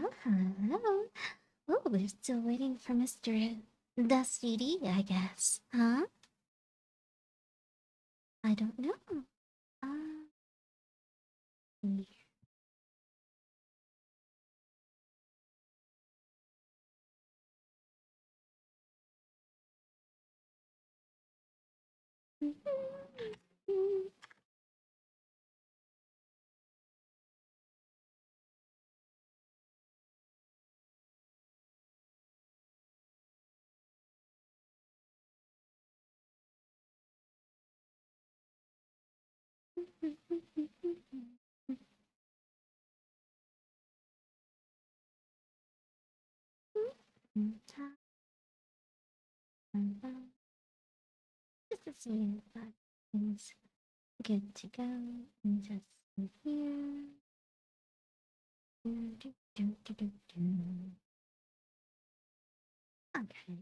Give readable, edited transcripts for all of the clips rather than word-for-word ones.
Oh, hello. Oh, we're still waiting for Mr. Dusty D, I guess. Huh? I don't know. Uh, Just to see if that is good to go. And just in here. Okay.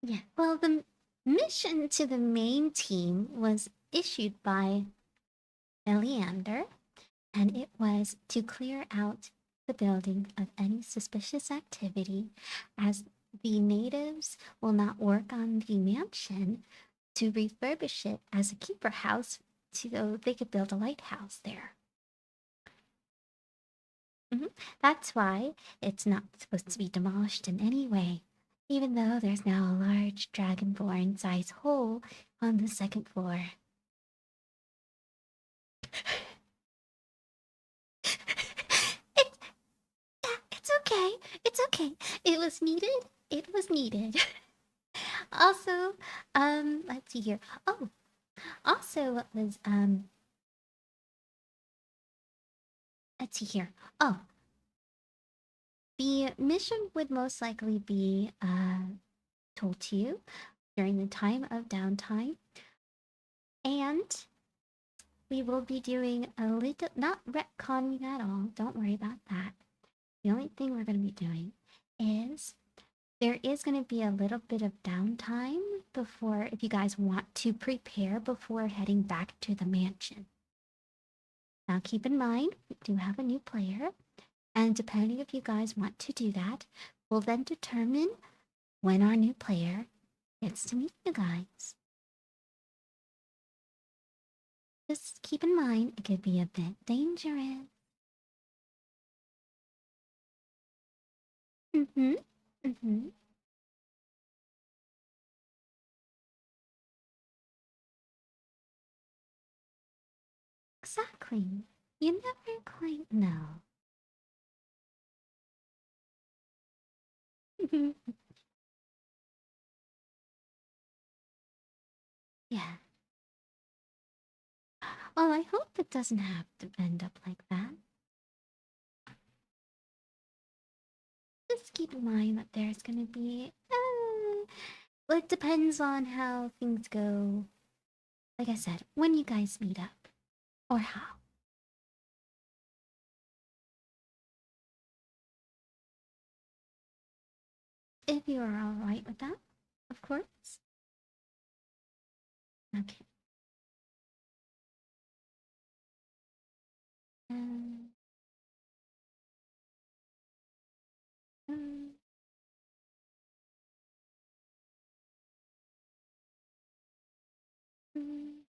Yeah, well, the mission to the main team was issued by Eleander, and it was to clear out the building of any suspicious activity, as the natives will not work on the mansion to refurbish it as a keeper house so they could build a lighthouse there. That's why it's not supposed to be demolished in any way, even though there's now a large dragonborn sized hole on the second floor. it's, it's okay. It's okay. It was needed. It was needed. Also, let's see here. Oh, also, what was, let's see here. Oh, the mission would most likely be, told to you during the time of downtime. And we will be doing a little, not retconning at all. Don't worry about that. The only thing we're going to be doing is there is going to be a little bit of downtime before, if you guys want to prepare before heading back to the mansion. Now, keep in mind, we do have a new player, and depending if you guys want to do that, we'll then determine when our new player gets to meet you guys. Just keep in mind, it could be a bit dangerous. Mm-hmm. Mm-hmm. Exactly. You never quite know. Yeah. Well, I hope it doesn't have to end up like that. Just keep in mind that there's gonna be. Well, it depends on how things go. Like I said, when you guys meet up, or how. If you are alright with that, of course. Okay. Um, um, um,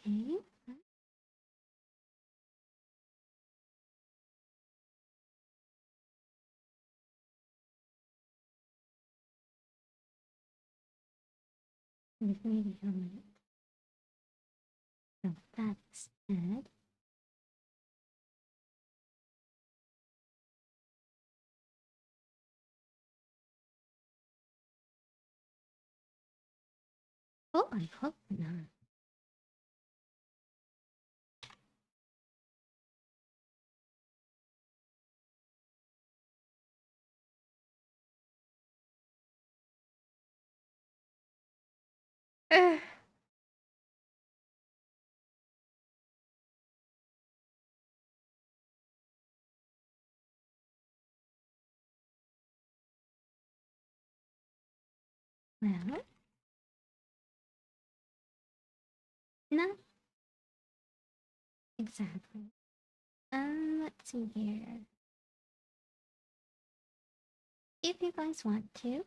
okay. Maybe a minute. So that's it. Oh, I hope not. Well, not exactly. Let's see here. If you guys want to,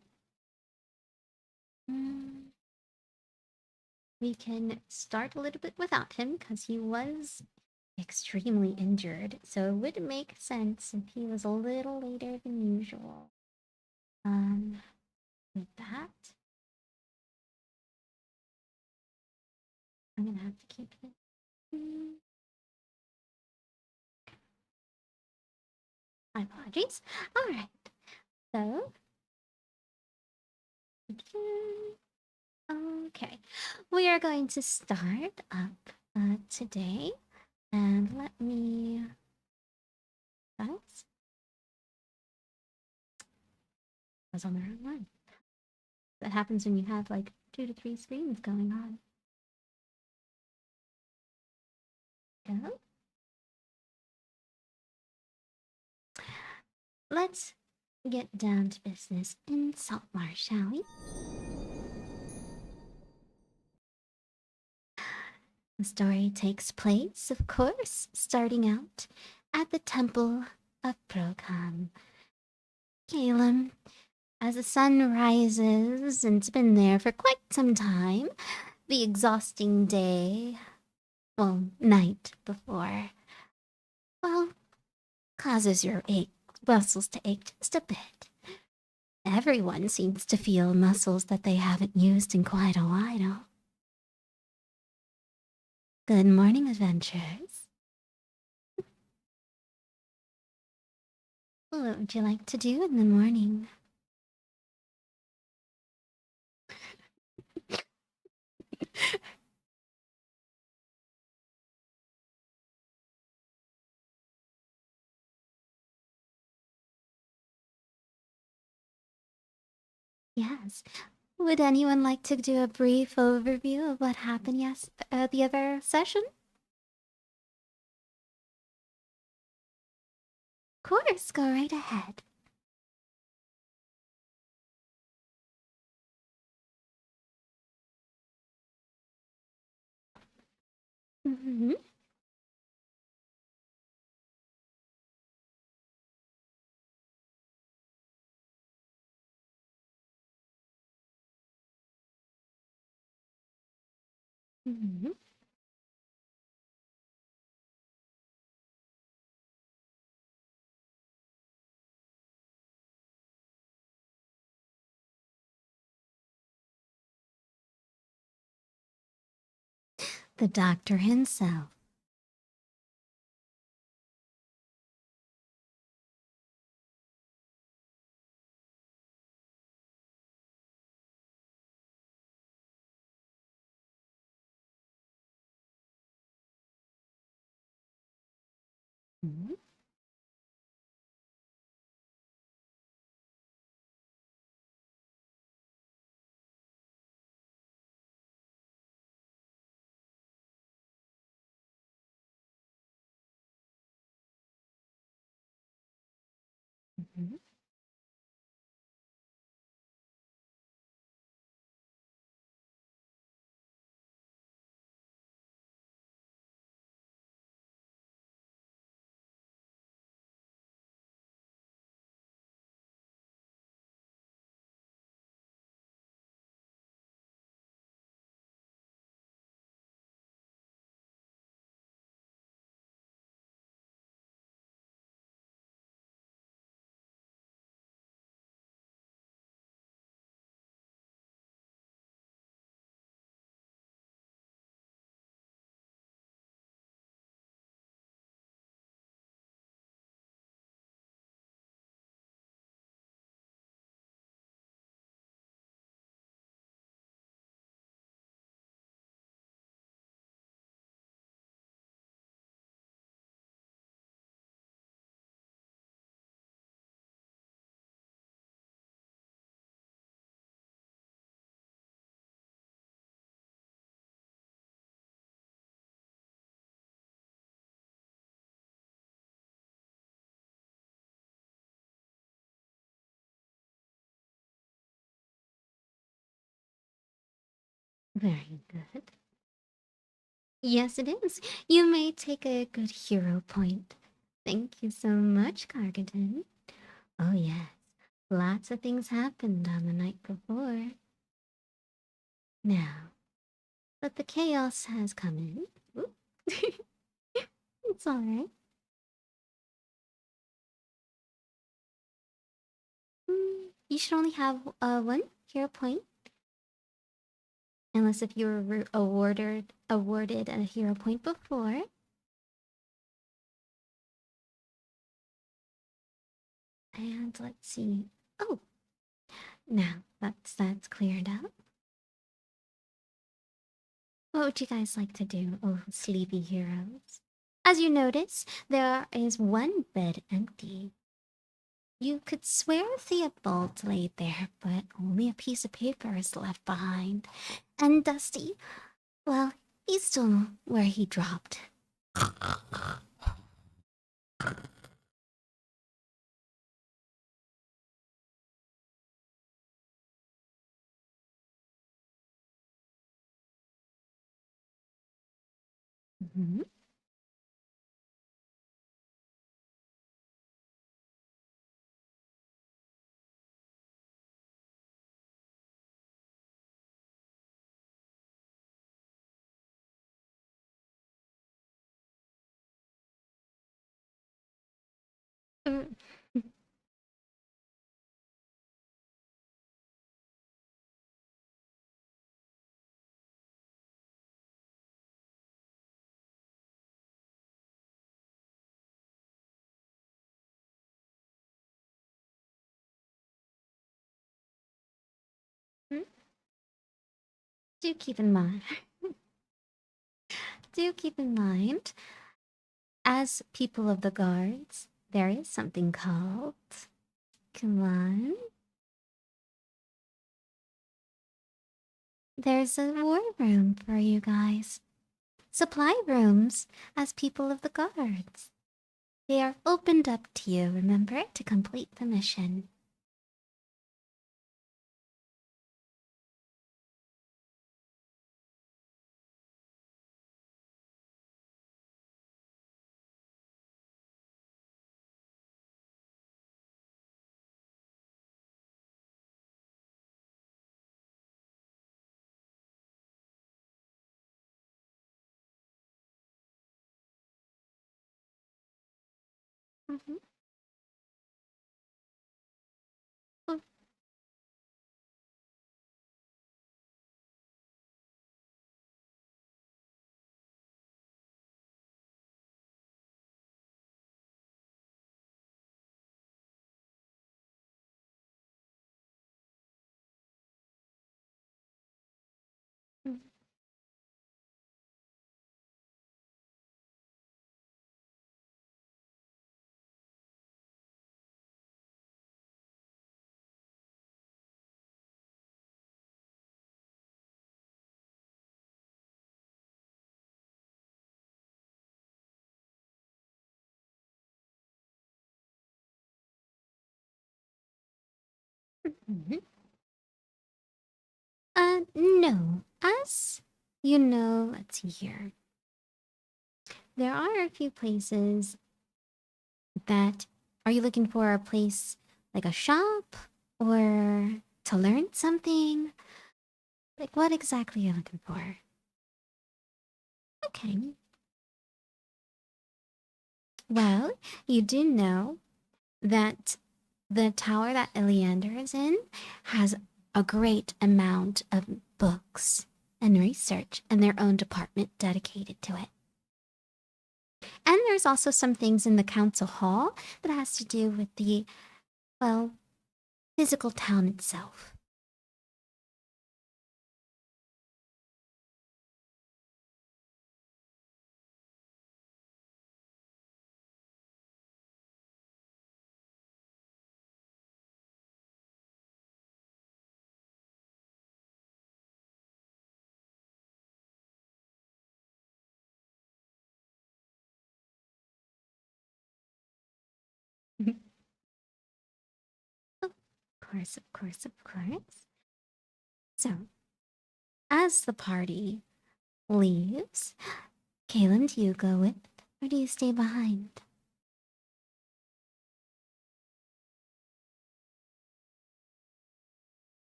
mm, we can start a little bit without him because he was extremely injured. So it would make sense if he was a little later than usual. With that, I'm gonna have to keep it. My apologies. All right. So, okay, we are going to start up today, and let me. Guys, I was on the wrong one. That happens when you have like 2 to 3 screens going on. Go. Let's get down to business in Saltmarsh, shall we? The story takes place, of course, starting out at the Temple of Prokham. Caleb, as the sun rises, and it's been there for quite some time, the exhausting day, well, night before, well, causes your muscles to ache just a bit. Everyone seems to feel muscles that they haven't used in quite a while. Good morning, adventurers. What would you like to do in the morning? Yes. Would anyone like to do a brief overview of what happened the other session? Of course, go right ahead. Mm-hmm. Mm-hmm. The doctor himself. Mm-hmm. Mm-hmm. Very good. Yes, it is. You may take a good hero point. Thank you so much, Gargadon. Oh, yes. Lots of things happened on the night before. Now, but the chaos has come in. Oop. It's alright. You should only have one hero point, unless if you were awarded a hero point before. And let's see. Oh, now that's cleared up. What would you guys like to do, oh sleepy heroes? As you notice, there is one bed empty. You could swear Theobald laid there, but only a piece of paper is left behind. And Dusty, well, he's still where he dropped. Mhm. Mm. Do keep in mind, do keep in mind, as people of the guards, there is something called. Come on. There's a war room for you guys. Supply rooms as people of the guards. They are opened up to you, remember, to complete the mission. Mm-hmm. Mm-hmm. No. As you know, let's see here. There are a few places that. Are you looking for a place like a shop or to learn something? Like, what exactly are you looking for? Okay. Well, you do know that the tower that Iliander is in has a great amount of books and research and their own department dedicated to it. And there's also some things in the council hall that has to do with the, well, physical town itself. Of course, of course, of course. So, As the party leaves, Caleb, do you go with or do you stay behind?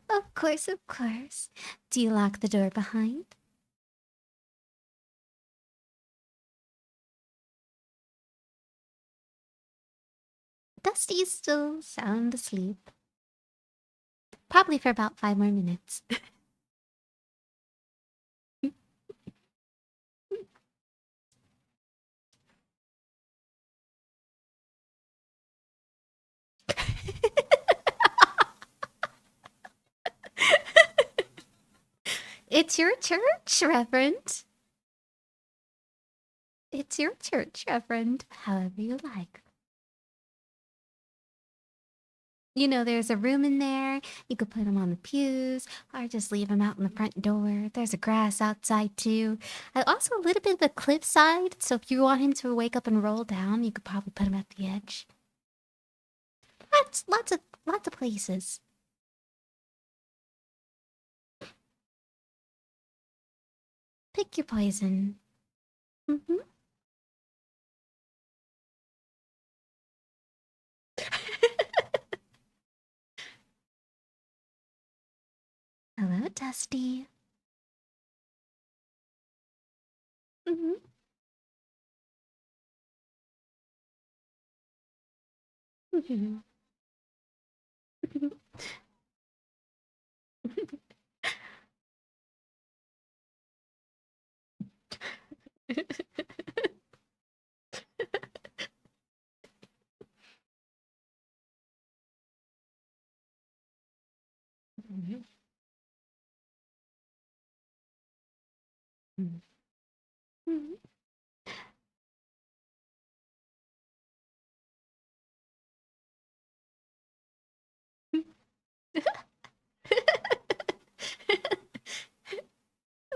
Of course, of course. Do you lock the door behind? Dusty's still sound asleep. Probably for about 5 more minutes. It's your church, Reverend. It's your church, Reverend. However you like. You know, there's a room in there. You could put them on the pews or just leave them out in the front door. There's a grass outside too. Also, a little bit of a cliffside. So if you want him to wake up and roll down, you could probably put him at the edge. Lots of places. Pick your poison. Mm-hmm. Hello, Dusty. Mm-hmm. Mm-hmm.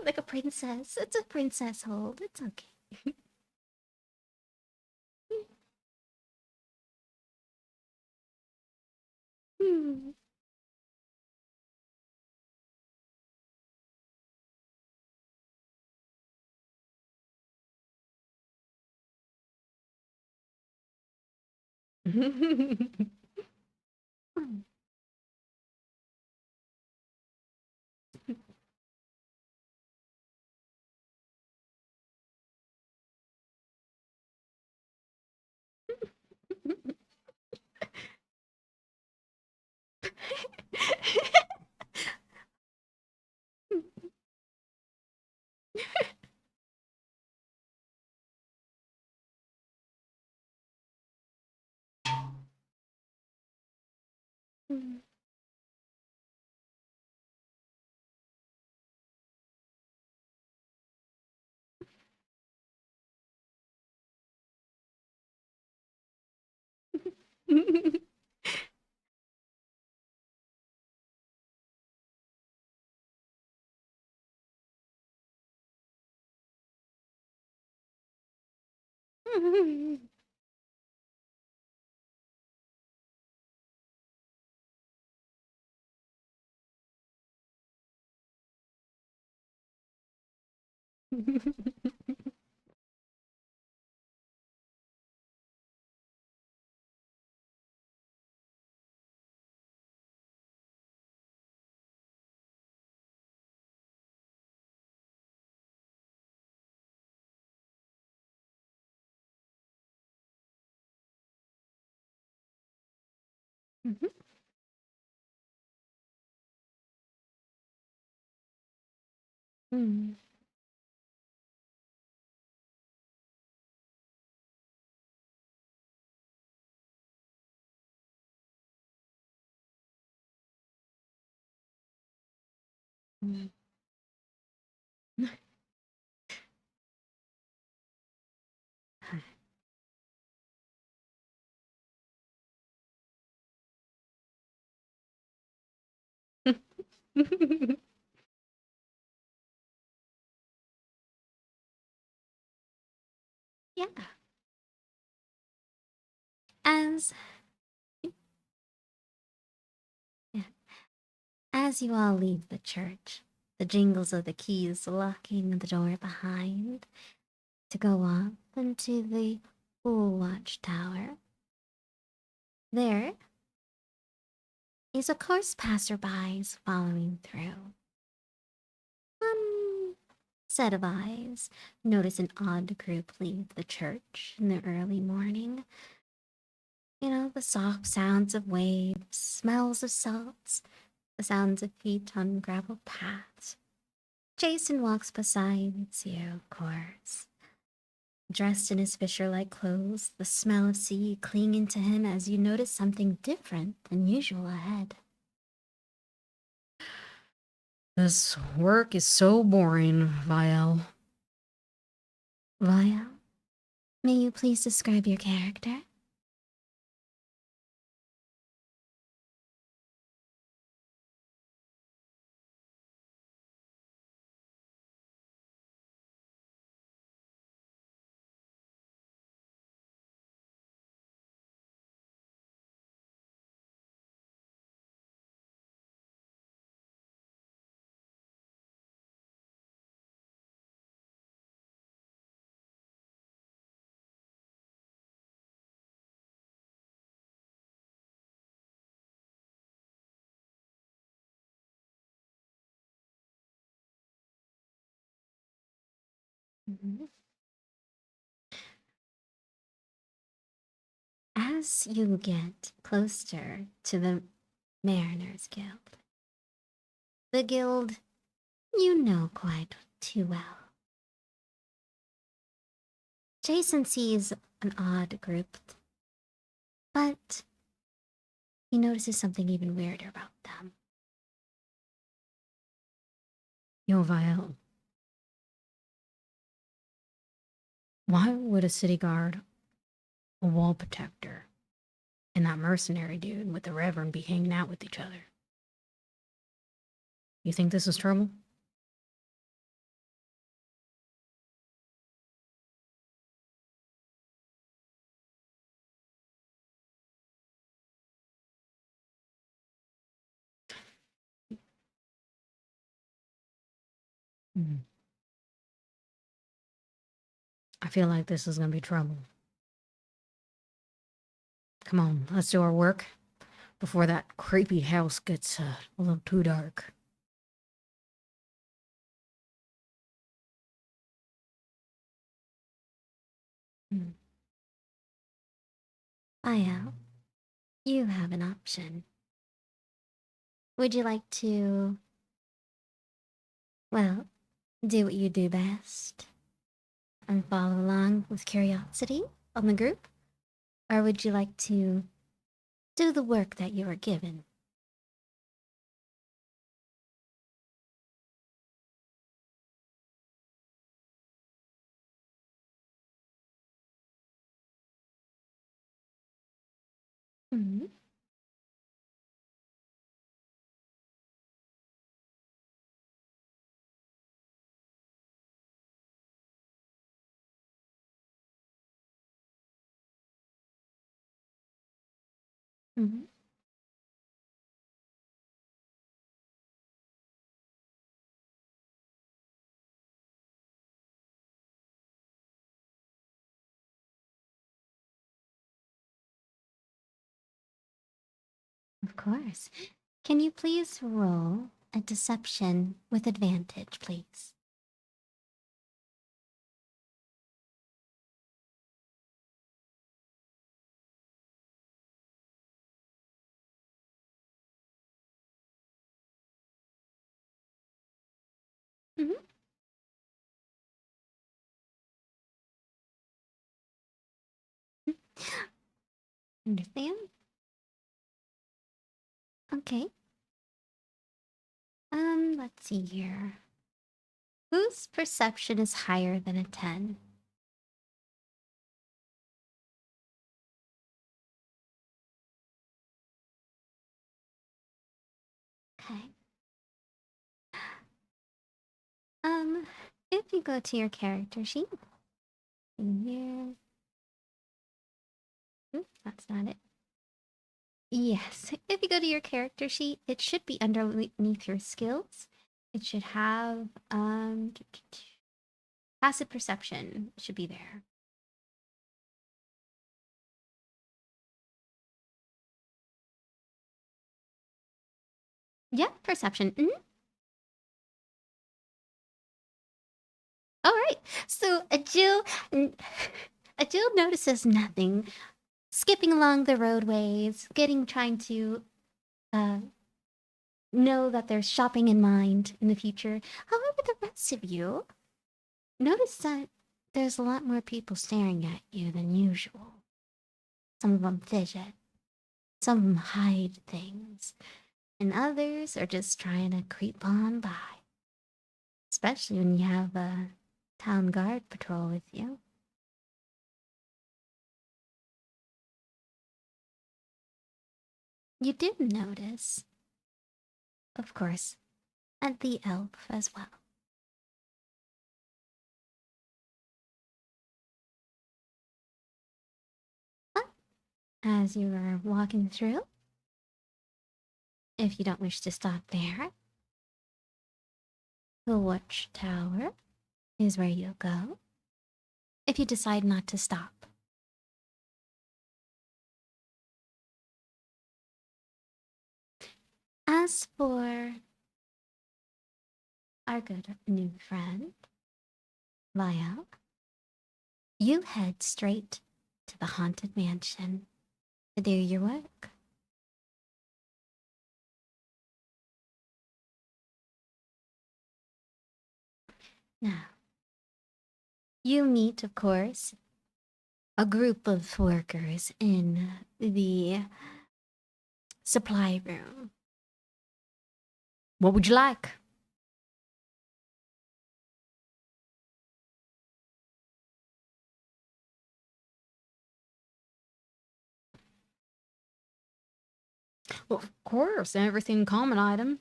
Like a princess. It's a princess hold. It's okay. Yeah. As As you all leave the church, the jingles of the keys locking the door behind to go up into the Pool Watchtower. There is a course passerbys following through. One set of eyes notice an odd group leave the church in the early morning. You know, the soft sounds of waves, smells of salts, the sounds of feet on gravel paths. Jason walks beside you, of course. Dressed in his fisher-like clothes, the smell of sea clinging to him as you notice something different than usual ahead. This work is so boring, Vial. Vaya, may you please describe your character? Mhm. As you get closer to the Mariners Guild, the guild you know quite too well, Jason sees an odd group, but he notices something even weirder about them. Yo, Vial. Why would a city guard, a wall protector, and that mercenary dude with the Reverend be hanging out with each other? You think this is trouble? Hmm. I feel like this is gonna be trouble. Come on, let's do our work before that creepy house gets a little too dark. Hmm. Vaya, you have an option. Would you like to, well, do what you do best and follow along with curiosity on the group? Or would you like to do the work that you are given? Mhm. Mhm. Of course. Can you please roll a deception with advantage, please? Mhm. Understand? Okay. Let's see here. Whose perception is higher than a 10? Okay. Um, if you go to your character sheet, in here. That's not it. Yes, if you go to your character sheet, it should be underneath your skills. It should have passive perception. It should be there. Yeah, perception. All right. So Jill notices nothing, skipping along the roadways, trying to uh, know that there's shopping in mind in the future. However, the rest of you notice that there's a lot more people staring at you than usual. Some of them fidget, some of them hide things, and others are just trying to creep on by. Especially when you have a town guard patrol with you. You do notice, of course, and the elf as well. But as you are walking through, if you don't wish to stop there, the watchtower is where you'll go if you decide not to stop. As for our good new friend, Lyle, you head straight to the haunted mansion to do your work. Now, you meet, of course, a group of workers in the supply room. What would you like? Well, of course, everything common item.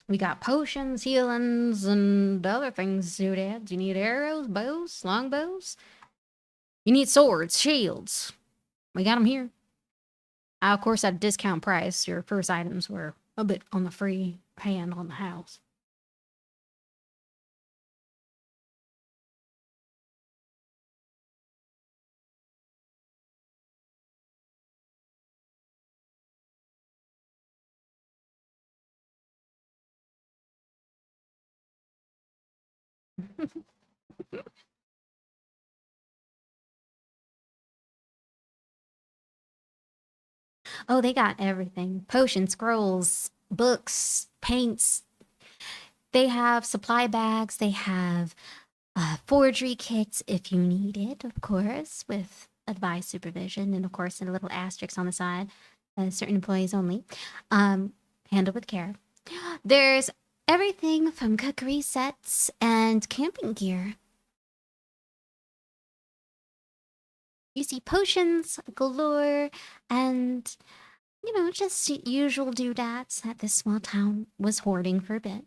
We got potions, healings, and other things doodads. You need arrows, bows, longbows. You need swords, shields. We got them here. Of course, at a discount price, your first items were a bit on the free hand on the house. Oh, they got everything: potions, scrolls, books, paints. They have supply bags. They have forgery kits if you need it, of course, with advised supervision, and of course, a little asterisk on the side, certain employees only. Handled with care. There's everything from cookery sets and camping gear. You see potions galore and, just usual doodads that this small town was hoarding for a bit.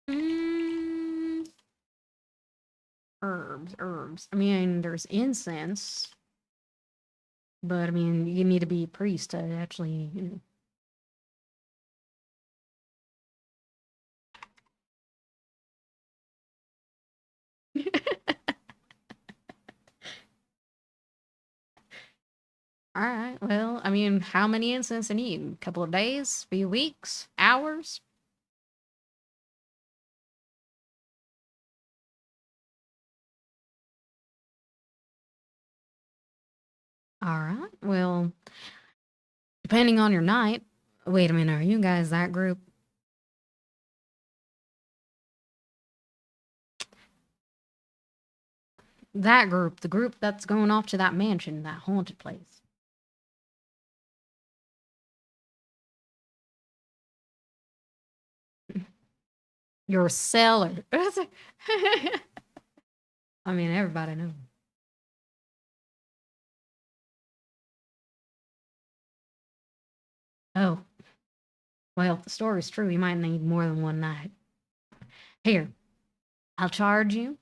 Mm, herbs. I mean, there's incense, but I mean, you need to be a priest to actually, All right. Well, I mean, how many incense do you need? A couple of days? Few weeks? Hours? All right. Well, depending on your night. Wait a minute. Are you guys that group? That group. The group that's going off to that mansion, that haunted place. You're a seller. I mean, everybody knows. Oh, well, if the story's true, you might need more than one night. Here, I'll charge you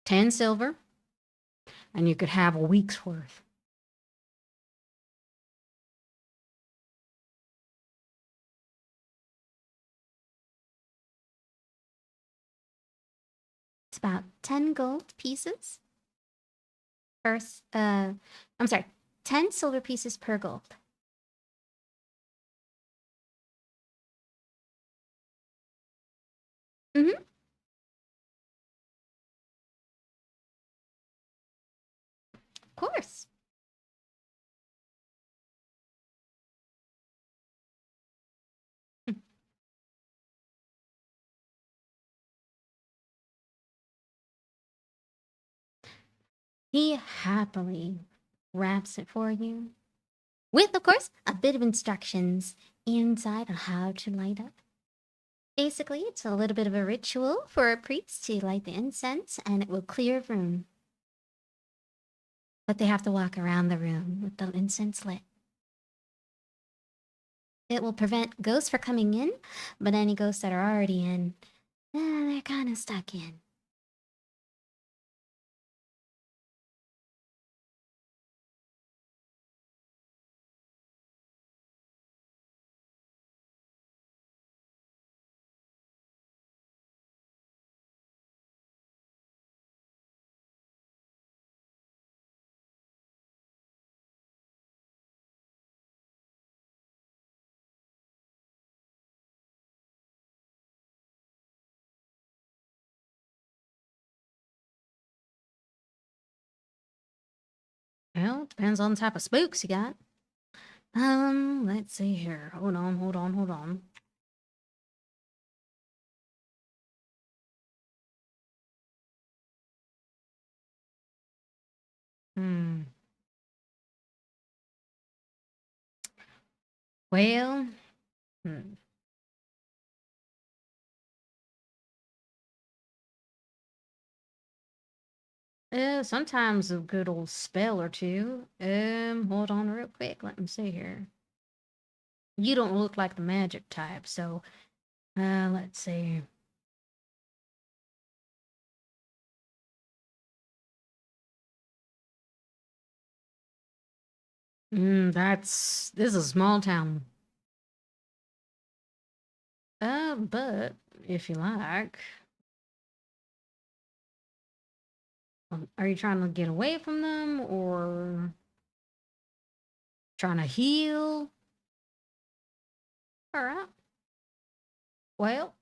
10 silver, and you could have a week's worth. It's about 10 gold pieces. First, I'm sorry, 10 silver pieces per gold. Mm-hmm. Of course. He happily wraps it for you, with, of course, a bit of instructions inside on how to light up. Basically, it's a little bit of a ritual for a priest to light the incense, and it will clear a room. But they have to walk around the room with the incense lit. It will prevent ghosts from coming in, but any ghosts that are already in, they're kind of stuck in. Well, depends on the type of spooks you got. Let's see here. Hold on. Hmm. Well, hmm. Sometimes a good old spell or two. Hold on real quick. Let me see here. You don't look like the magic type, so let's see. This is a small town. But if you like, are you trying to get away from them or trying to heal? All right. Well,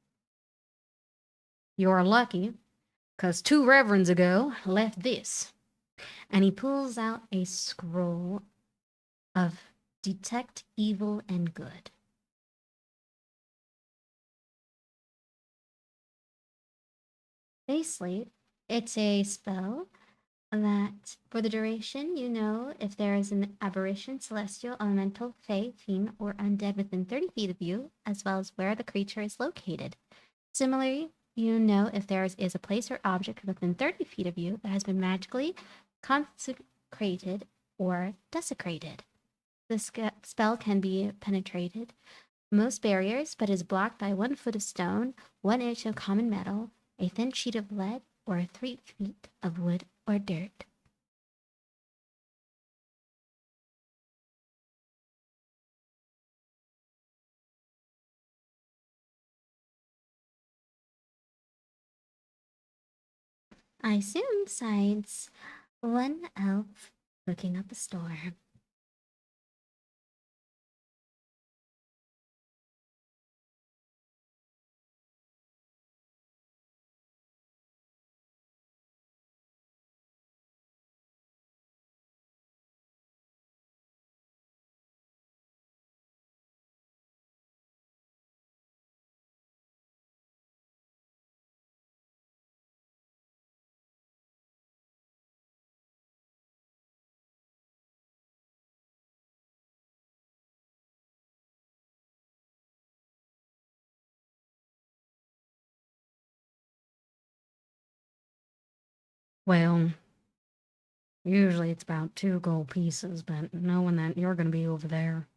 you're lucky, because 2 reverends ago left this. And he pulls out a scroll of detect evil and good. Basically, it's a spell that for the duration, you know if there is an aberration, celestial, elemental, fey, fiend, or undead within 30 feet of you, as well as where the creature is located. Similarly, you know if there is a place or object within 30 feet of you that has been magically consecrated or desecrated. This spell can be penetrated most barriers, but is blocked by 1 foot of stone, 1 inch of common metal, a thin sheet of lead, or 3 feet of wood or dirt. I assume besides one elf looking up a storm. Well, usually it's about 2 gold pieces, but knowing that you're going to be over there,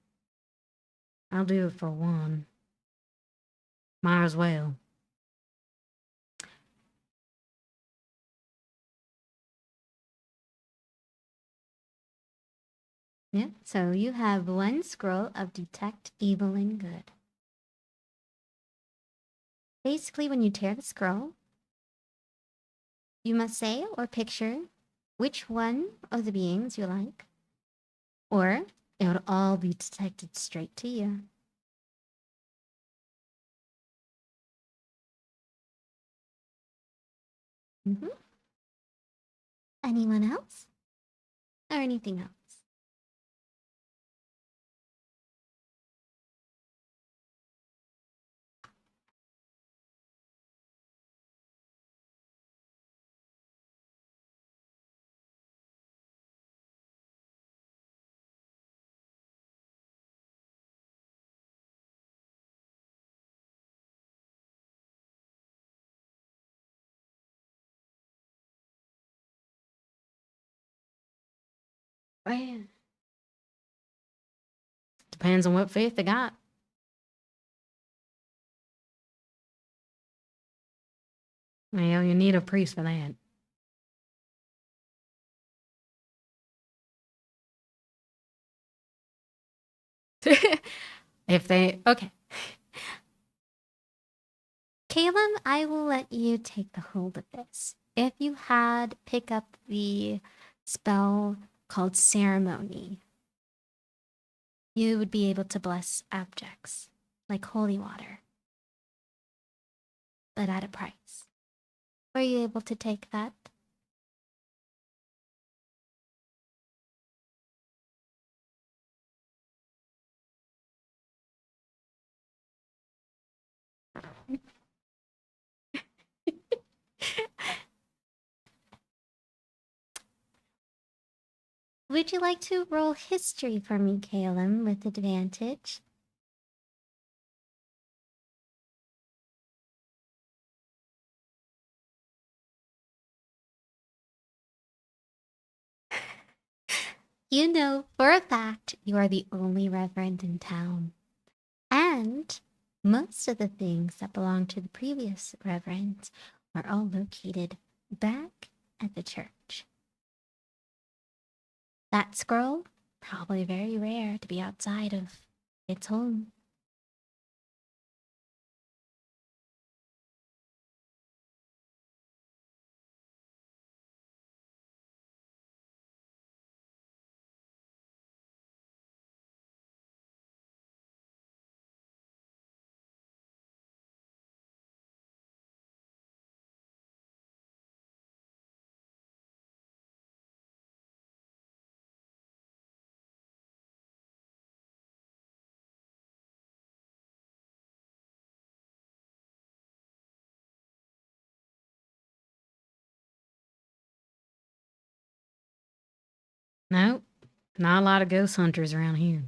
I'll do it for 1. Might as well. Yeah, so you have 1 scroll of Detect Evil and Good. Basically, when you tear the scroll, you must say or picture which one of the beings you like, or it would all be detected straight to you. Mm-hmm. Anyone else? Or anything else? Well, depends on what faith they got. Well, you need a priest for that. If they. Okay. Caleb, I will let you take the hold of this. If you had pick up the spell called Ceremony, you would be able to bless objects like holy water, but at a price. Were you able to take that? Would you like to roll history for me, Caleb, with advantage? You know for a fact you are the only reverend in town. And most of the things that belong to the previous reverend are all located back at the church. That scroll, probably very rare to be outside of its home. Nope, not a lot of ghost hunters around here.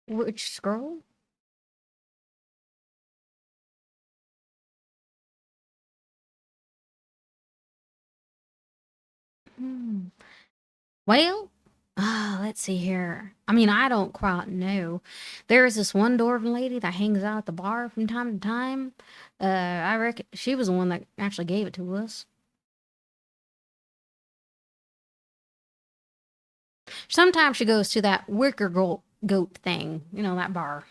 Which scroll? Hmm. Well, let's see here. I mean, I don't quite know. There's this one dwarven lady that hangs out at the bar from time to time. I reckon she was the one that actually gave it to us. Sometimes she goes to that wicker goat thing, that bar.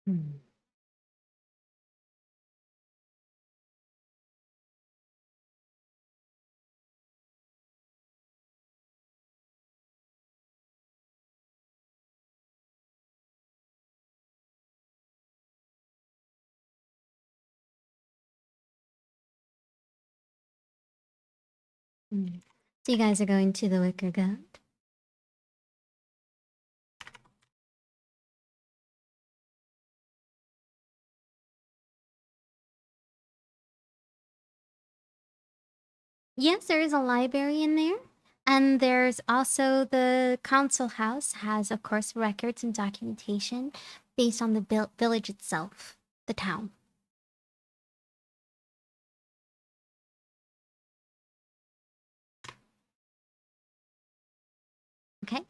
Hmm. Hmm. So you guys are going to the wicker goat? Yes, there is a library in there. And there's also the council house has, of course, records and documentation based on the village itself, the town. Okay.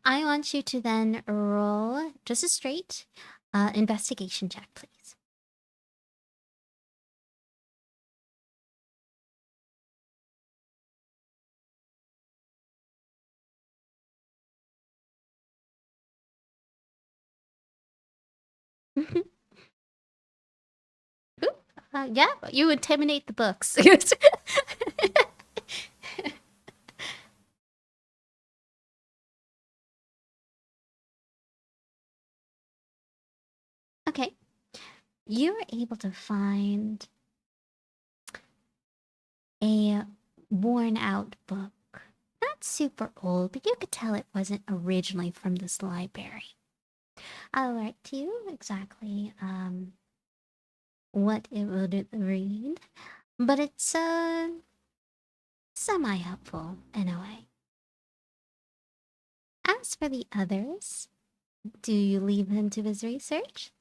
I want you to then roll just a straight investigation check, please. Yeah, you intimidate the books. Okay. You were able to find a worn out book. Not super old, but you could tell it wasn't originally from this library. I'll write to you exactly what it would read, but it's semi helpful in a way. As for the others, do you leave him to his research?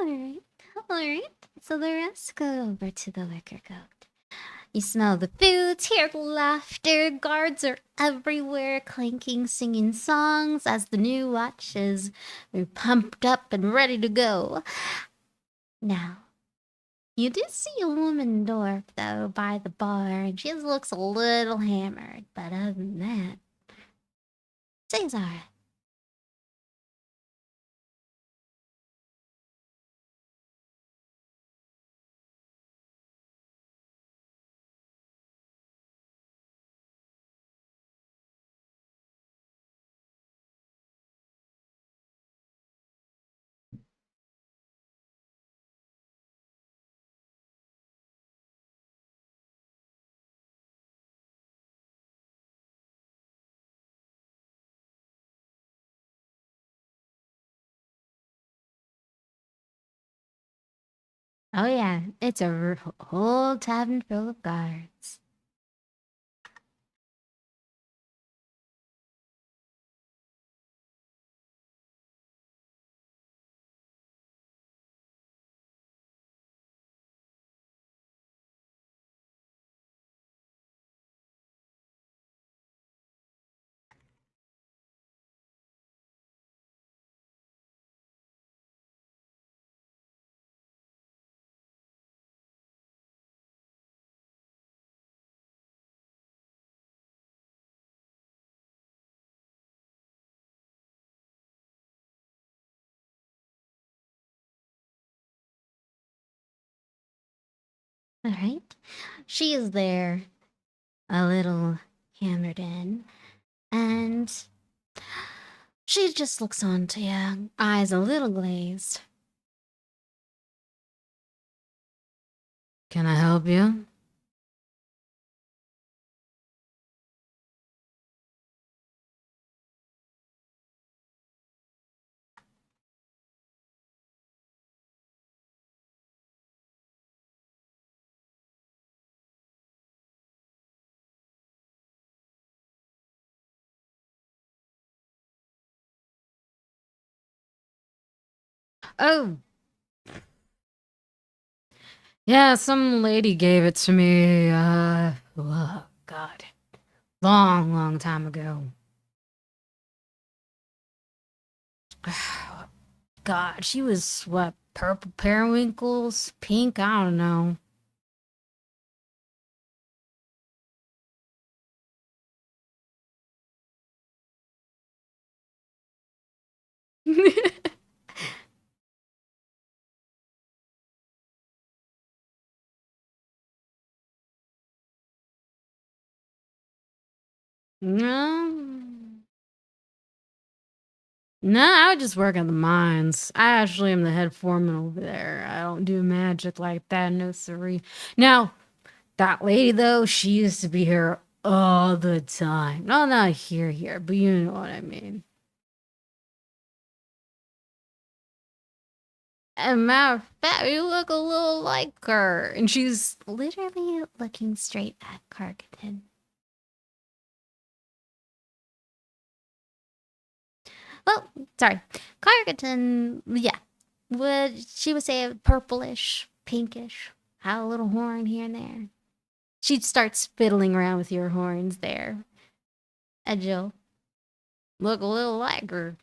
Alright, alright. So the rest go over to the wicker goat. You smell the foods, hear the laughter, guards are everywhere, clanking, singing songs as the new watches are pumped up and ready to go. Now, you do see a woman dwarf, though, by the bar, and she looks a little hammered, but other than that, Cesar. Oh yeah, it's a whole tavern full of guards. All right. She is there, a little hammered in, and she just looks on to you, eyes a little glazed. Can I help you? Oh, yeah, some lady gave it to me, oh, God. Long, long time ago. God, she was, what, purple periwinkles? Pink? I don't know. No. No, I would just work at the mines. I actually am the head foreman over there. I don't do magic like that, no siree. Now, that lady though, she used to be here all the time. No, not here, but you know what I mean. And matter of fact, you look a little like her. And she's Literally looking straight at Cargadon. Well, sorry. Cargadon, yeah. She would say purplish, pinkish, had a little horn here and there. She'd start fiddling around with your horns there. And Jill, look a little like her.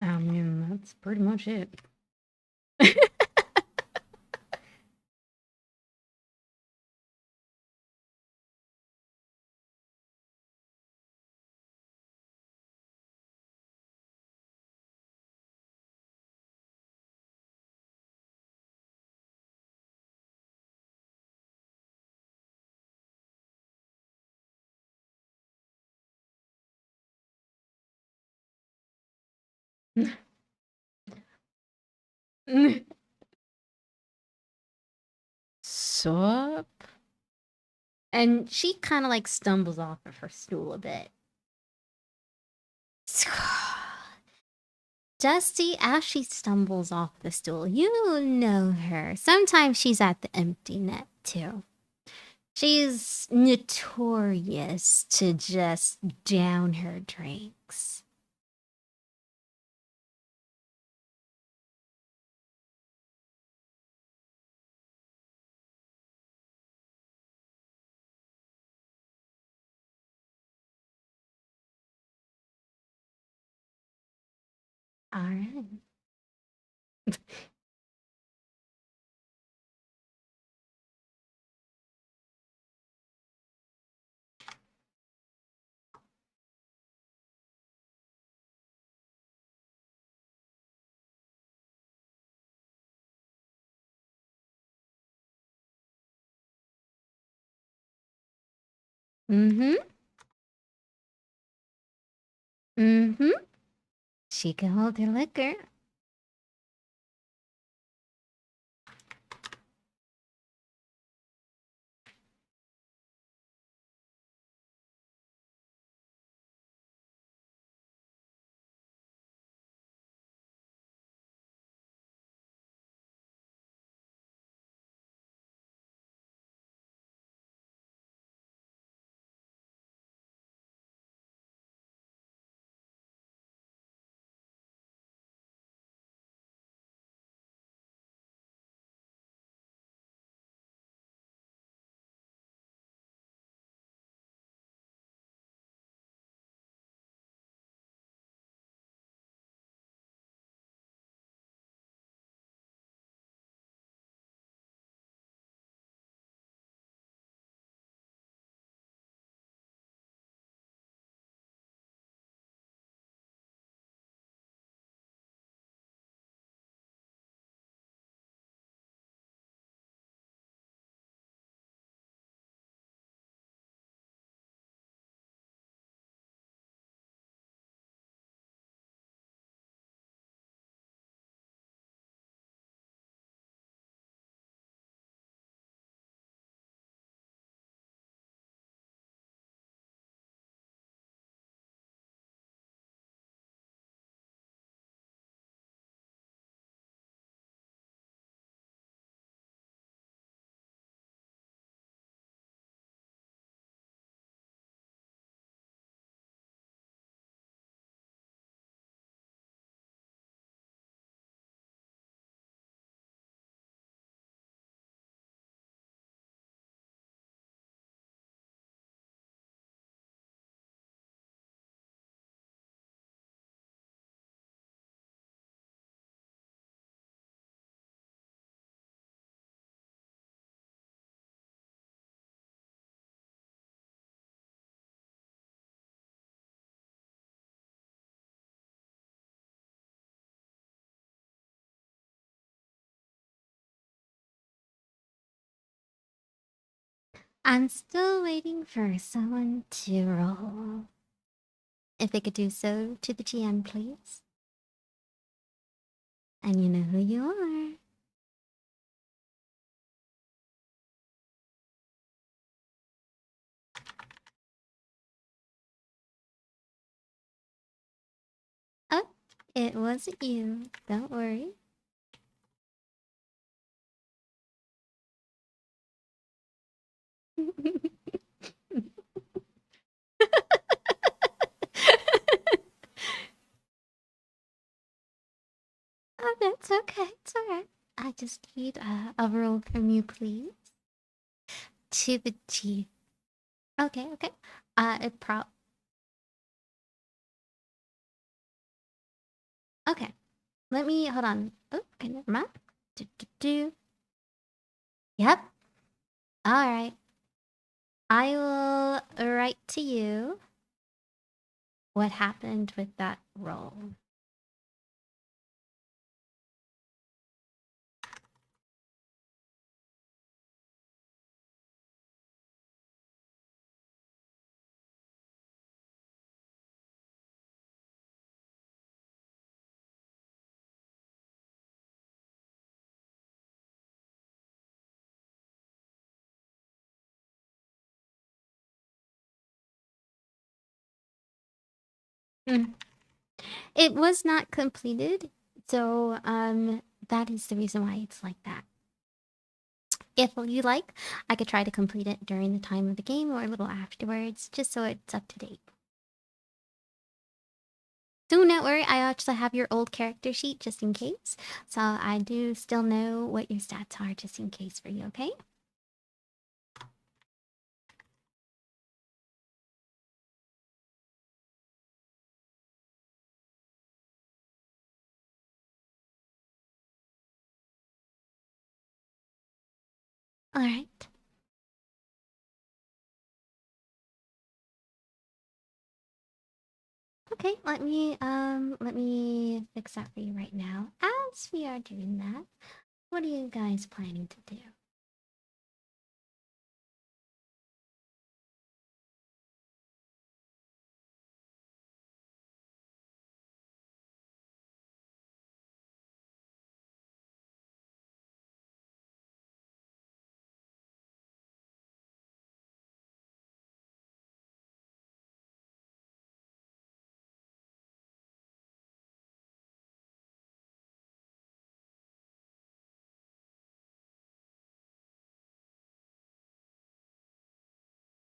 I mean, that's pretty much it. Sup? And she kind of like stumbles off of her stool a bit. Dusty, as she stumbles off the stool, you know her. Sometimes she's at the empty net, too. She's notorious to just down her drinks. All right. Mm-hmm. Mm-hmm. She can hold her liquor. I'm still waiting for someone to roll. If they could do so to the GM, please. And you know who you are. Oh, it wasn't you. Don't worry. Oh, that's okay. It's alright. I just need a roll from you, please. To the G. Okay, okay. It Okay. Let me hold on. Oh, okay, never mind. Do, do, do. Yep. All right. I will write to you what happened with that roll. Mm. It was not completed, so that is the reason why it's like that. If you like, I could try to complete it during the time of the game or a little afterwards, just so it's up to date. Do not worry, I actually have your old character sheet just in case. So I do still know what your stats are just in case for you, okay? Alright. Okay, let me fix that for you right now. As we are doing that, what are you guys planning to do?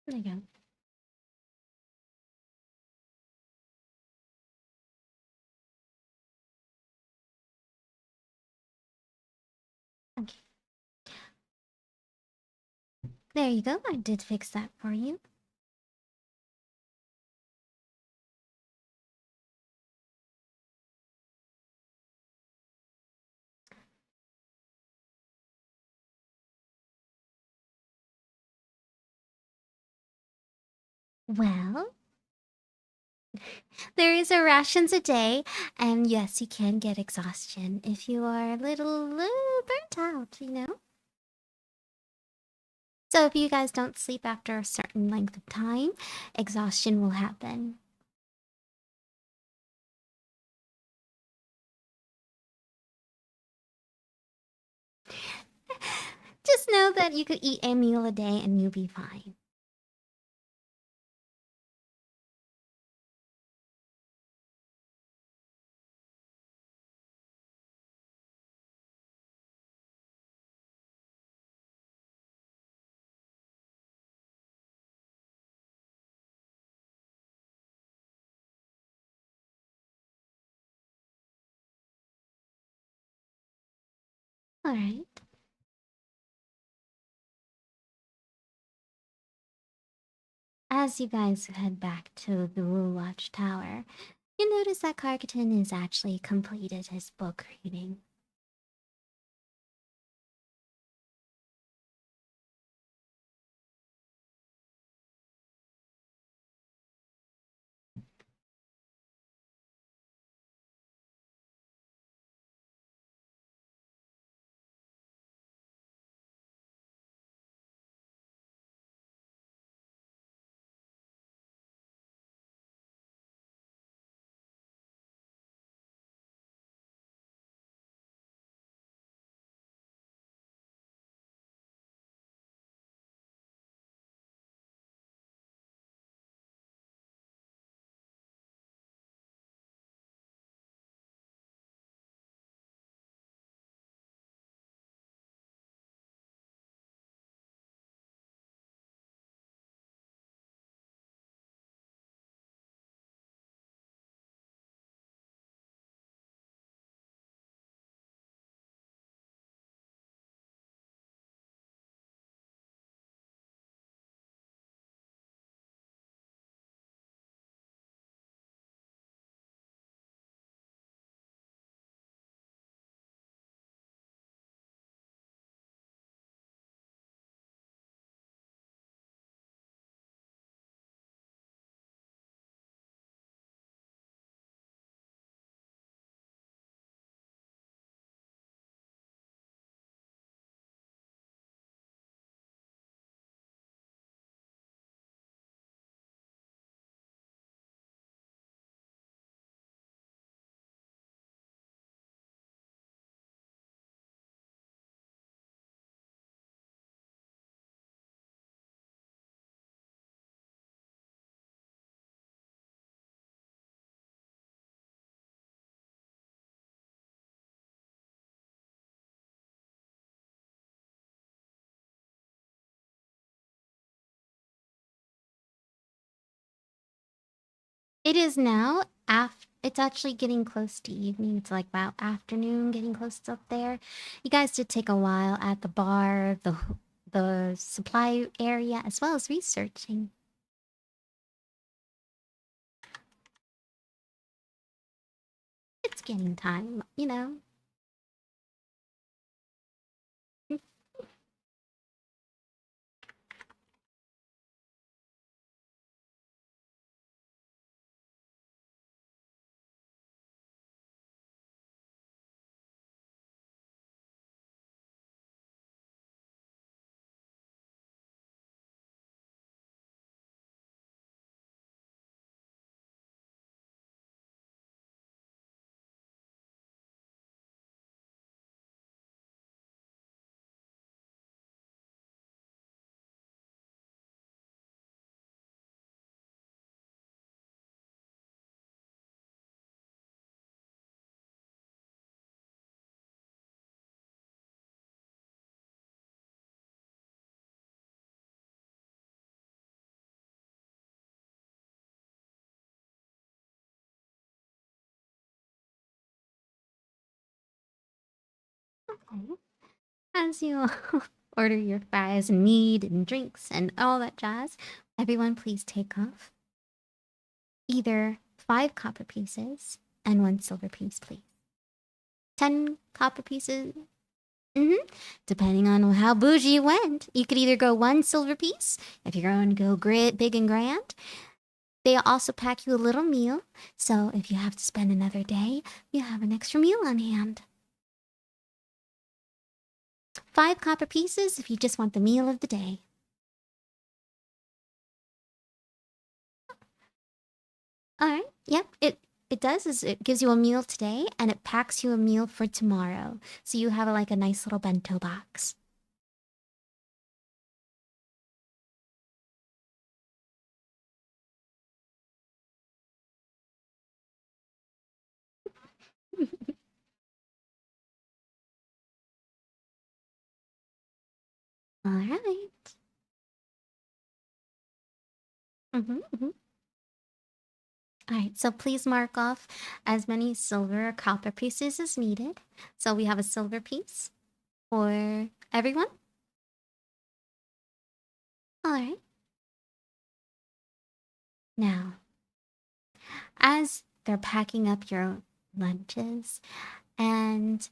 There you go. Okay. There you go. I did fix that for you. Well, there is a rations a day, and yes, you can get exhaustion if you are a little burnt out, you know? So if you guys don't sleep after a certain length of time, exhaustion will happen. Just know that you could eat a meal a day and you'll be fine. Alright. As you guys head back to the Rule Watch Tower, you notice that Carcaton has actually completed his book reading. It is now. It's actually getting close to evening. It's like about afternoon, getting close to up there. You guys did take a while at the bar, the supply area, as well as researching. It's getting time, you know. Okay. As you order your fries and mead and drinks and all that jazz, everyone please take off either 5 copper pieces and 1 silver piece, please. 10 copper pieces. Mm-hmm. Depending on how bougie you went, you could either go 1 silver piece if you're going to go big and grand. They also pack you a little meal, so if you have to spend another day, you have an extra meal on hand. 5 copper pieces if you just want the meal of the day. All right. Yep. It does is it gives you a meal today and it packs you a meal for tomorrow. So you have like a nice little bento box. All right. Mm-hmm, mm-hmm. All right. So please mark off as many silver or copper pieces as needed. So we have a silver piece for everyone. All right. Now, as they're packing up your lunches, and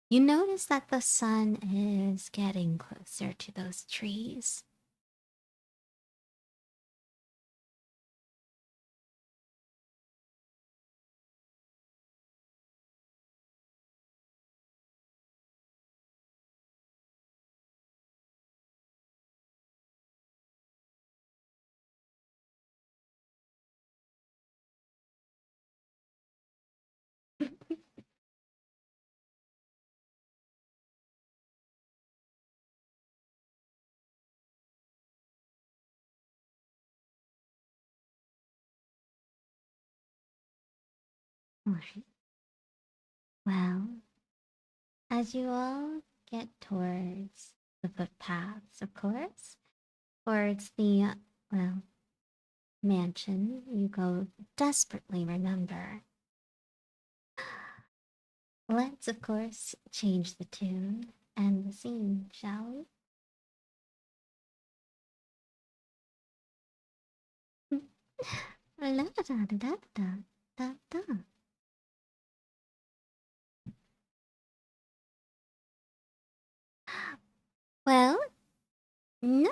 you notice that the sun is getting closer to those trees. All right. Well, as you all get towards the footpaths, of course, towards the, well, mansion, you go desperately remember. Let's, of course, change the tune and the scene, shall we? La da da da da da da. Well, no,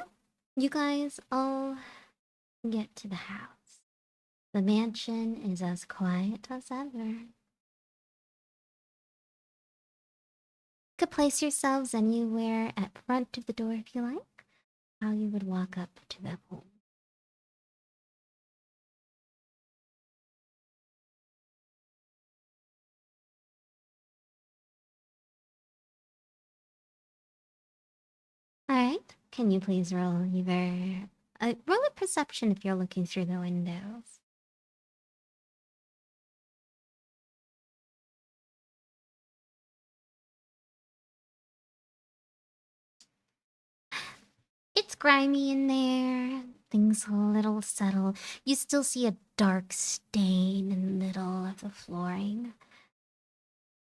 you guys all get to the house. The mansion is as quiet as ever. Could place yourselves anywhere at front of the door if you like. How you would walk up to the home. All right. Can you please roll either roll a perception if you're looking through the windows? It's grimy in there. things a little subtle. You still see a dark stain in the middle of the flooring.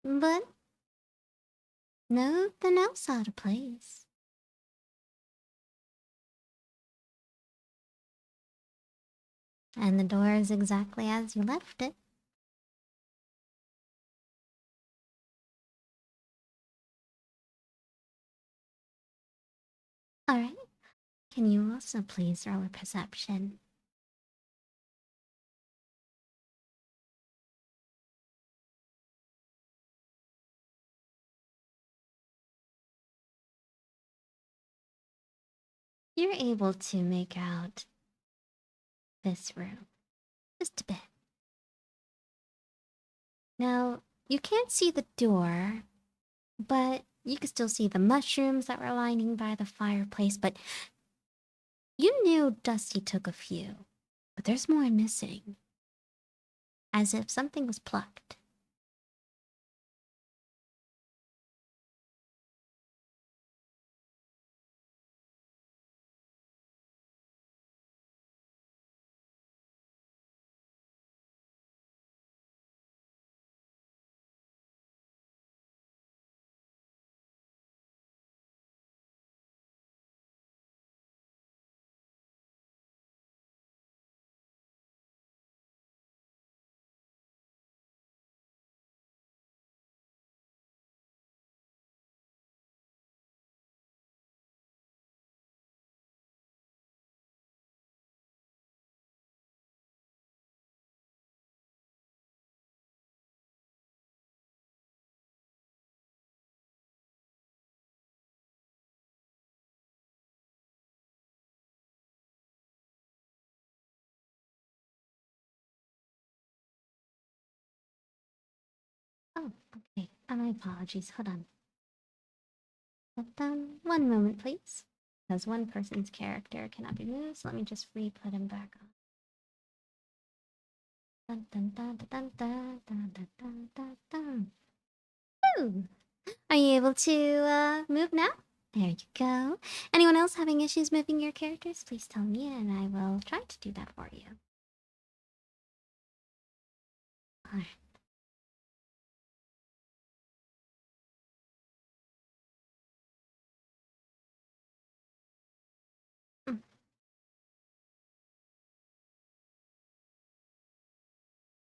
But nothing else out of place. And the door is exactly as you left it. Alright. Can you also please roll a perception? You're able to make out this room just a bit. Now, you can't see the door, but you can still see the mushrooms that were lining by the fireplace. But you knew Dusty took a few, but there's more missing. As if something was plucked. Oh, okay. My apologies. Hold on. One moment, please. Because one person's character cannot be moved, so let me just re-put him back on. Dun, dun, dun, dun, dun, dun, dun, dun, dun, dun. Woo! Are you able to move now? There you go. Anyone else having issues moving your characters? Please tell me, and I will try to do that for you. Alright.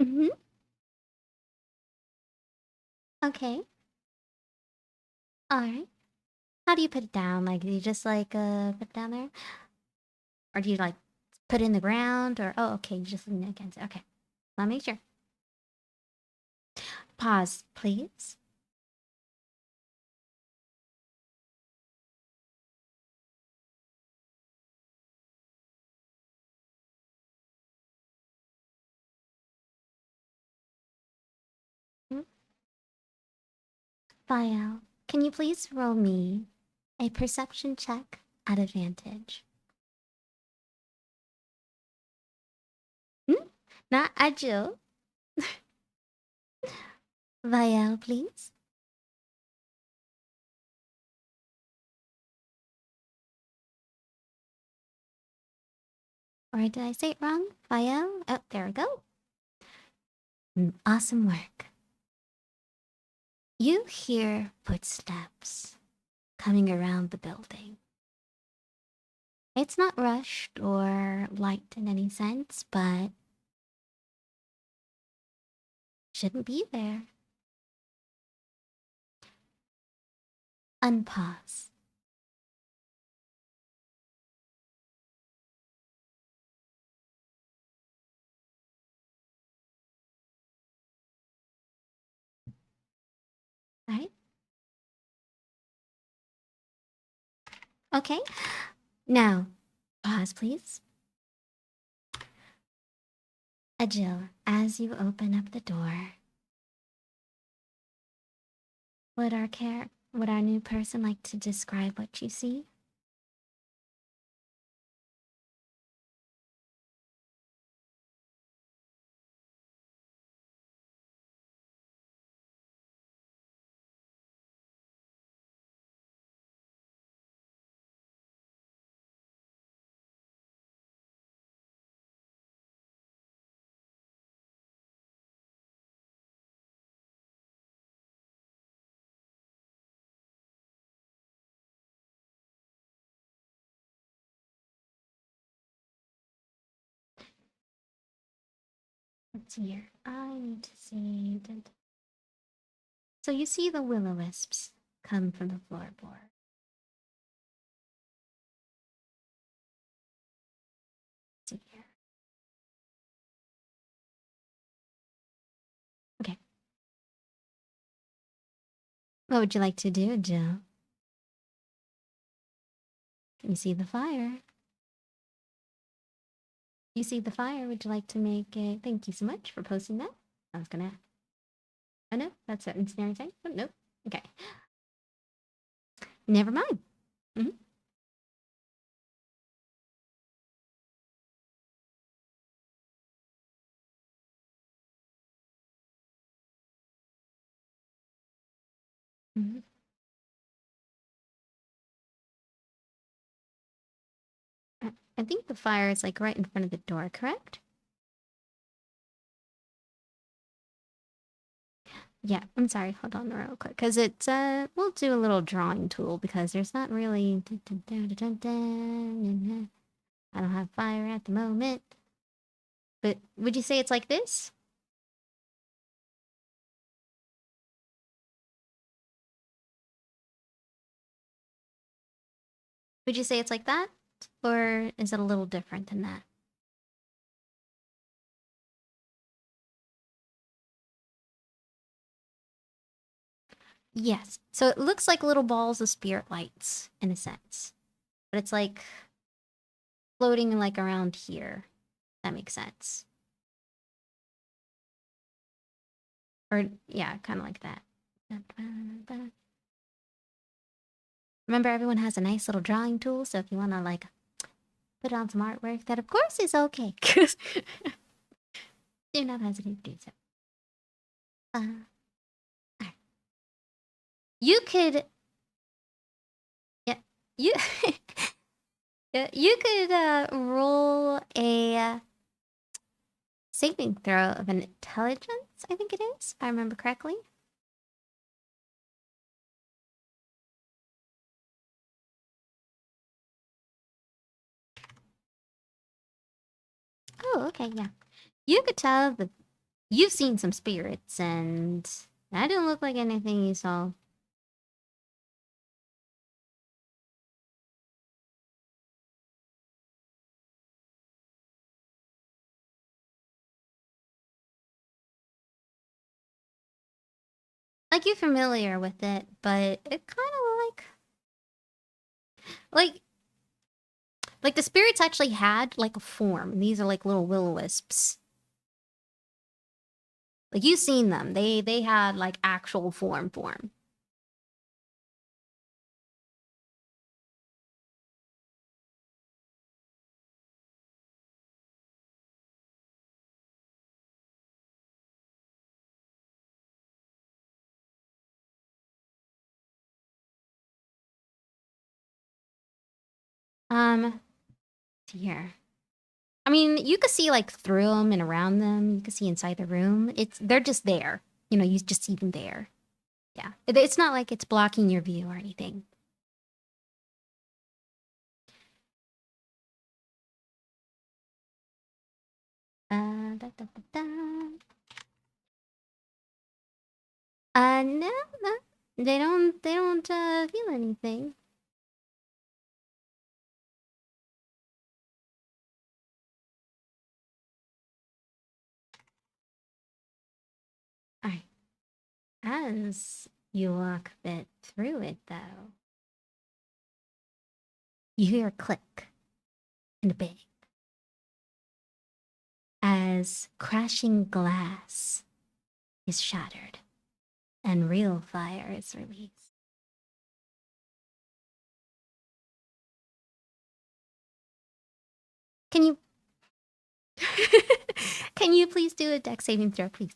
Mm-hmm. Okay. Alright. How do you put it down? Like, do you just put it down there? Or do you put it in the ground? Or oh, okay, you just lean it against it. Okay. Let me make sure. Pause, please. File, can you please roll me a perception check at advantage? Hmm? Not agile. Vial, please. Or did I say it wrong? Vial? Oh, there we go. Awesome work. You hear footsteps coming around the building. It's not rushed or light in any sense, but shouldn't be there. Unpause. Right? Okay. Now, pause, please. Agil, as you open up the door, would our new person like to describe what you see? Let's see here. I need to see. So you see the will-o-wisps come from the floorboard. Let's see here. Okay. What would you like to do, Jill? You see the fire. You see the fire. Would you like to make a... Thank you so much for posting that. I was gonna... Oh, no. That's an ensnaring thing. Oh, nope. Okay. Never mind. Mm-hmm. Mm-hmm. I think the fire is like right in front of the door, correct? Yeah, I'm sorry. Hold on real quick. Because it's, we'll do a little drawing tool because there's not really... I don't have fire at the moment. But would you say it's like this? Would you say it's like that? Or is it a little different than that? Yes. So it looks like little balls of spirit lights, in a sense. But it's like floating like around here. That makes sense. Or, yeah, kind of like that. Remember, everyone has a nice little drawing tool, so if you want to, like, put on some artwork, that of course is okay. Do not hesitate to do so. You could... Yeah, you... you could, roll a saving throw of an intelligence, I think it is, if I remember correctly. Oh, okay, yeah. You could tell that you've seen some spirits, and that didn't look like anything you saw. Like, you're familiar with it, but it kind of like the spirits actually had like a form. These are like little will-o-wisps. Like, you've seen them. They had like actual form. Here. I mean, you could see like through them and around them. You could see inside the room. They're just there. You know, you just see them there. Yeah, it's not like it's blocking your view or anything. Da, da, da, da. No, no, they don't feel anything. All right. As you walk a bit through it, though, you hear a click and a bang as crashing glass is shattered and real fire is released. Can you can you please do a dex saving throw, please?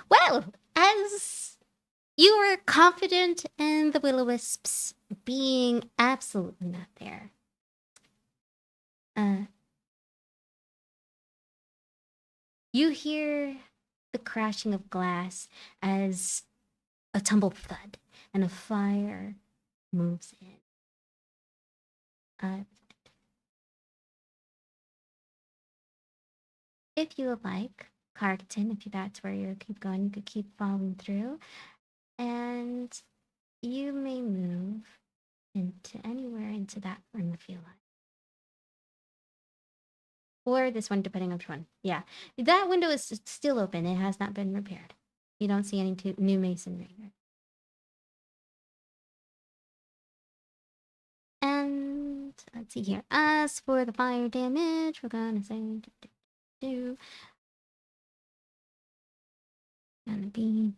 Well, as you were confident in the will-o-wisps being absolutely not there. You hear the crashing of glass as a tumble thud and a fire moves in. if you would like, Carton, if that's where you keep going, you could keep following through. And you may move into anywhere into that room if you like. Or this one, depending on which one. Yeah. That window is still open. It has not been repaired. You don't see any new masonry here. And let's see here. As for the fire damage, we're gonna say gonna be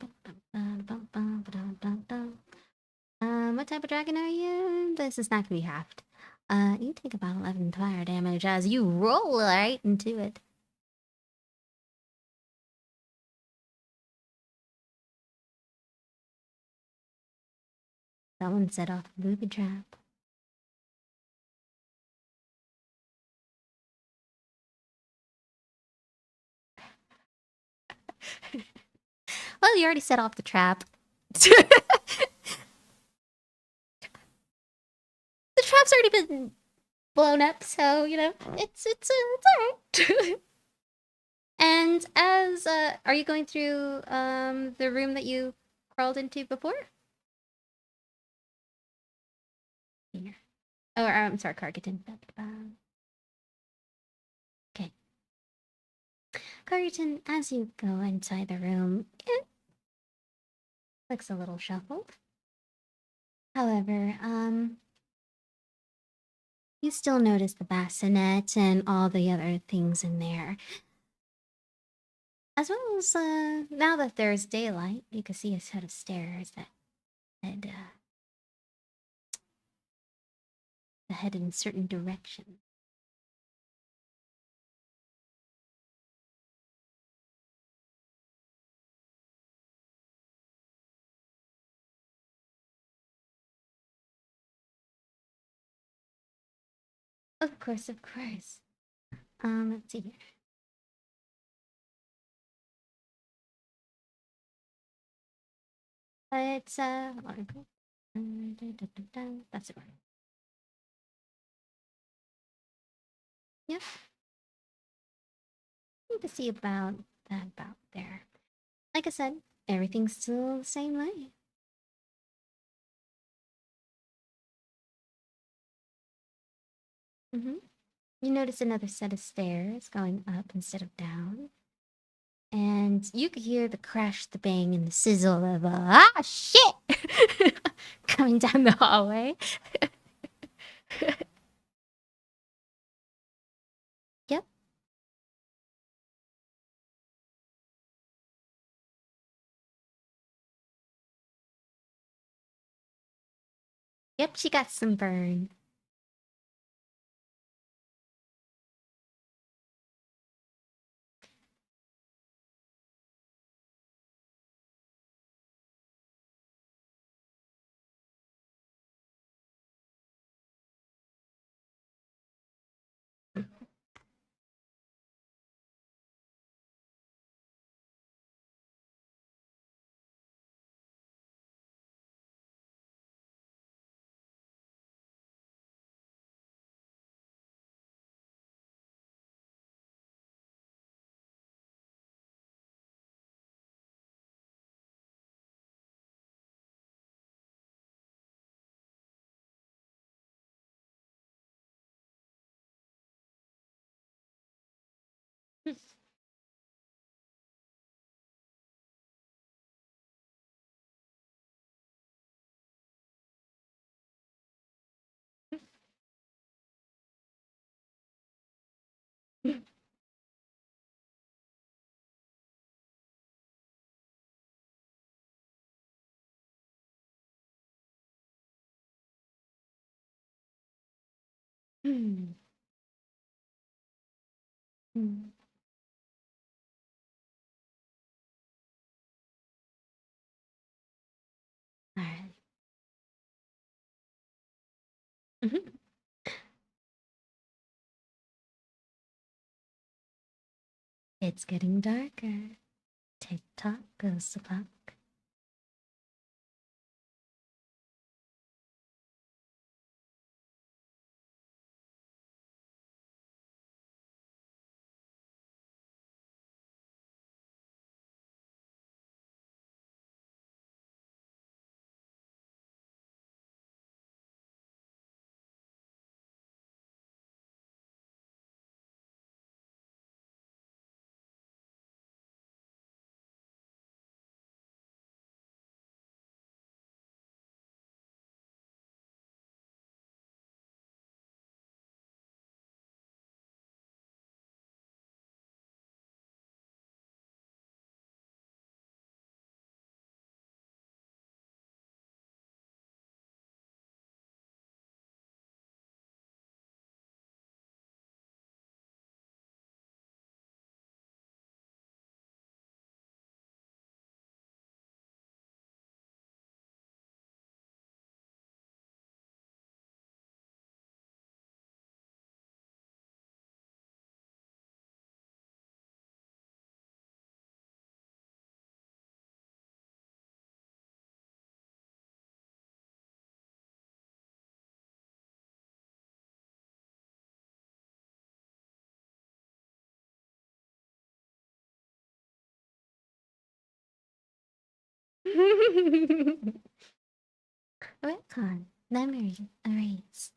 what type of dragon are you? This is not gonna be halved. You take about 11 fire damage as you roll right into it. Someone set off a booby trap. Well, you already set off the trap. The trap's already been blown up, so you know it's alright. And as are you going through the room that you crawled into before? Here. Oh, I'm sorry, Cargiton. Okay. Cargiton, as you go inside the room, it looks a little shuffled. However, you still notice the bassinet and all the other things in there. As well as, now that there's daylight, you can see a set of stairs that head in certain directions. Of course, of course. Let's see here. It's article. That's it. Yep. Need to see about that about there. Like I said, everything's still the same way. Mm-hmm. You notice another set of stairs going up instead of down. And you could hear the crash, the bang, and the sizzle of shit coming down the hallway. Yep. Yep, she got some burn. Hmm. Hmm. All right. Mhm. It's getting darker. Tick tock goes the clock. Retcon. Memory. Erase.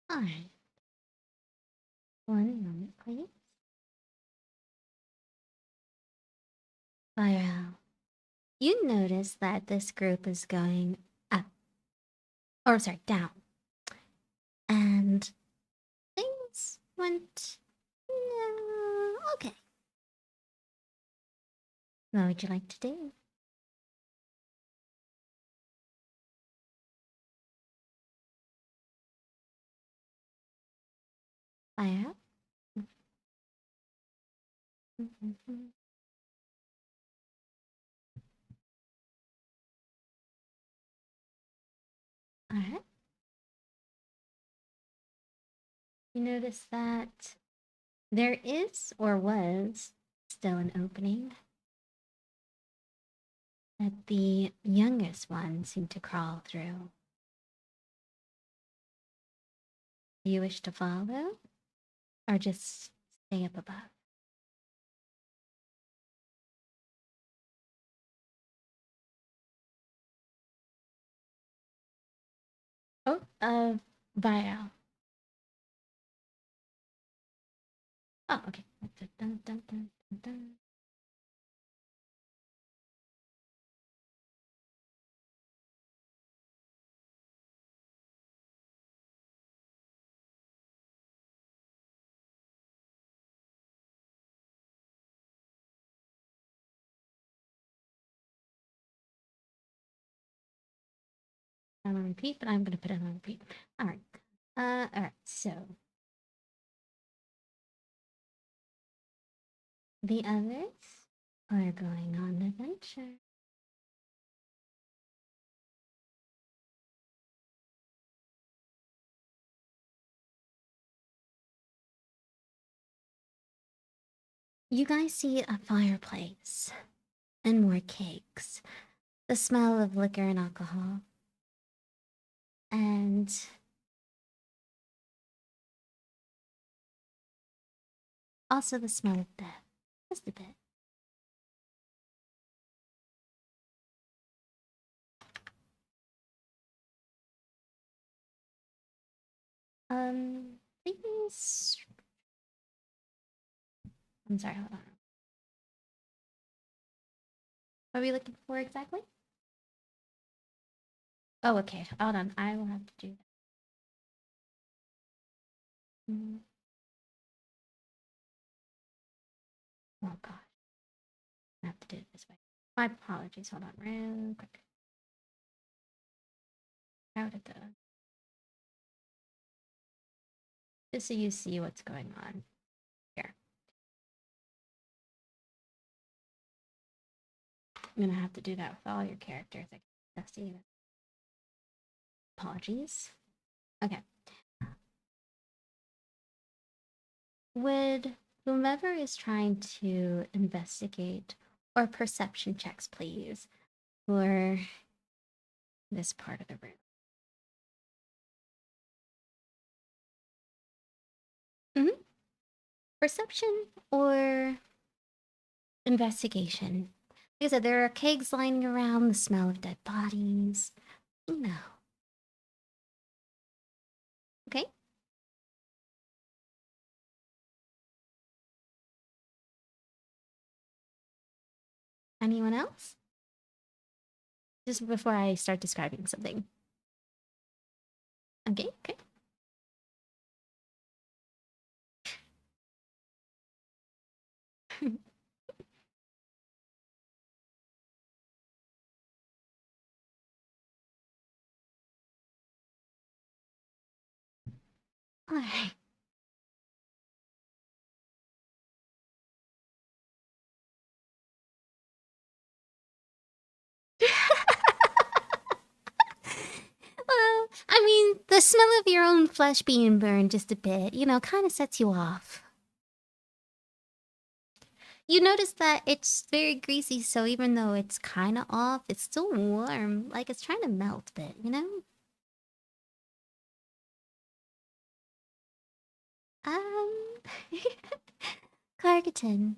Alright. One moment, please. Viral. You notice that this group is going up. Or, sorry, down. And things went. Okay. What would you like to do? Fire up. Alright. You notice that there is, or was, still an opening that the youngest one seemed to crawl through. Do you wish to follow? Or just stay up above? Oh, Vile. Oh, okay. Dun, dun, dun, dun, dun. I'm on repeat, but I'm gonna put it on repeat. Alright. Alright, so the others are going on an adventure. You guys see a fireplace and more cakes, the smell of liquor and alcohol, and also the smell of death. Just a bit. Please. I'm sorry, hold on. What are we looking for exactly? Oh, okay. Hold on. I will have to do that. Oh, gosh. I have to do it this way. My apologies. Hold on real quick. How did the. Just so you see what's going on here. I'm gonna have to do that with all your characters. I can see that. Apologies. Okay. Would whomever is trying to investigate or perception checks, please, for this part of the room? Mm-hmm. Perception or investigation? Like I said, there are kegs lying around, the smell of dead bodies. You know. Okay? Anyone else? Just before I start describing something. Okay, okay. Alright. Well, I mean, the smell of your own flesh being burned just a bit, kind of sets you off. You notice that it's very greasy, so even though it's kind of off, it's still warm. Like it's trying to melt a bit, you know? Um, Cargaton.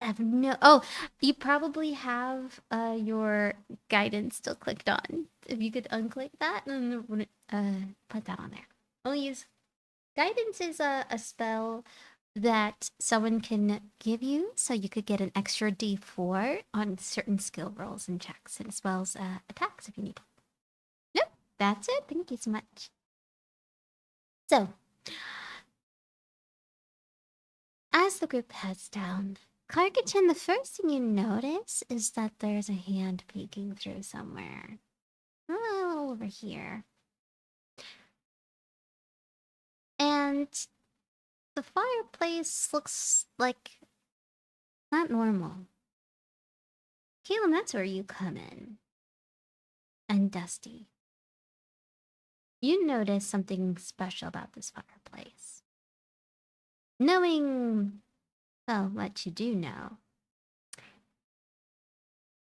I have no. Oh, you probably have your guidance still clicked on. If you could unclick that and then put that on there. Only use guidance is a spell that someone can give you, so you could get an extra D4 on certain skill rolls and checks, and as well as attacks if you need. Nope, that's it. Thank you so much. So, as the group heads down, Karkachin, the first thing you notice is that there's a hand peeking through somewhere. Oh, over here. And the fireplace looks like not normal. Caleb, that's where you come in. And Dusty, you notice something special about this fireplace. Knowing, well, what you do know,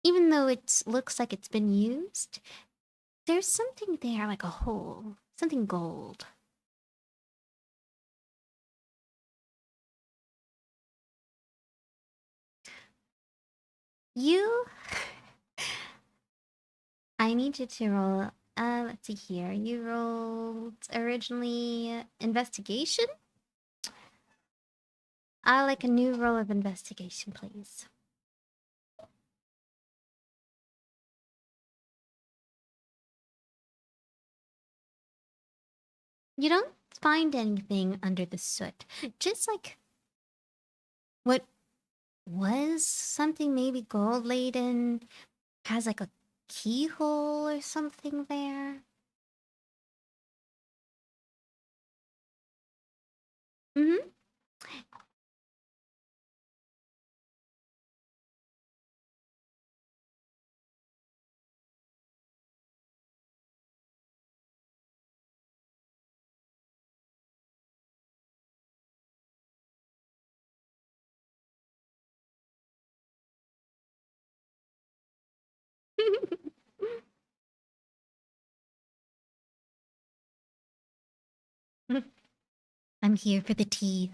even though it looks like it's been used, there's something there like a hole, something gold. You. I need you to roll. Let's see here. You rolled originally investigation? I like a new roll of investigation, please. You don't find anything under the soot. Just like what was something maybe gold laden has like a keyhole or something there. Mm-hmm. I'm here for the tea.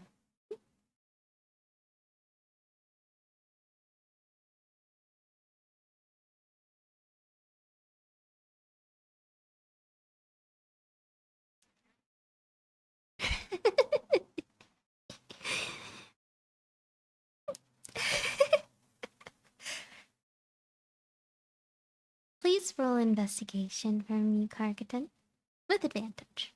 Please roll investigation for me, Karkaton, with advantage.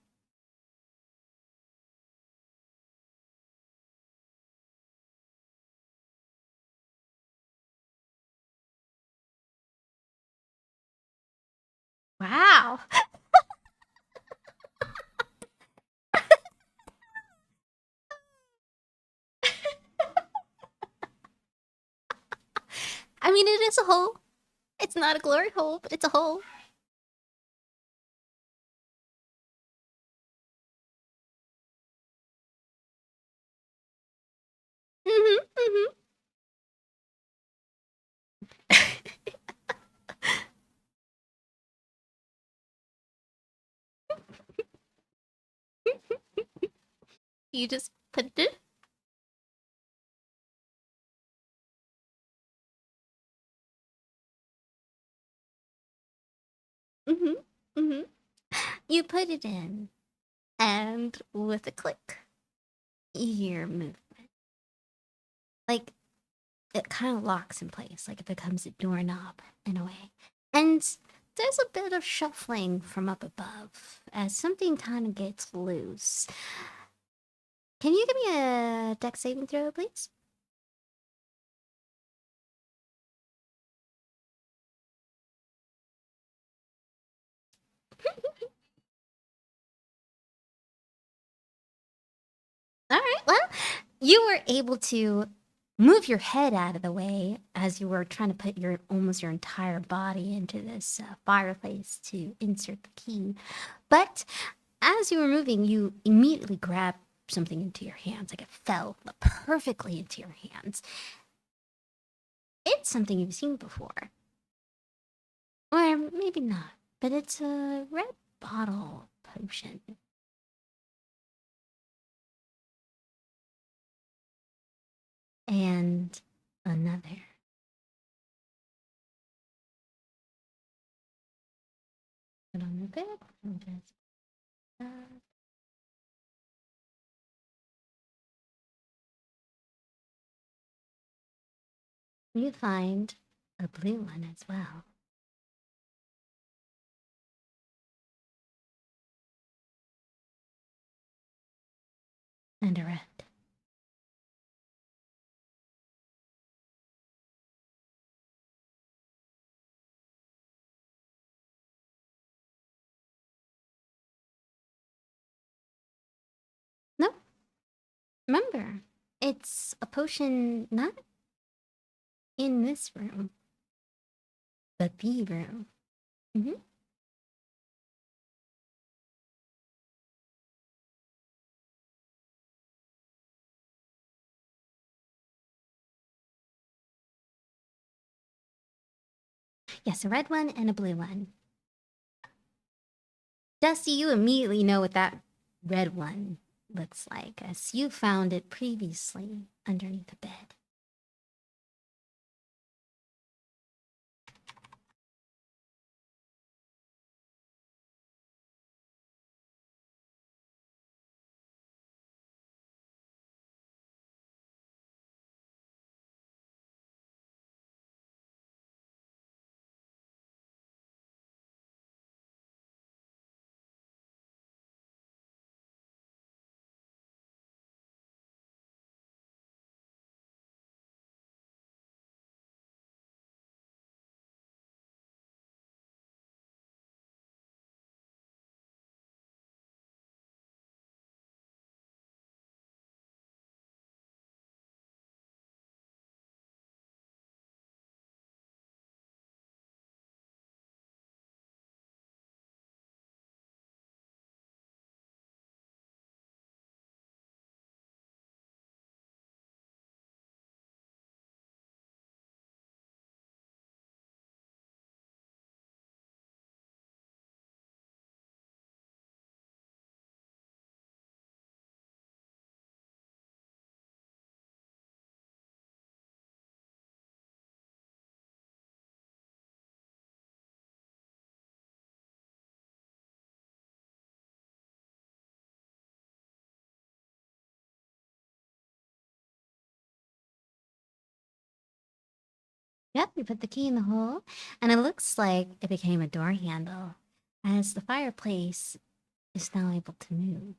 Wow. I mean, it is a hole. It's not a glory hole, but it's a hole. Mm-hmm. Mm-hmm. You just put it. Mm-hmm. Mm-hmm. You put it in, and with a click, you hear movement. Like it kind of locks in place, like it becomes a doorknob in a way. And there's a bit of shuffling from up above as something kind of gets loose. Can you give me a dex saving throw, please? All right. Well, you were able to move your head out of the way as you were trying to put your almost your entire body into this fireplace to insert the key. But as you were moving, you immediately grabbed something into your hands, like it fell perfectly into your hands. It's something you've seen before, or maybe not, but it's a red bottle potion. And another. Put on the bed. And just, you find a blue one as well. And a red. No, remember, it's a potion not in this room, but the room. Mm-hmm. Yes, a red one and a blue one. Dusty, you immediately know what that red one looks like, as you found it previously underneath the bed. Yep, you put the key in the hole, and it looks like it became a door handle, as the fireplace is now able to move.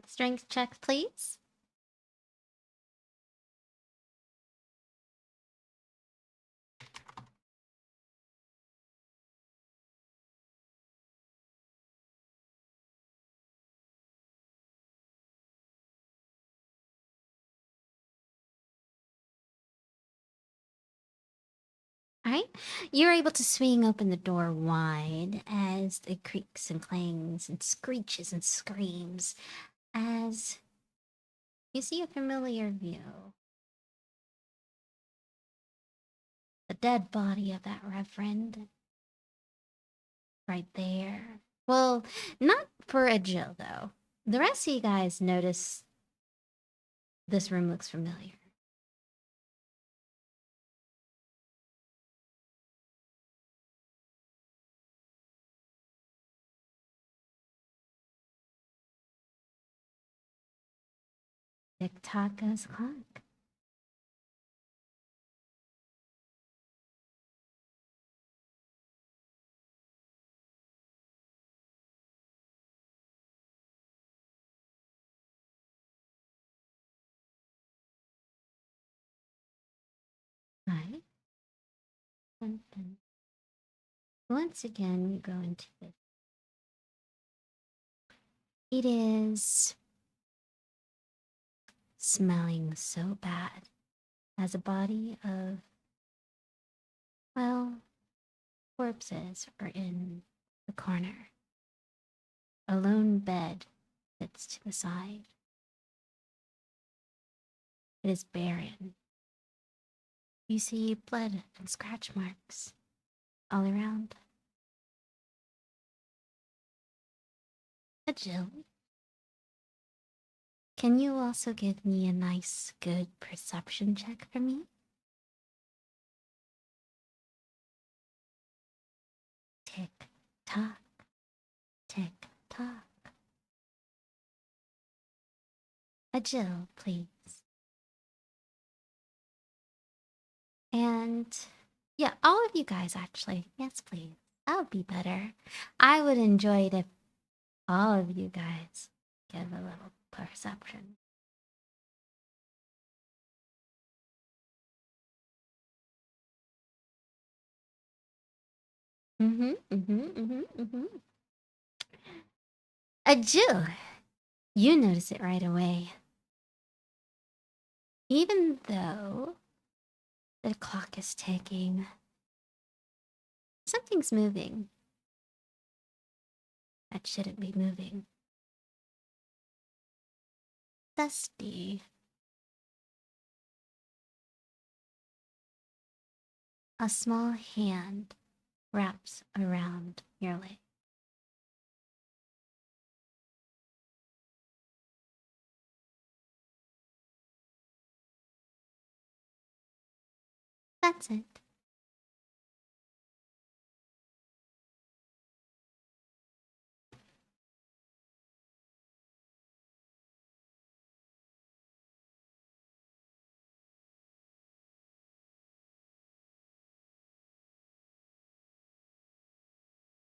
Strength check, please. All right. You're able to swing open the door wide as it creaks and clangs and screeches and screams as you see a familiar view. The dead body of that reverend right there. Well, not for a Jill, though. The rest of you guys notice this room looks familiar. Tick-tock goes clock. Hi. Once again, we go into this. It is smelling so bad as a body of, well, corpses are in the corner. A lone bed sits to the side. It is barren. You see blood and scratch marks all around. A Jill. Can you also give me a nice, good perception check for me? Tick tock, tick tock. A Jill, please. And yeah, all of you guys actually. Yes, please. That would be better. I would enjoy it if all of you guys give a little perception. A Jill, you notice it right away. Even though the clock is ticking, something's moving that shouldn't be moving. Dusty. A small hand wraps around your leg. That's it.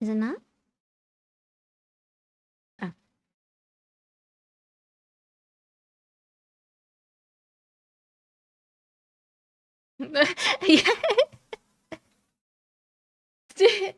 Is it not? Oh. Yeah. Okay.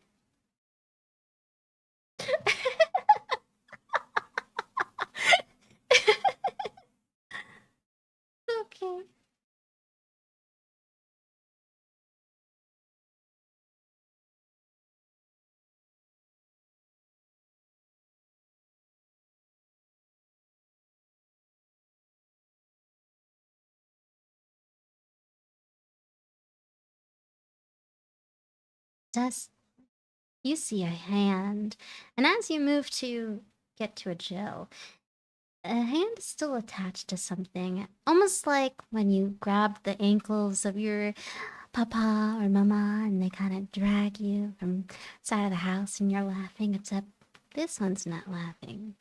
Just you see a hand, and as you move to get to a Jill, a hand is still attached to something, almost like when you grab the ankles of your papa or mama and they kind of drag you from side of the house and you're laughing, except this one's not laughing.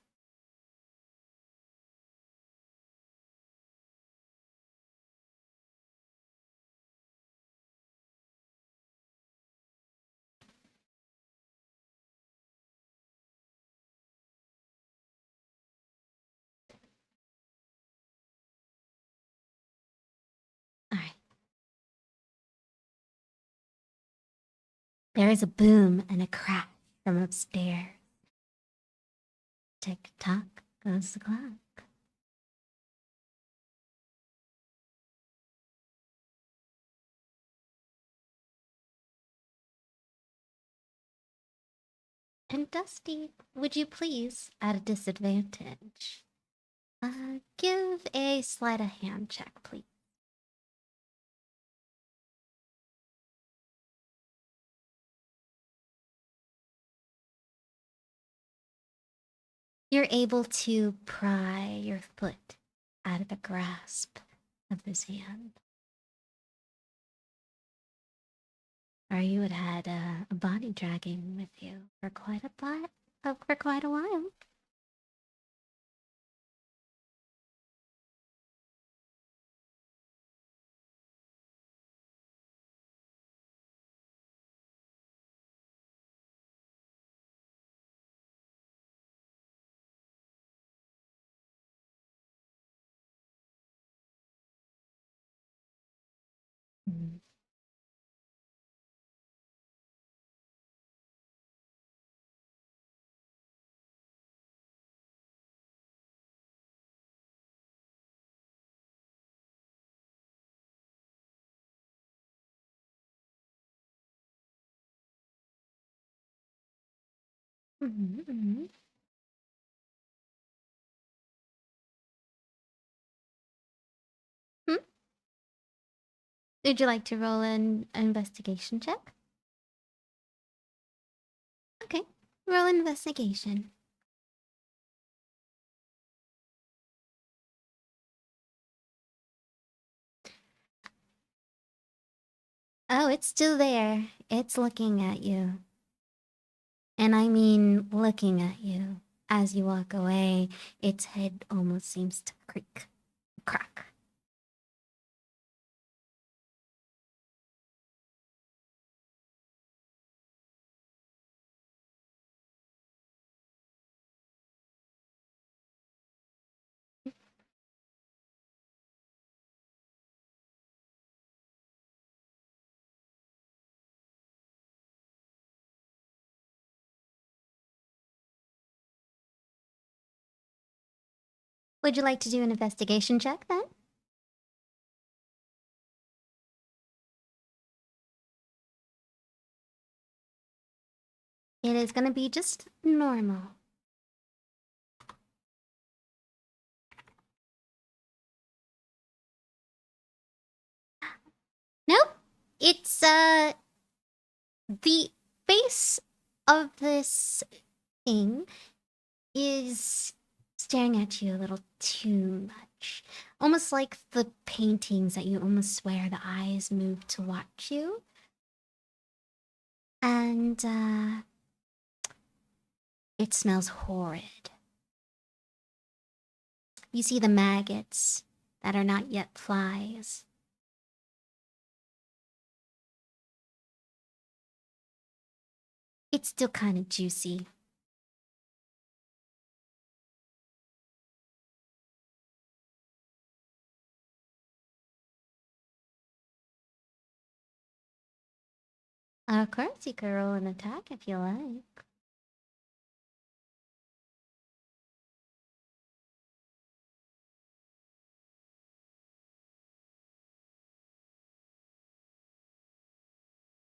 All right. There is a boom and a crash from upstairs. Tick tock goes the clock. And Dusty, would you please, at a disadvantage, give a sleight of hand check, please? You're able to pry your foot out of the grasp of this hand. Or you had had a body dragging with you for quite a for quite a while. Mm. Mm-hmm, mm-hmm. Hmm? Would you like to roll an investigation check? Okay, roll an investigation. Oh, it's still there. It's looking at you. And I mean looking at you. As you walk away, its head almost seems to creak, crack. Would you like to do an investigation check then? It is gonna be just normal. Nope. It's the base of this thing is staring at you a little too much. Almost like the paintings that you almost swear the eyes move to watch you. And it smells horrid. You see the maggots that are not yet flies. It's still kind of juicy. Of course, you could roll an attack if you like.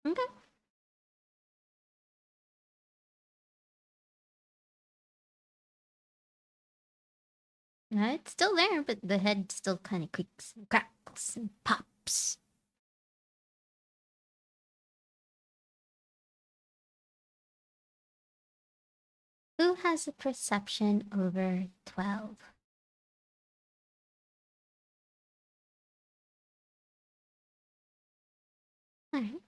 Okay. It's still there, but the head still kind of creaks and crackles and pops. Who has a perception over 12? Alright.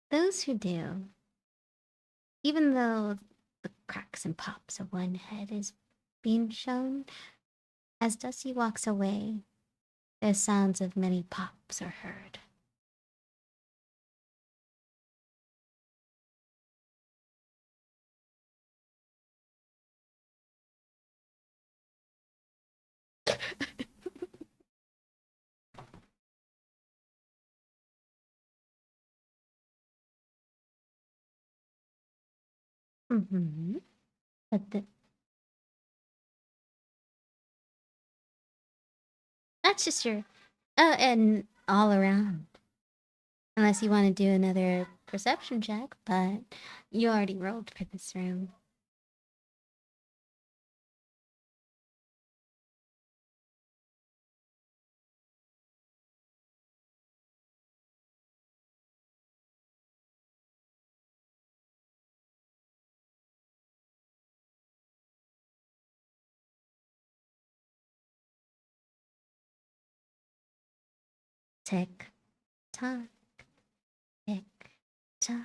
Those who do, even though the cracks and pops of one head is being shown, as Dusty walks away, the sounds of many pops are heard. Mm-hmm. But that's just your and all around. Unless you want to do another perception check, but you already rolled for this room. Tick tock, tick tock.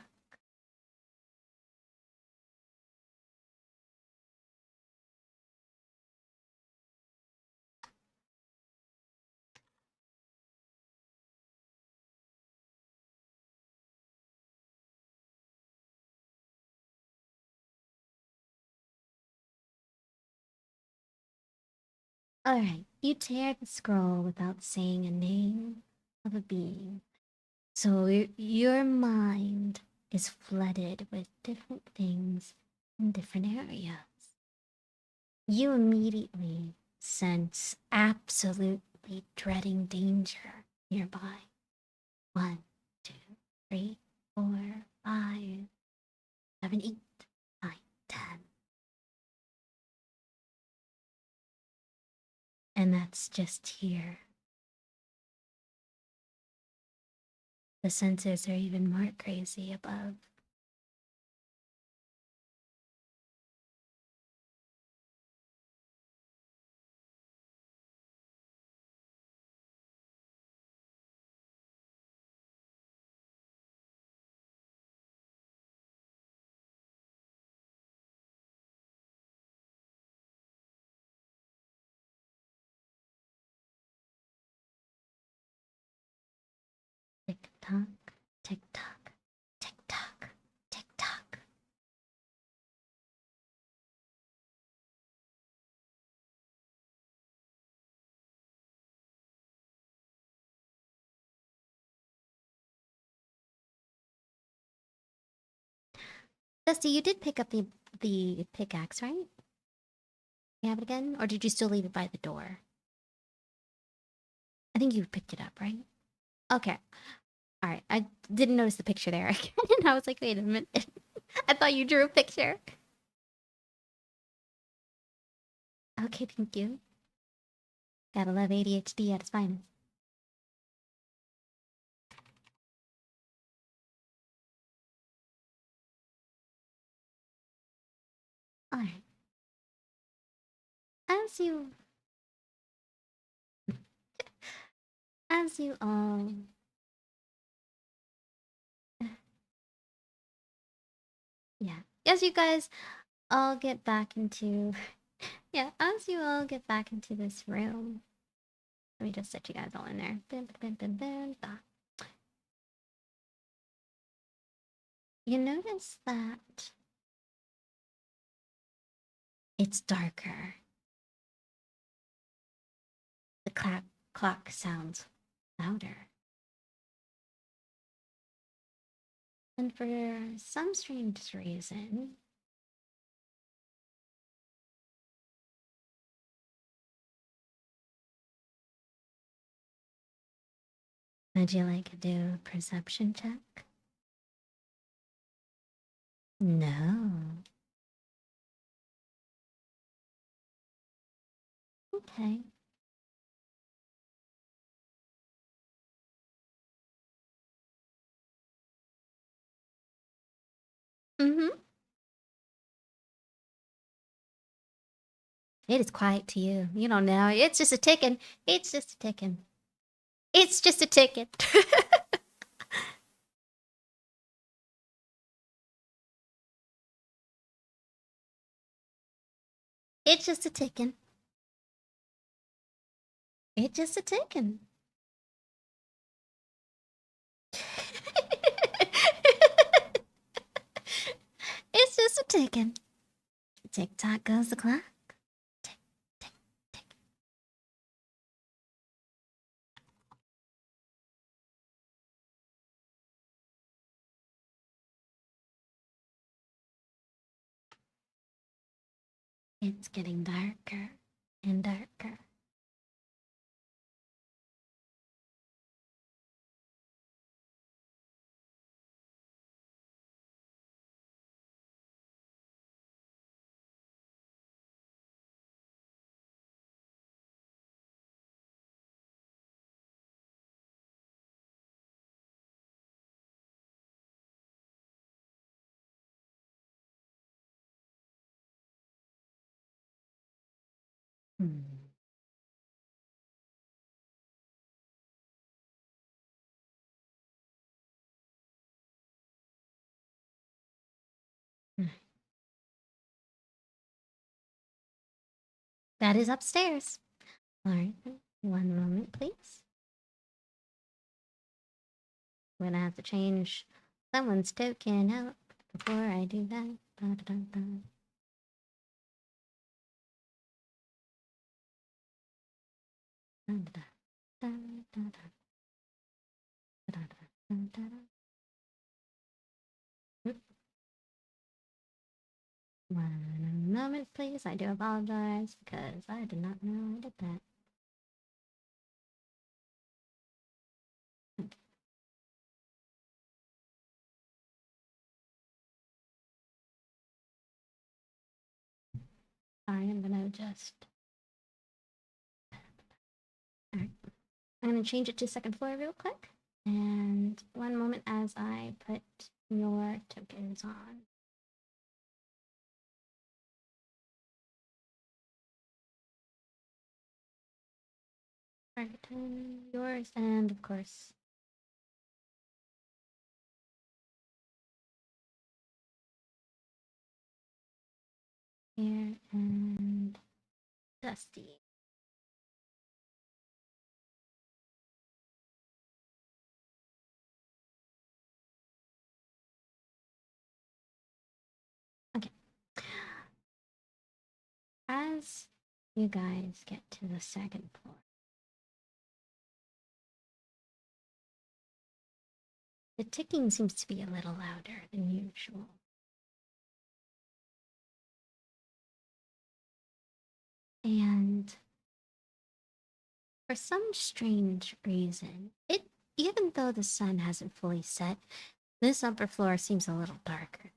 Alright, you tear the scroll without saying a name of a being. So your mind is flooded with different things in different areas. You immediately sense absolutely dreading danger nearby. 1, 2, 3, 4, 5. 7, 8, 9, 10. And that's just here. The sensors are even more crazy above. Tick tock, tick tock, tick tock, tick tock. Dusty, you did pick up the pickaxe, right? You have it again? Or did you still leave it by the door? I think you picked it up, right? Okay. Alright. I didn't notice the picture there again. I was like, wait a minute. I thought you drew a picture. Okay, thank you. Gotta love ADHD at its finest. Alright. As you... As you all... Yeah. As you guys all get back into... Yeah, as you all get back into this room... Let me just set you guys all in there. You notice that... It's darker. The clock sounds louder. And for some strange reason, would you like to do a perception check? No. Okay. Mm-hmm. It is quiet to you. You don't know. It's just a ticking. It's just a ticking. It's just a ticking. It's just a ticking. It's just a ticking. It's just a ticking. Tick tock goes the clock. Tick, tick, tick. It's getting darker and darker. Hmm. That is upstairs. All right. One moment, please. I'm gonna have to change someone's token out before I do that. Da-da-da-da. Da-da-da-da-da-da. Da-da-da-da-da-da. Oop. One moment, please. I do apologize because I did not know I did that. Sorry, I'm gonna adjust. Alright. I'm gonna change it to second floor real quick. And one moment as I put your tokens on. Targeton, yours, and of course. Here and Dusty. Okay. As you guys get to the second floor, the ticking seems to be a little louder than usual. And for some strange reason, even though the sun hasn't fully set, this upper floor seems a little darker.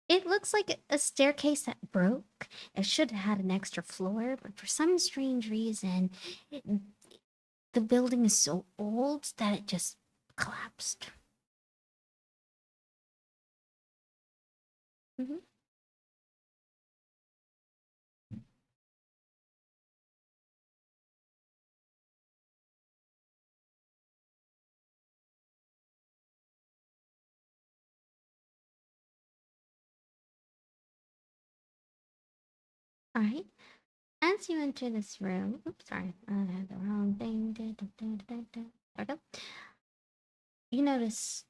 It looks like a staircase that broke. It should have had an extra floor, but for some strange reason, the building is so old that it just collapsed. Mm-hmm. All right. As you enter this room, oops, sorry, I had the wrong thing. There we go. You notice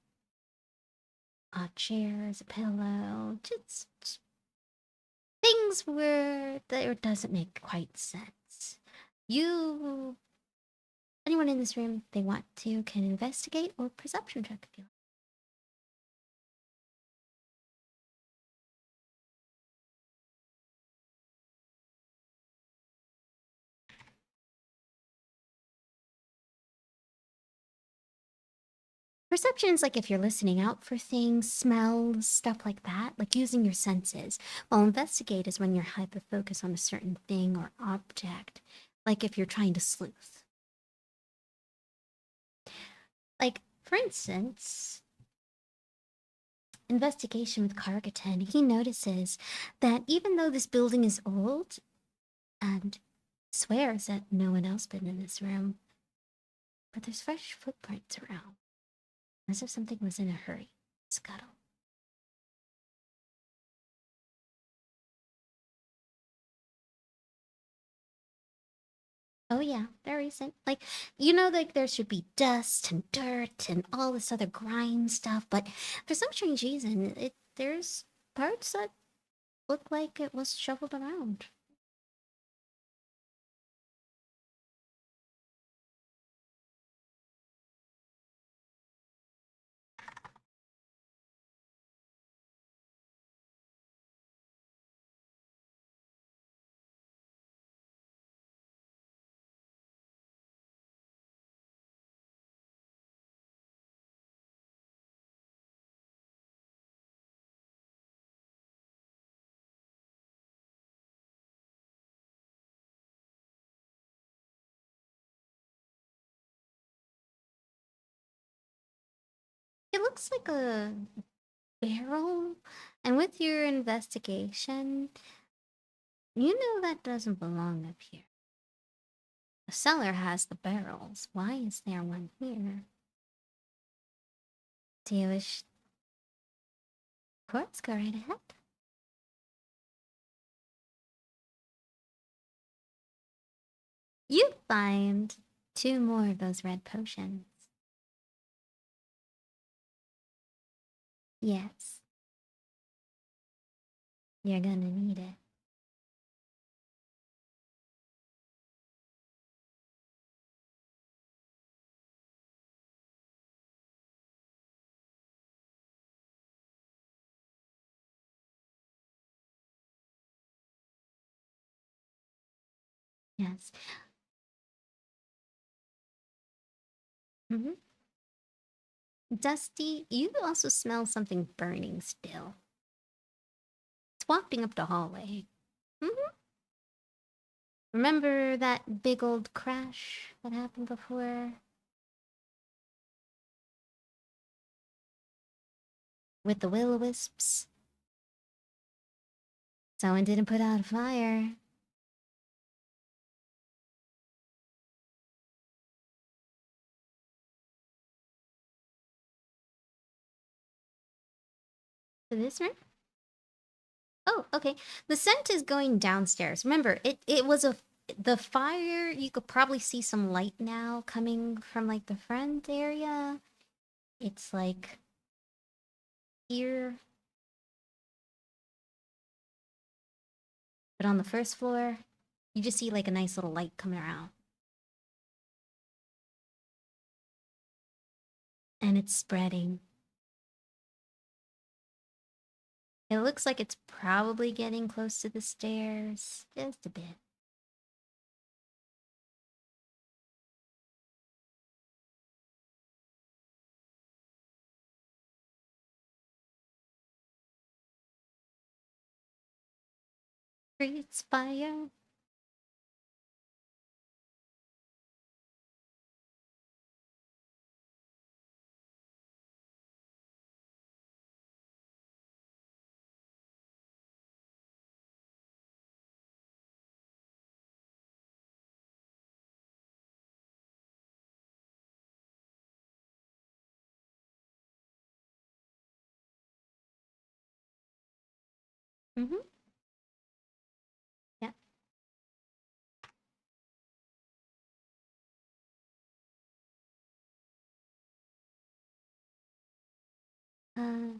chairs, a pillow, just things where that doesn't make quite sense. Anyone in this room, they want to, can investigate or perception check if you like. Perception is like if you're listening out for things, smells, stuff like that, like using your senses. While investigate is when you're hyper focused on a certain thing or object, like if you're trying to sleuth. Like, for instance, investigation with Kargaten, he notices that even though this building is old and swears that no one else been in this room, but there's fresh footprints around, as if something was in a hurry. Scuttle. Oh yeah, they're recent. Like, like there should be dust and dirt and all this other grime stuff, but for some strange reason, there's parts that look like it was shoveled around. It looks like a barrel, and with your investigation, you know that doesn't belong up here. The cellar has the barrels. Why is there one here? Do you wish? Of course, go right ahead. You find two more of those red potions. Yes, you're gonna need it. Yes. Mm-hmm. Dusty, you also smell something burning still. It's walking up the hallway. Mm-hmm. Remember that big old crash that happened before? With the will-o-wisps? Someone didn't put out a fire. To this room? Oh, okay. The scent is going downstairs. Remember, it was the fire. You could probably see some light now coming from like the front area. It's like here, but on the first floor, you just see like a nice little light coming around, and it's spreading. It looks like it's probably getting close to the stairs, just a bit. Creates fire. Mm-hmm. Yeah. Uh,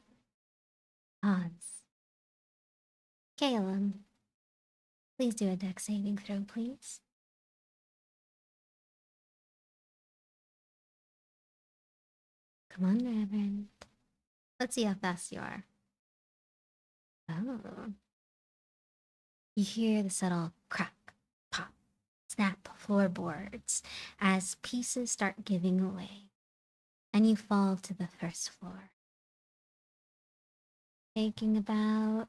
Odds. Caleb, please do a dex saving throw, please. Come on, Reverend. Let's see how fast you are. Oh. You hear the subtle crack, pop, snap floorboards as pieces start giving away, and you fall to the first floor. Taking about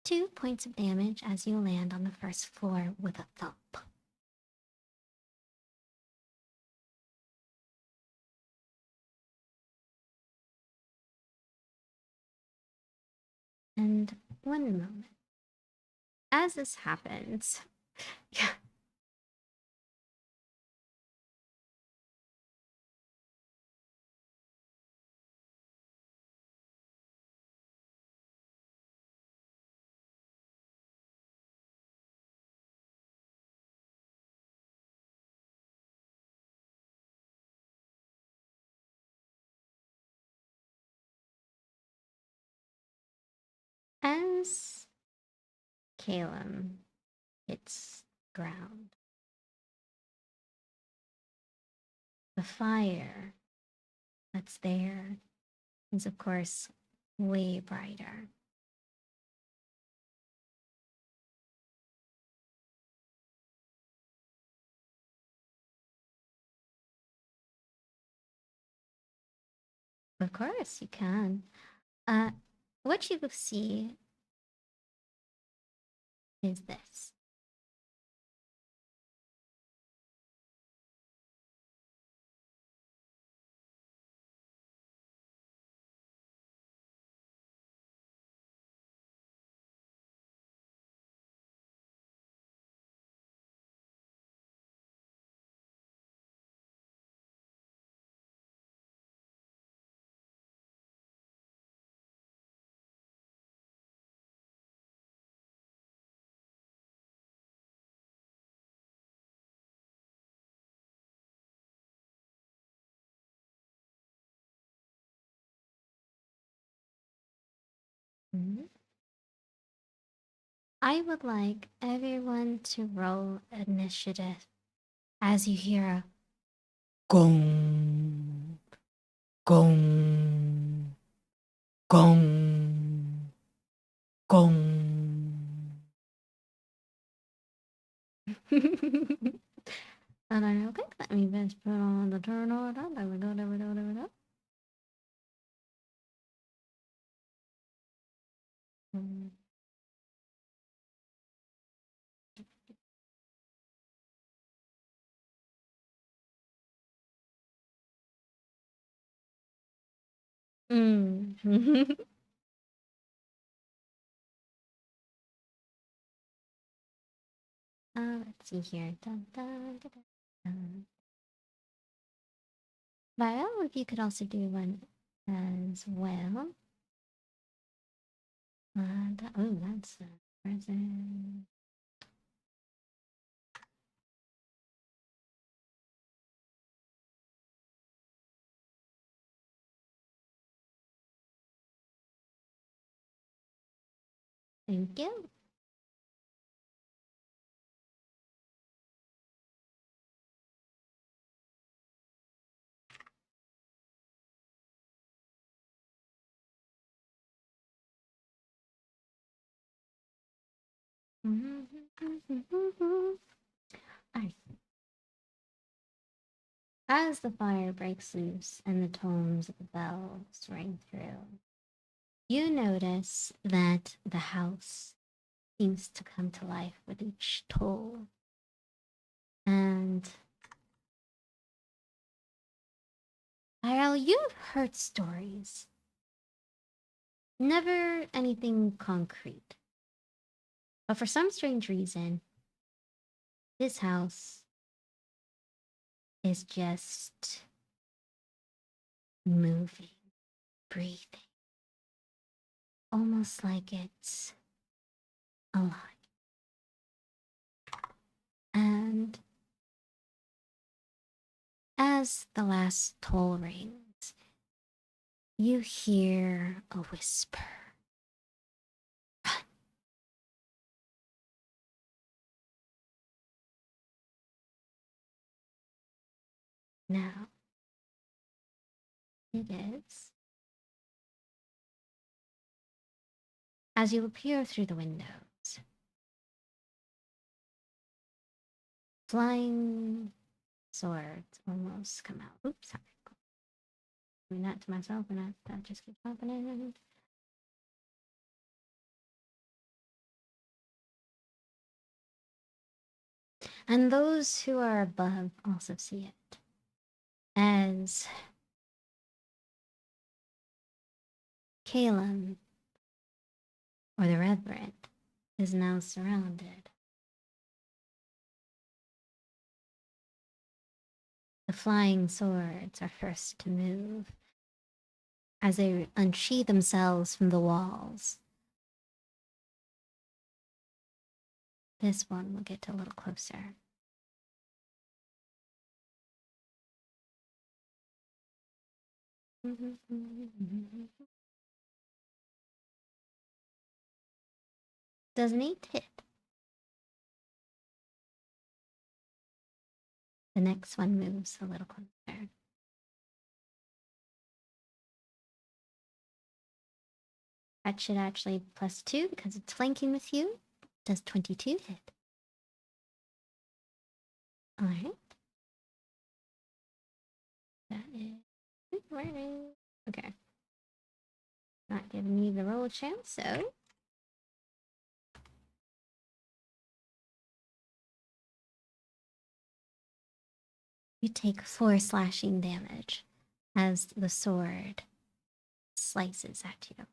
2 points of damage as you land on the first floor with a thump. And one moment. As this happens, as Caleb hits ground, the fire that's there is, of course, way brighter. Of course, you can. Uh, what you see is this. Mhm. I would like everyone to roll initiative as you hear a gong, gong, gong. Gong. And I don't think let me best put on the turn order. There we go, there we go, there we go. Mm. Let's see here. Dun, dun, dun, dun. Viola, if you could also do one as well. Oh, that's a present. Thank you. Alright. As the fire breaks loose and the tones of the bells ring through, you notice that the house seems to come to life with each toll. And Irel, you've heard stories. Never anything concrete. But for some strange reason, this house is just moving, breathing, almost like it's alive. And as the last toll rings, you hear a whisper. Run. Now, it is. As you appear through the windows, flying swords almost come out. Oops, sorry. Doing that to myself, and that just keeps happening. And those who are above also see it. As Calum, or the Reverend, is now surrounded. The flying swords are first to move as they unsheathe themselves from the walls. This one will get a little closer. Doesn't he hit? The next one moves a little closer. That should actually +2 because it's flanking with you. Does 22 hit? Alright. That is. Okay. Not giving me the roll chance, so. You take 4 slashing damage as the sword slices at you.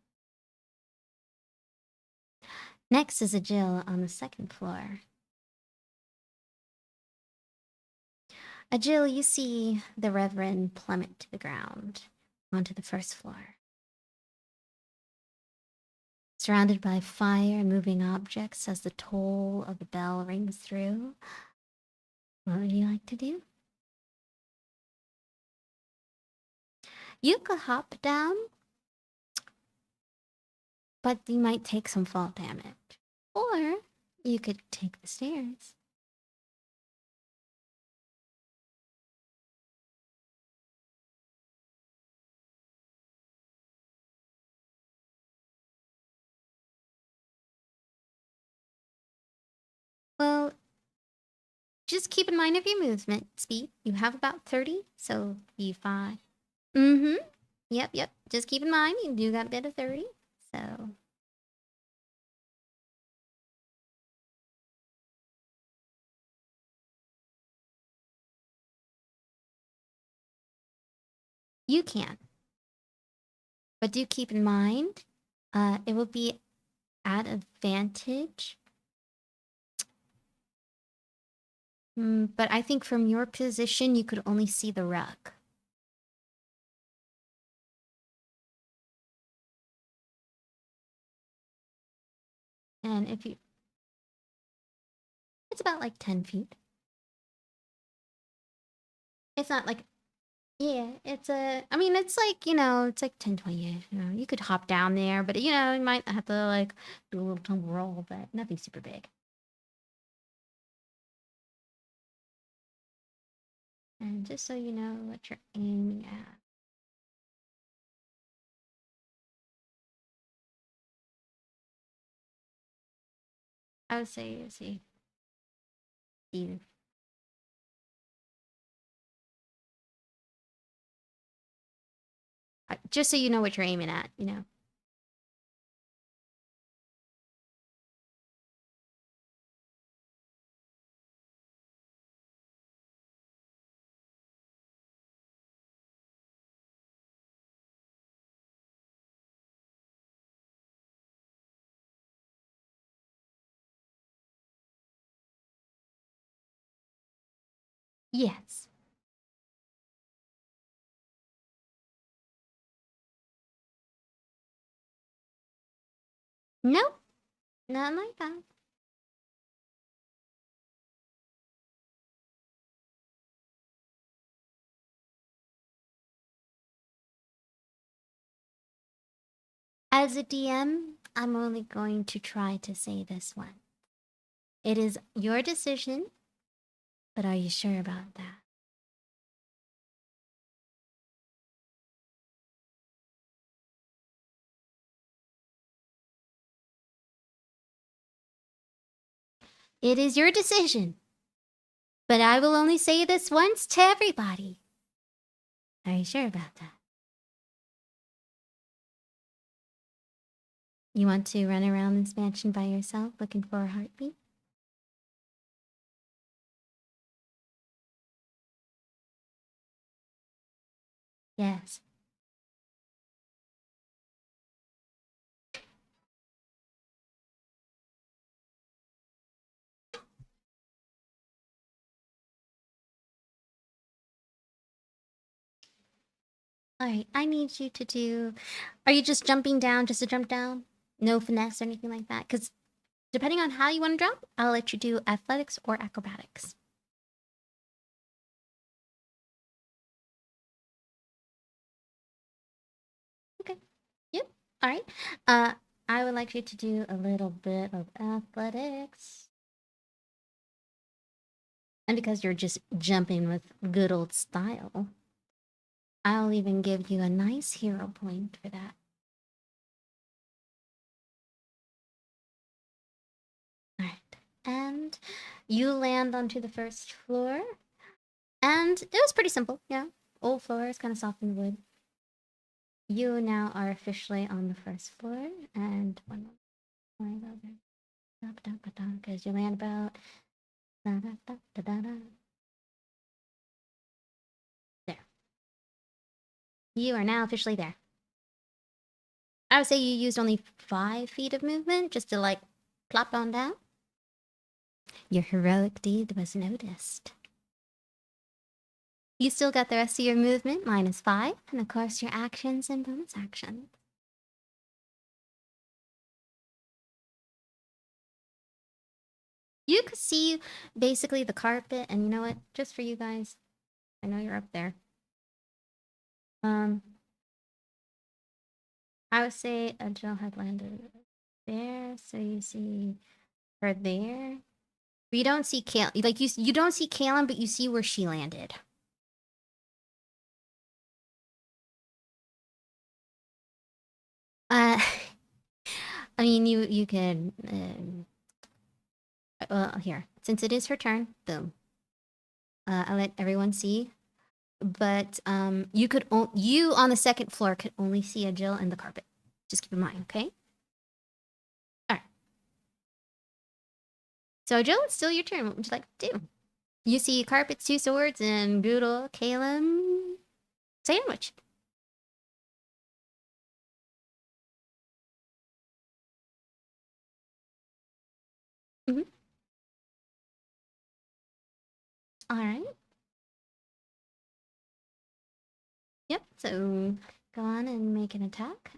Next is a Jill on the second floor. A Jill, you see the Reverend plummet to the ground onto the first floor. Surrounded by fire and moving objects as the toll of the bell rings through. What would you like to do? You could hop down, but you might take some fall damage. Or you could take the stairs. Just keep in mind of your movement speed. You have about 30, so be fine. Mm-hmm. Yep. Just keep in mind, you do got a bit of 30, so... You can. But do keep in mind, it will be at advantage. But I think from your position, you could only see the rug. And if you... It's about like 10 feet. It's not like... Yeah, it's a... I mean, it's like, it's like 10, 20. You could hop down there, but, you might have to, like, do a little tumble roll, but nothing super big. And just so you know what you're aiming at. I would say, see, you. Just so you know what you're aiming at. Yes. Nope. Nothing like that. As a DM, I'm only going to try to say this one. It is your decision, but are you sure about that? It is your decision, but I will only say this once to everybody. Are you sure about that? You want to run around this mansion by yourself looking for a heartbeat? Yes. Alright, I need you to do... Are you just jumping down just to jump down? No finesse or anything like that? Because depending on how you want to jump, I'll let you do athletics or acrobatics. Okay. Yep. Alright. I would like you to do a little bit of athletics. And because you're just jumping with good old style, I'll even give you a nice hero point for that. Alright. And you land onto the first floor. And it was pretty simple, yeah. Old floors, kind of softened wood. You now are officially on the first floor. And one more. Because you land about... There. You are now officially there. I would say you used only 5 feet of movement just to, like, plop on down. Your heroic deed was noticed. You still got the rest of your movement, -5, and of course your actions and bonus actions. You could see basically the carpet, and you know what? Just for you guys, I know you're up there. I would say Jill had landed there, so you see her there. But you don't see Kale. Like you don't see Kalen, but you see where she landed. Uh, I mean, you could. Well, here, since it is her turn, boom. I'll let everyone see. But you on the second floor could only see a Jill and the carpet. Just keep in mind, okay? All right. So Jill, it's still your turn. What would you like to do? You see carpets, two swords, and good old Caleb sandwich. Mm-hmm. All right. Yep. So go on and make an attack.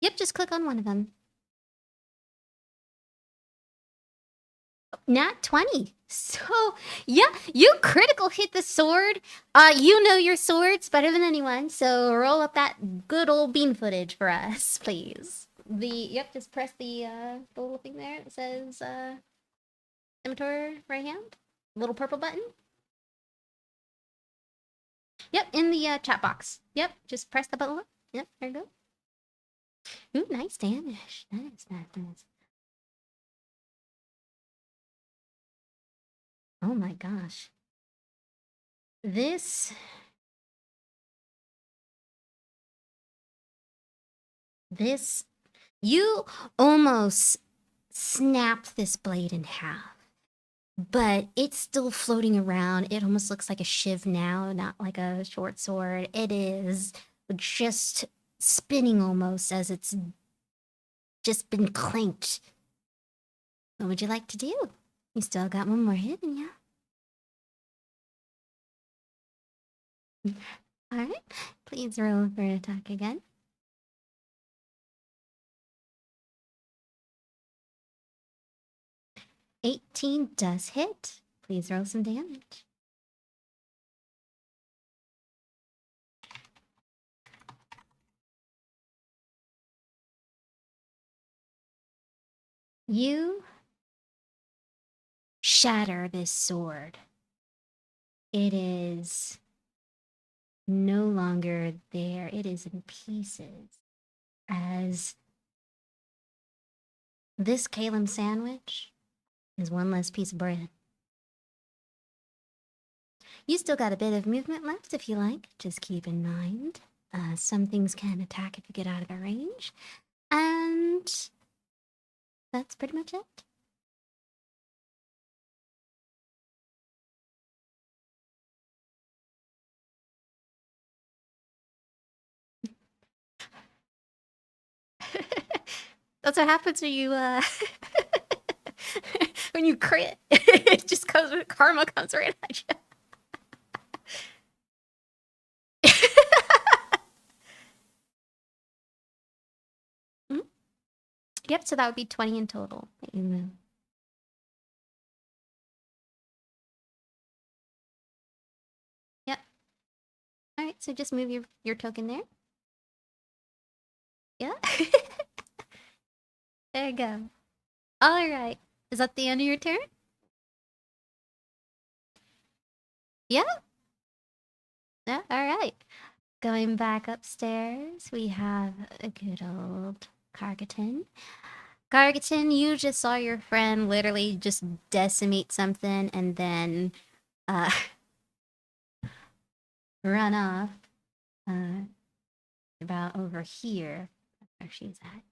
Yep. Just click on one of them. Nat 20. So, yeah, you critical hit the sword. You know your swords better than anyone, so roll up that good old bean footage for us, please. Just press the little thing there that says scimitar right hand. Little purple button. Yep, in the chat box. Yep, just press the button. Yep, there you go. Ooh, nice damage. Nice. Oh my gosh. This you almost snapped this blade in half, but it's still floating around. It almost looks like a shiv now, not like a short sword. It is just spinning almost as it's just been clanked. What would you like to do? You still got one more hit in ya. Alright, please roll for an attack again. 18 does hit. Please roll some damage. You shatter this sword. It is no longer there. It is in pieces. As this Calum sandwich is one less piece of bread. You still got a bit of movement left if you like. Just keep in mind, some things can attack if you get out of their range. And that's pretty much it. That's what happens when you when you crit. It just comes with karma comes right at you. Mhm. Yep, so that would be 20 in total that you move. Yep. Alright, so just move your token there. Yeah. There you go. Alright. Is that the end of your turn? Yeah? Yeah, alright. Going back upstairs, we have a good old Cargaton. Cargaton, you just saw your friend literally just decimate something and then uh run off about over here. That's where she's at.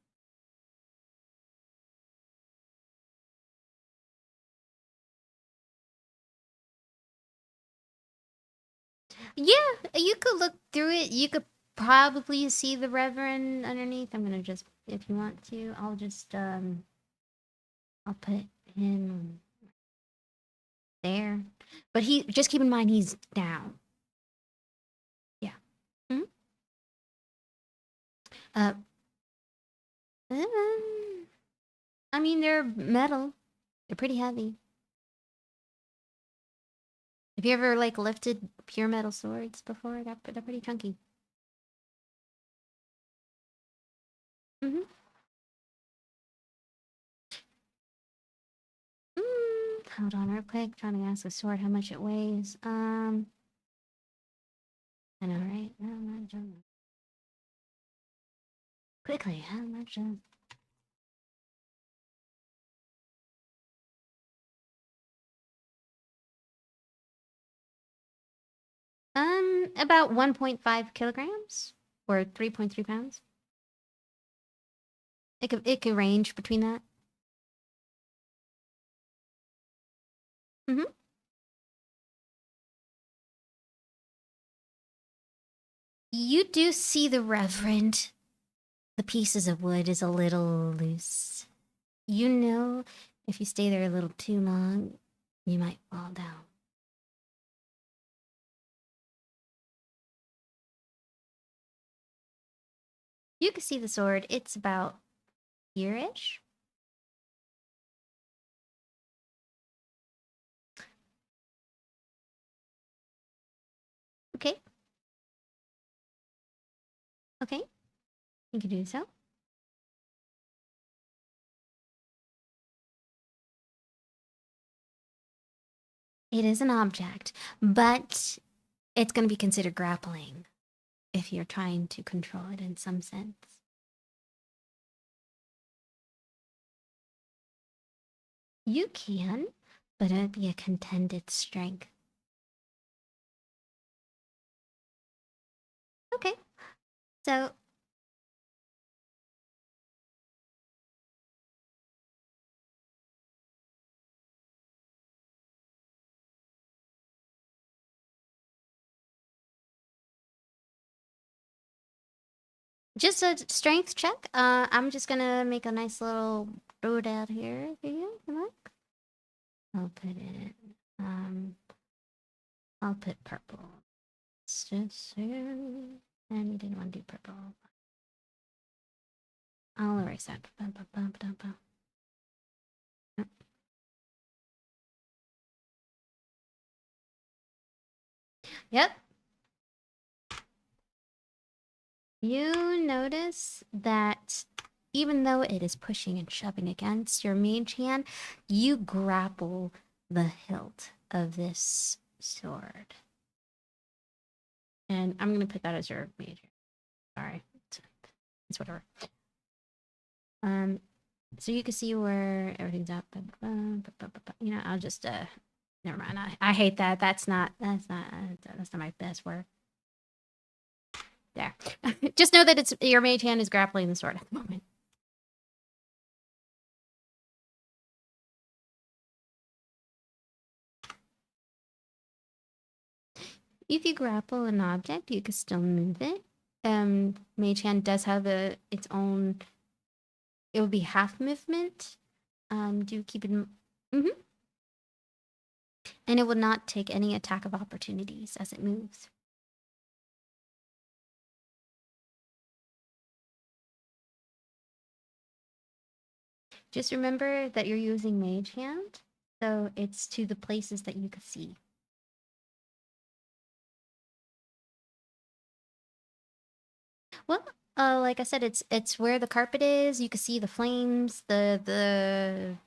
Yeah, you could look through it. You could probably see the Reverend underneath. I'm gonna just, if you want to, I'll just I'll put him there. But he, just keep in mind he's down. Yeah. Hmm? Uh, I mean, they're metal. They're pretty heavy. Have you ever like lifted pure metal swords before? They're pretty chunky. Mm-hmm. Hold on real quick. Trying to ask the sword how much it weighs. I know, right? Quickly, how much? About 1.5 kilograms or 3.3 pounds. It could range between that. Mm-hmm. You do see the Reverend. The pieces of wood is a little loose. You know, if you stay there a little too long, you might fall down. You can see the sword. It's about here-ish. Okay. Okay. You can do so. It is an object, but it's going to be considered grappling if you're trying to control it in some sense. You can, but it would be a contended strength. Okay. So just a strength check. I'm just gonna make a nice little road out here for you. Come on. I'll put it. I'll put purple. It's just so. And you didn't want to do purple. I'll erase that. Yep. You notice that even though it is pushing and shoving against your mage hand, you grapple the hilt of this sword. And I'm going to put that as your mage hand. Sorry. It's whatever. So you can see where everything's up. You know, I'll just never mind. I hate that. That's not my best work. There. Just know that it's your mage hand is grappling the sword at the moment. If you grapple an object, you can still move it. Mage hand does have its own. It would be half movement. Do keep it. Mm-hmm. And it will not take any attack of opportunities as it moves. Just remember that you're using mage hand, so it's to the places that you can see. Well, like I said, it's where the carpet is. You can see the flames. You'd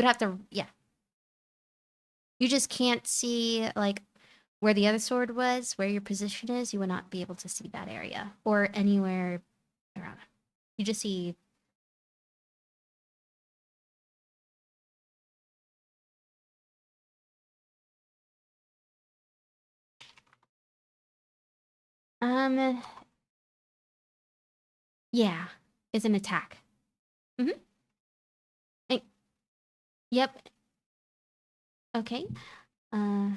have to, yeah. You just can't see like where the other sword was, where your position is. You would not be able to see that area or anywhere around. You just see. Um. Yeah, it's an attack. Mm-hmm. Yep. Okay. Uh.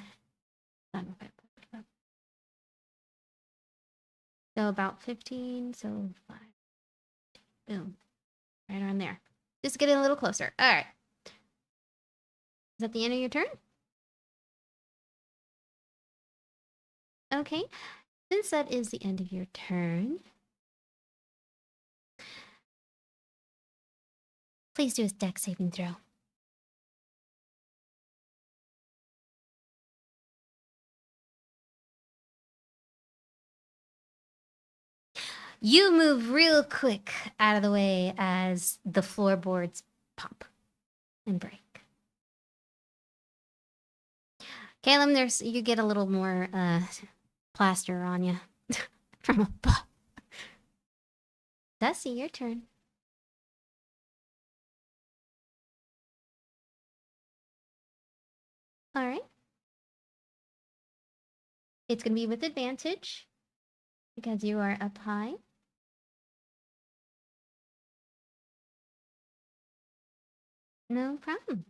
So about 15. So 5. Boom. Right around there. Just getting a little closer. All right. Is that the end of your turn? Okay. Since that is the end of your turn, please do a dex saving throw. You move real quick out of the way as the floorboards pop and break. Caleb, you get a little more plaster on you from above. Dusty, your turn. All right. It's gonna be with advantage because you are up high. No problem.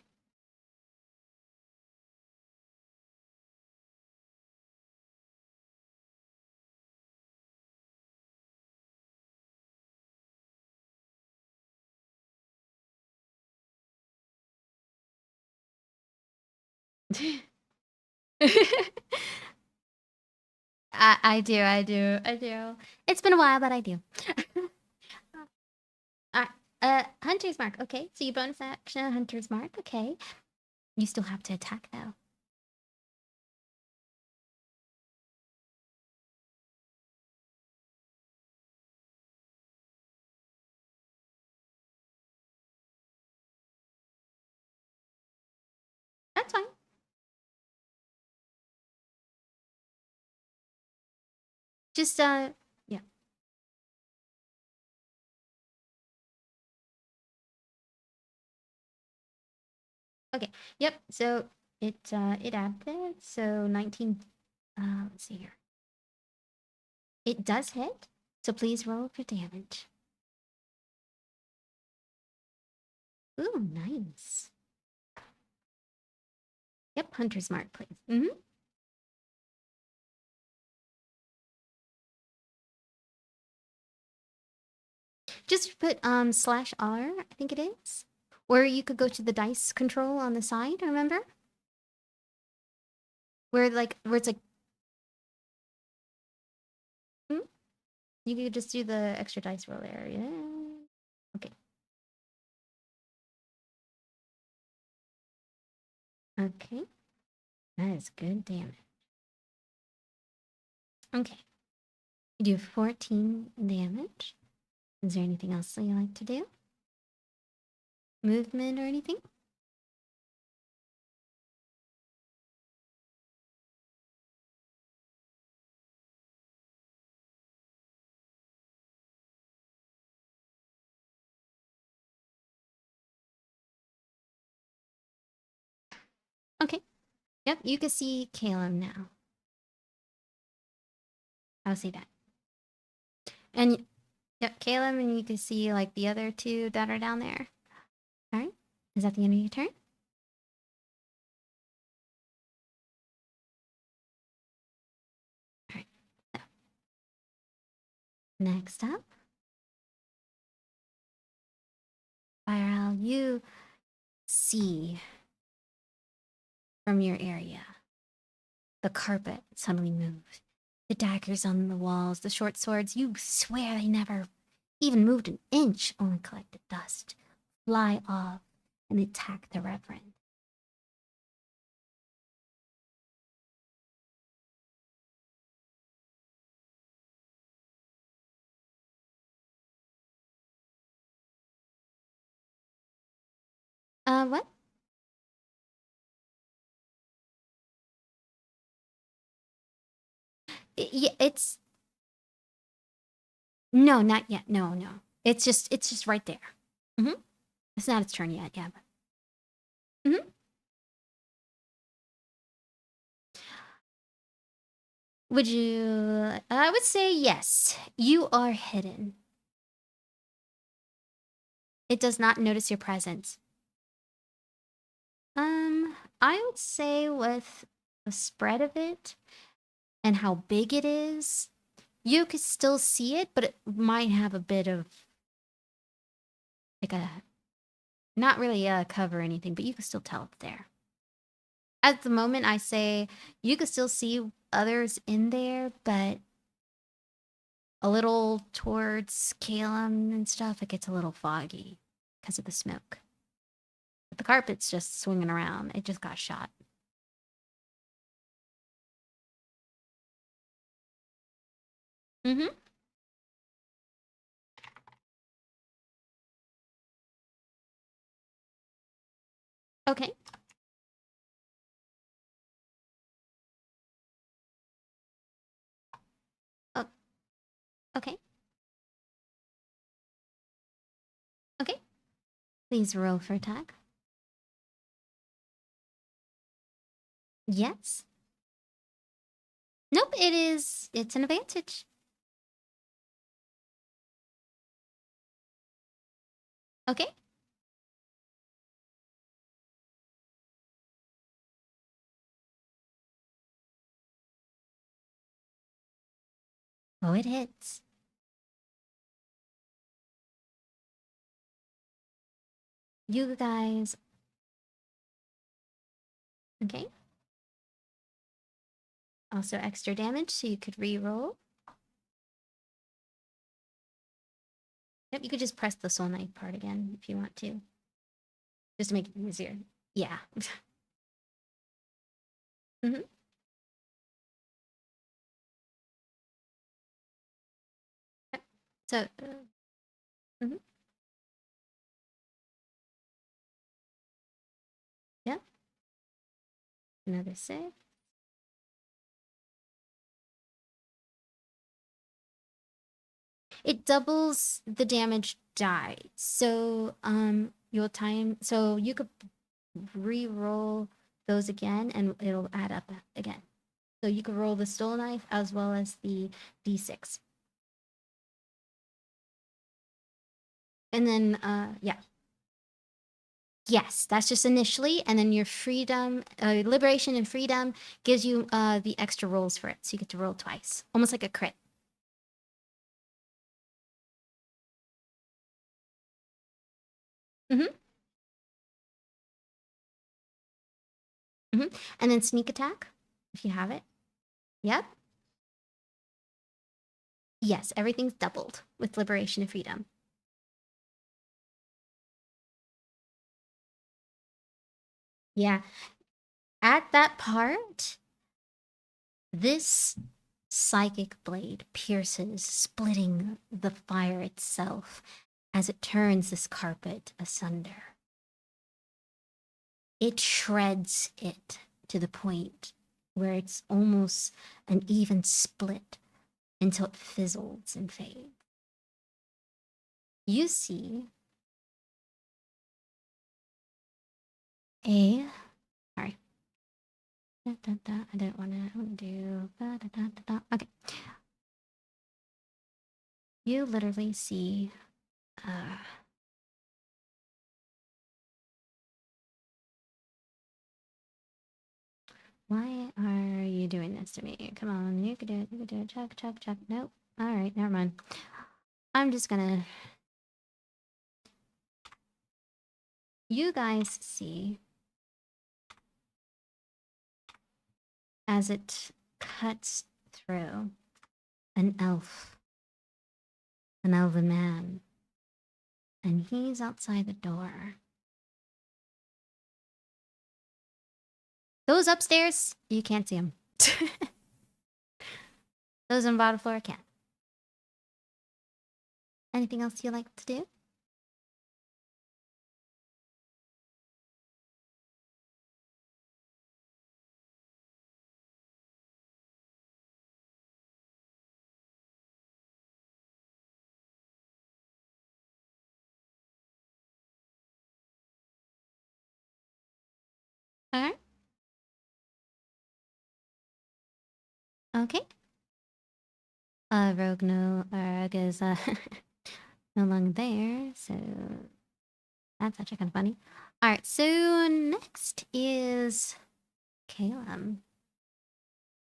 I do. It's been a while, but I do. Hunter's Mark. Okay, so you bonus action Hunter's Mark. Okay, you still have to attack though. That's fine. Just yeah. Okay. Yep. So it added so 19. Let's see here. It does hit. So please roll for damage. Ooh, nice. Yep, Hunter's Mark, please. Mm-hmm. Just put slash R, I think it is. Or you could go to the dice control on the side, remember? Where it's like hmm? You could just do the extra dice roll there. Yeah. Okay. Okay. That is good damage. Okay. You do 14 damage. Is there anything else that you like to do? Movement or anything? Okay. Yep, you can see Caleb now. I'll say that. And yep, Caleb, and you can see like the other two that are down there. All right. Is that the end of your turn? All right. So, next up, Viral, you see from your area the carpet suddenly moves. The daggers on the walls, the short swords, you swear they never even moved an inch, only collected dust, fly off and attack the Reverend. What? Yeah, it's no, not yet. No, no. It's just right there. Mm-hmm. It's not its turn yet. Yeah. But, mm-hmm. Would you? I would say yes. You are hidden. It does not notice your presence. I would say with the spread of it and how big it is, you could still see it, but it might have a bit of like a not really a cover or anything, but you can still tell it's there. At the moment, I say you could still see others in there, but a little towards Calum and stuff, it gets a little foggy because of the smoke. But the carpet's just swinging around. It just got shot. Mm-hmm. Okay. Oh, okay. Okay. Please roll for attack. Yes. Nope, it's an advantage. Okay. Oh, it hits. You guys. Okay. Also extra damage, so you could re-roll. Yep, you could just press the soul knife part again if you want to. Just to make it easier. Yeah. Mm-hmm. So, mhm. Yeah, another save. It doubles the damage die. So, you'll time. So you could re-roll those again, and it'll add up again. So you could roll the soul knife as well as the d6. And then, yeah. Yes, that's just initially, and then your freedom, liberation and freedom gives you the extra rolls for it, so you get to roll twice, almost like a crit. Mm-hmm. Mm-hmm. And then sneak attack, if you have it. Yep. Yes, everything's doubled with liberation and freedom. Yeah. At that part, this psychic blade pierces, splitting the fire itself as it turns this carpet asunder. It shreds it to the point where it's almost an even split until it fizzles and fades. You see a sorry. I didn't want to do. Okay. You literally see uh why are you doing this to me? Come on, you could do it, you could do it. Chuck, chuck, chuck. Nope. Alright, never mind. I'm just gonna you guys see as it cuts through an elf, an elven man, and he's outside the door. Those upstairs, you can't see him. Those on the bottom floor can. Anything else you like to do? Alright. Okay. Rogue is no longer there, so that's actually kind of funny. Alright, so next is Caleb.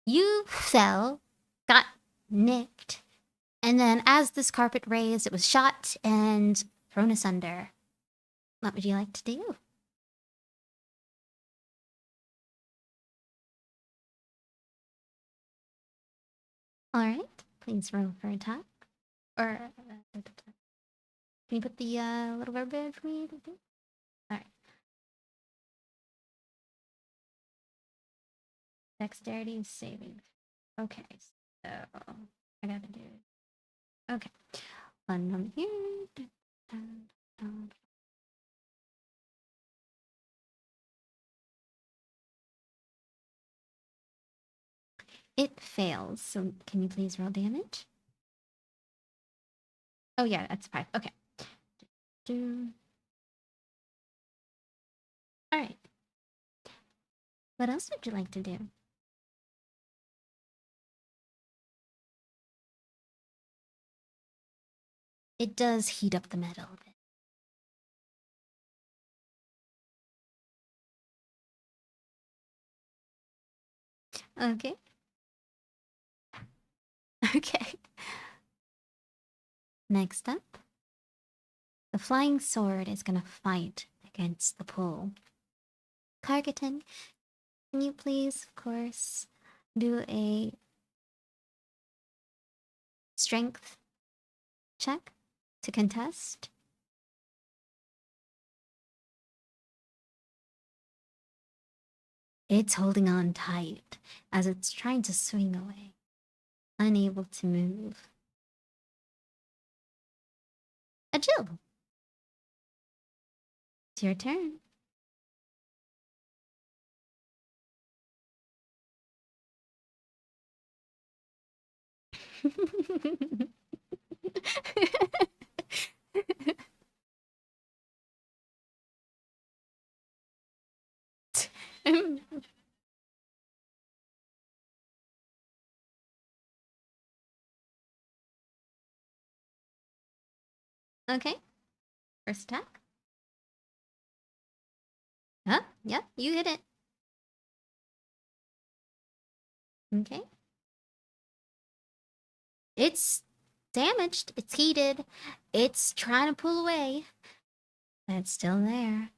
You fell, got nicked, and then as this carpet raised, it was shot and thrown asunder. What would you like to do? Alright, please roll for attack. Or, can you put the little verb for me? Alright. Dexterity saving. Okay, so I gotta do. Okay, one moment here. It fails. So can you please roll damage? Oh yeah, that's 5. Okay. All right. What else would you like to do? it does heat up the metal a bit. Okay. Okay. Next up, the flying sword is gonna fight against the pole. Cargaton, can you please, of course, do a strength check to contest? It's holding on tight as it's trying to swing away, unable to move. Jill, it's your turn. Okay, first attack. Huh? Yep, you hit it. Okay. It's damaged. It's heated. It's trying to pull away. But it's still there.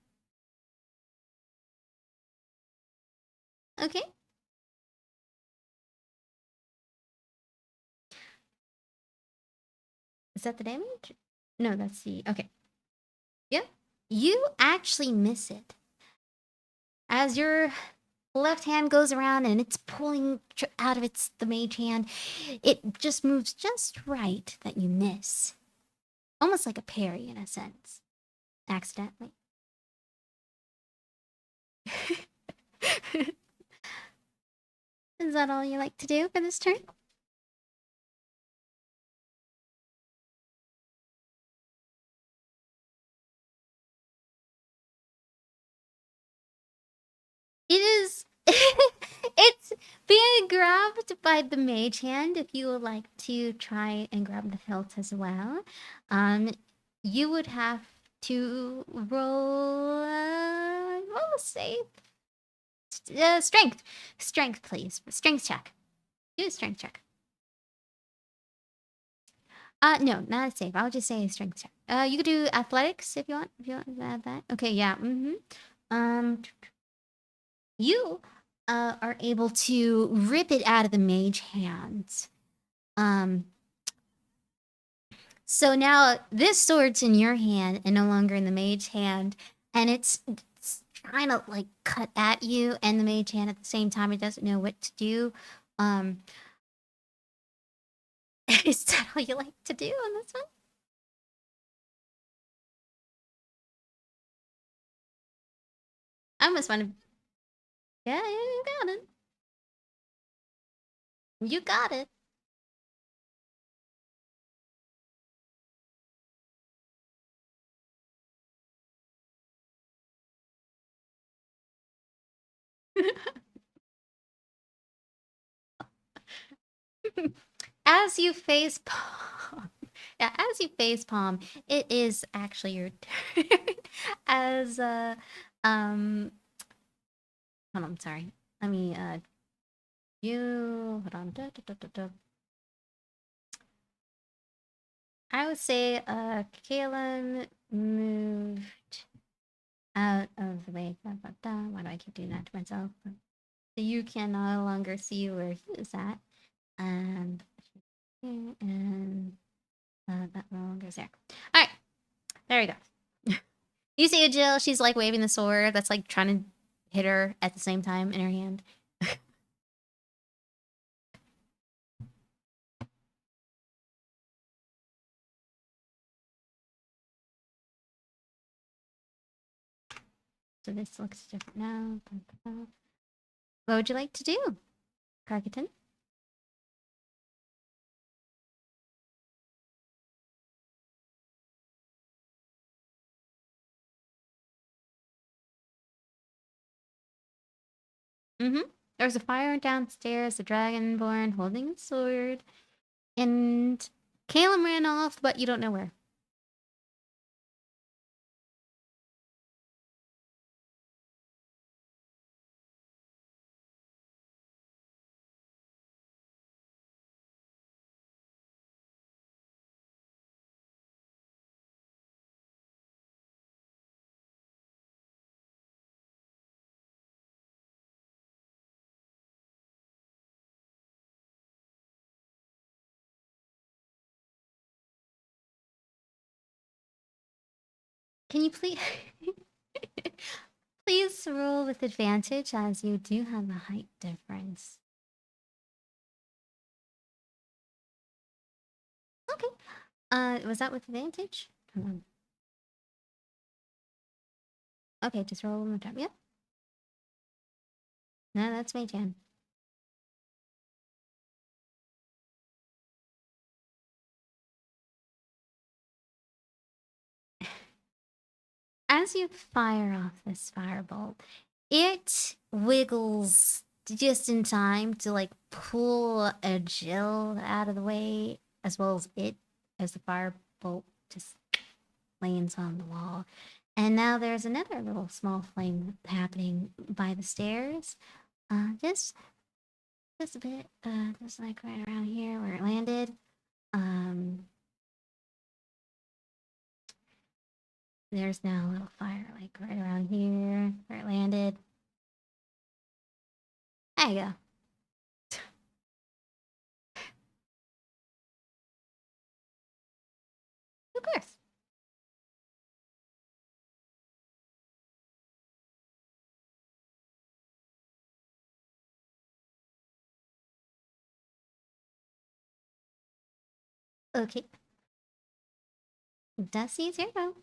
Okay. Is that the damage? No, that's the... Okay. Yep. You actually miss it. As your left hand goes around and it's pulling out of the mage hand, it just moves just right that you miss. Almost like a parry in a sense. Accidentally. Is that all you like to do for this turn? It is. It's being grabbed by the mage hand. If you would like to try and grab the hilt as well, you would have to roll. Roll a save. Strength, please. Strength check. Do a strength check. No, not a save. I'll just say a strength check. You could do athletics if you want. If you want to add that. Okay, yeah. You are able to rip it out of the mage hands. So now this sword's in your hand and no longer in the mage hand, and it's trying to like cut at you and the mage hand at the same time. It doesn't know what to do. Is that all you like to do on this one? I almost want to. Yeah, you got it. You got it. As you face palm, yeah, as you face palm, it is actually your turn. As hold on, sorry. Let me you hold on. I would say Kalen moved out of the way. Why do I keep doing that to myself? So you can no longer see where he is at. And that no longer is there. All right, there we go. You see a Jill, she's like waving the sword that's like trying to hit her at the same time in her hand. So this looks different now. What would you like to do, Carcaton? There's a fire downstairs, a dragonborn holding a sword, and Caleb ran off, but you don't know where. Can you please please roll with advantage as you do have a height difference? Okay. Was that with advantage? Hold on. Okay, just roll one more time. Yep. No, that's my turn. As you fire off this firebolt, it wiggles just in time to like pull a Jill out of the way, as well as it, as the firebolt just lands on the wall. And now there's another little small flame happening by the stairs. Just a bit, just like right around here where it landed. Um, there's now a little fire like right around here where it landed. There you go. Of course. Okay. Dusty, it's your go.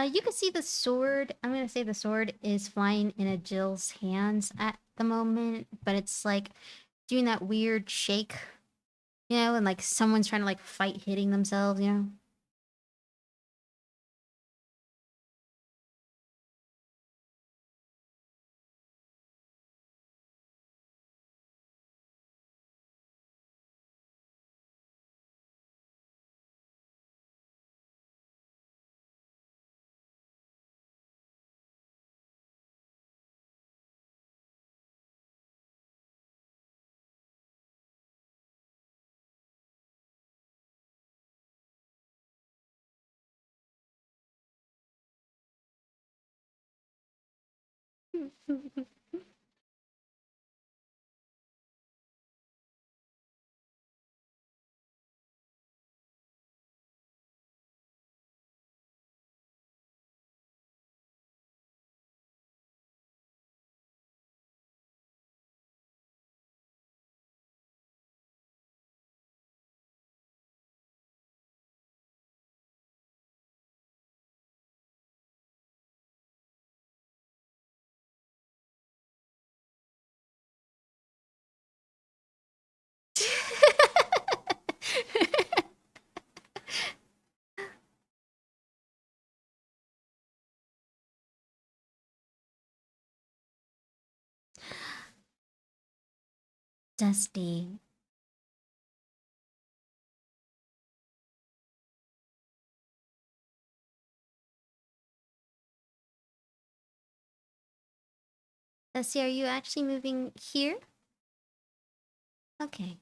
You can see the sword. I'm gonna say the sword is flying in a Jill's hands at the moment, but it's like doing that weird shake, and like someone's trying to like fight hitting themselves. Dusty. Dusty, are you actually moving here? Okay.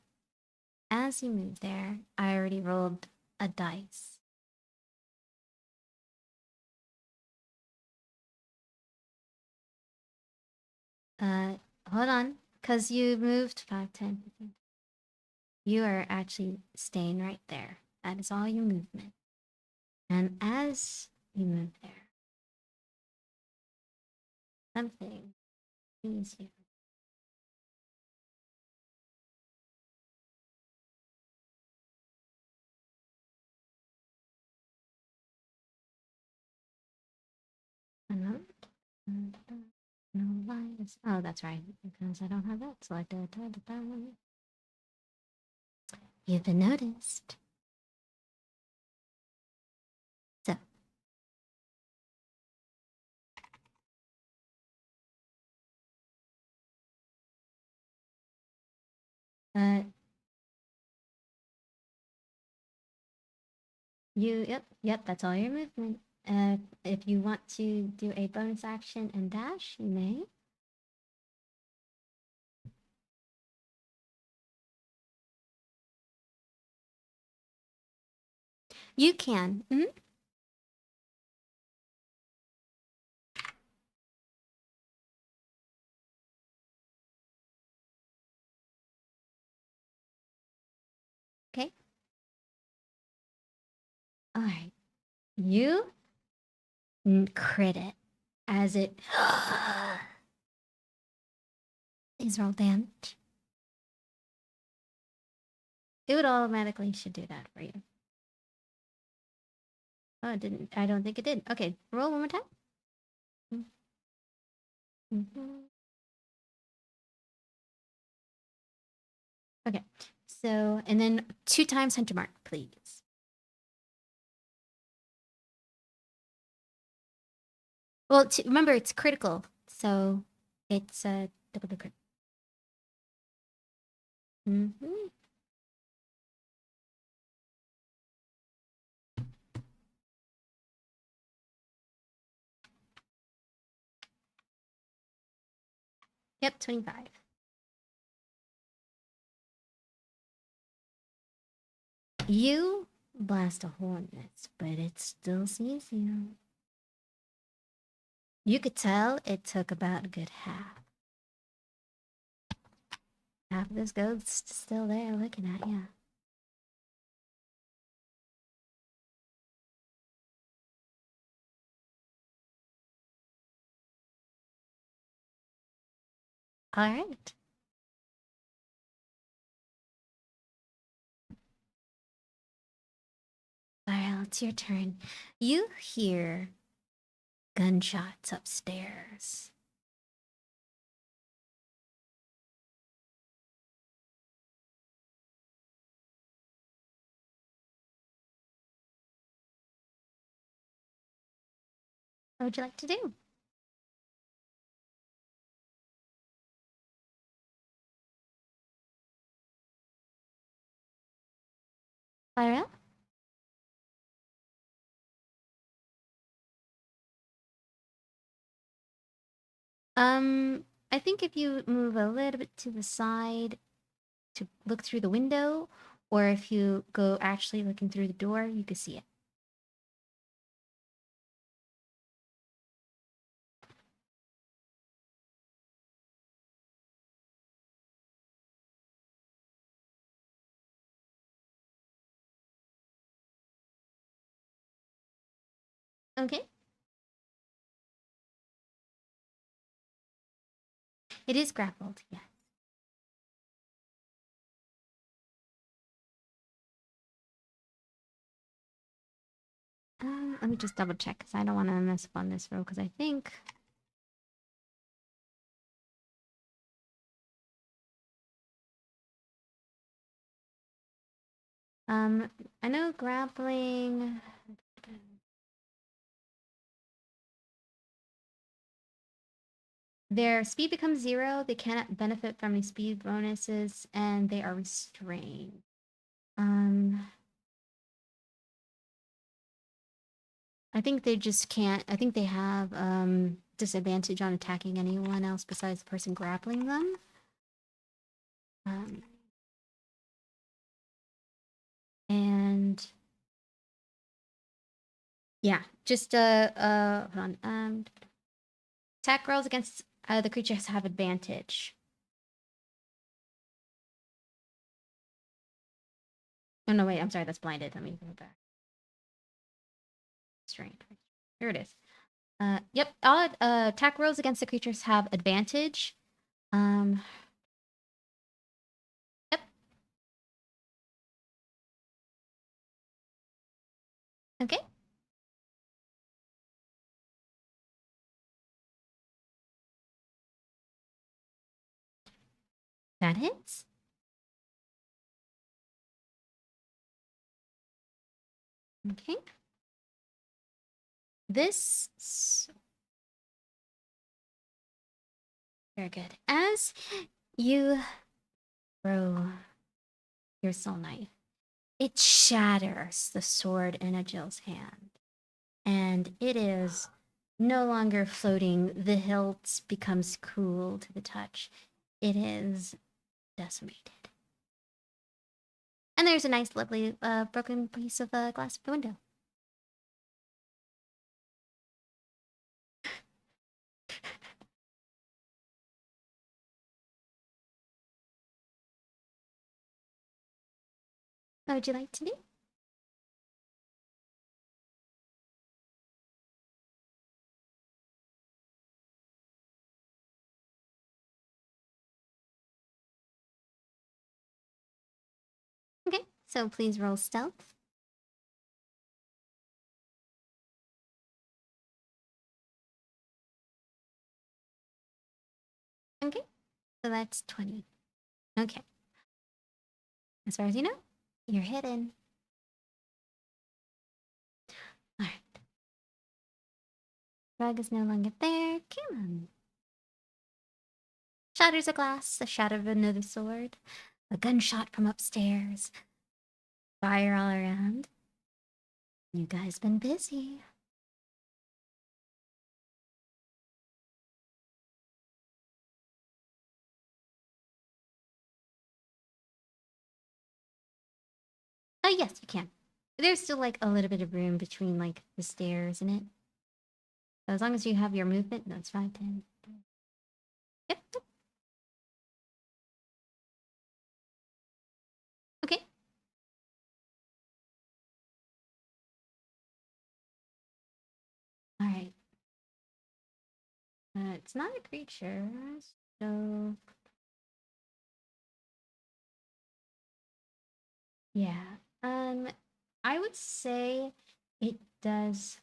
As you move there, I already rolled a dice. Uh, Hold on. Because you moved 5, 10, 15. You are actually staying right there. That is all your movement. And as you move there, something sees you. No lies. Oh, that's right. Because I don't have that selected. You've been noticed. So, uh, yep, that's all your movement. If you want to do a bonus action and dash, you may. You can. You crit it as it. Please roll damage. It would automatically should do that for you. Oh, it didn't. I don't think it did. Okay, roll one more time. Mm-hmm. Okay, so, and then 2 times Hunter Mark, please. Well, remember, it's critical, so it's double the crit. Mm-hmm. Yep, 25. You blast a hole in this, but it still sees you. You could tell it took about a good half. Half of this ghost's still there looking at you. All right. Well, it's your turn. You hear gunshots upstairs. What would you like to do? Fire up? I think if you move a little bit to the side to look through the window, or if you go actually looking through the door, you can see it. Okay. It is grappled, yeah. Let me just double check because I don't want to mess up on this roll because I think. I know grappling. Their speed becomes 0. They cannot benefit from any speed bonuses, and they are restrained. I think they just can't. I think they have disadvantage on attacking anyone else besides the person grappling them. And yeah, just hold on. Attack rolls against the creatures have advantage. Oh no, wait, I'm sorry, that's blinded. Let me go back. Strained. Here it is. Yep, all attack rolls against the creatures have advantage. Yep. Okay. That hits. Okay. This very good. As you throw your soul knife, it shatters the sword in Agil's hand, and it is no longer floating. The hilt becomes cool to the touch. It is decimated. And there's a nice, lovely broken piece of glass of the window. What would you like to do? so please roll stealth. Okay, so that's 20. Okay. As far as you know, you're hidden. Alright. Rug is no longer there. Come on. Shatters a glass, a shatter of another sword, a gunshot from upstairs, fire all around. You guys been busy. Oh, yes, you can. There's still like a little bit of room between like the stairs and it. So as long as you have your movement, that's fine. 10. Yep. Okay. All right. It's not a creature, so yeah. I would say it does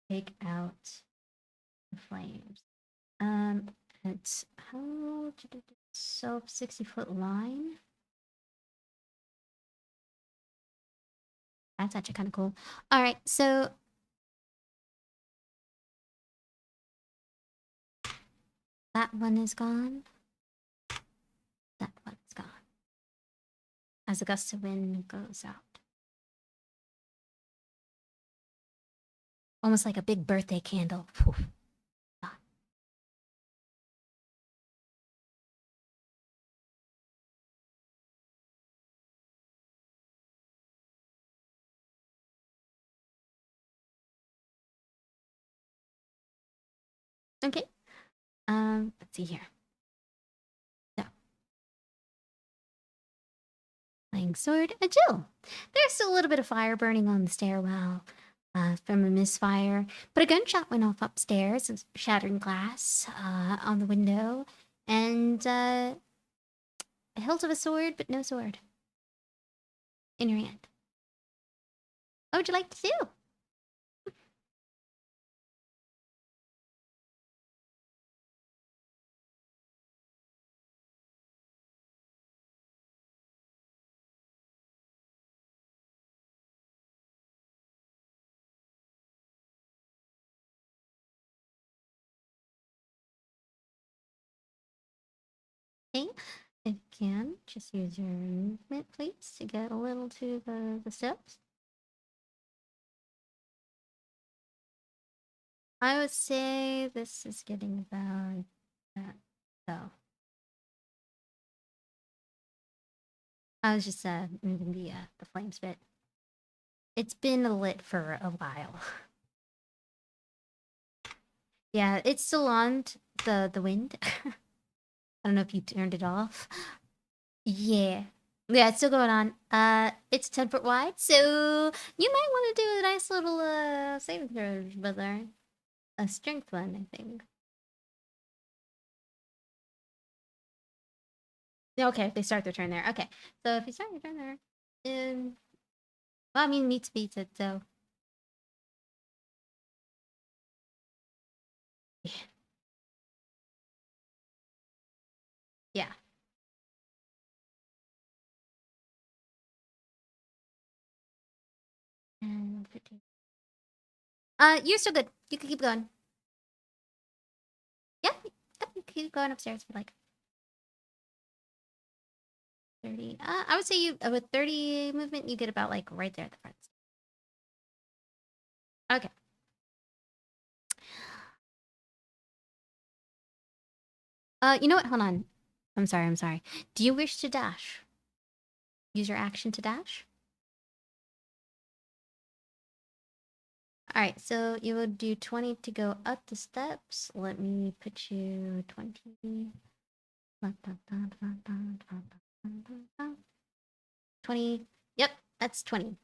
take out the flames. Um, it's how so 60-foot line. That's actually kind of cool. All right, so that one is gone. That one is gone. As a gust of wind goes out, almost like a big birthday candle. Gone. Okay. Let's see here. So, playing sword, a Jill. There's still a little bit of fire burning on the stairwell from a misfire, but a gunshot went off upstairs, shattering glass on the window, and a hilt of a sword, but no sword in your hand. What would you like to do? Okay, if you can, just use your movement, please, to get a little to the steps. I would say this is getting about that. So, I was just moving the flames bit. It's been lit for a while. Yeah, it's still on the wind. I don't know if you turned it off. Yeah. Yeah, it's still going on. It's 10 foot wide, so you might want to do a nice little saving throw, brother. A strength one, I think. Yeah, okay, they start their turn there. Okay, so if you start your turn there, well, I mean, meets beats it, so yeah. And 15. You're still good. You can keep going. Yeah, yep, you can keep going upstairs for like 30. I would say you with 30 movement, you get about like right there at the front. Okay. You know what? Hold on. I'm sorry. I'm sorry. Do you wish to dash? Use your action to dash. All right. So you would do 20 to go up the steps. Let me put you 20. 20. Yep, that's 20.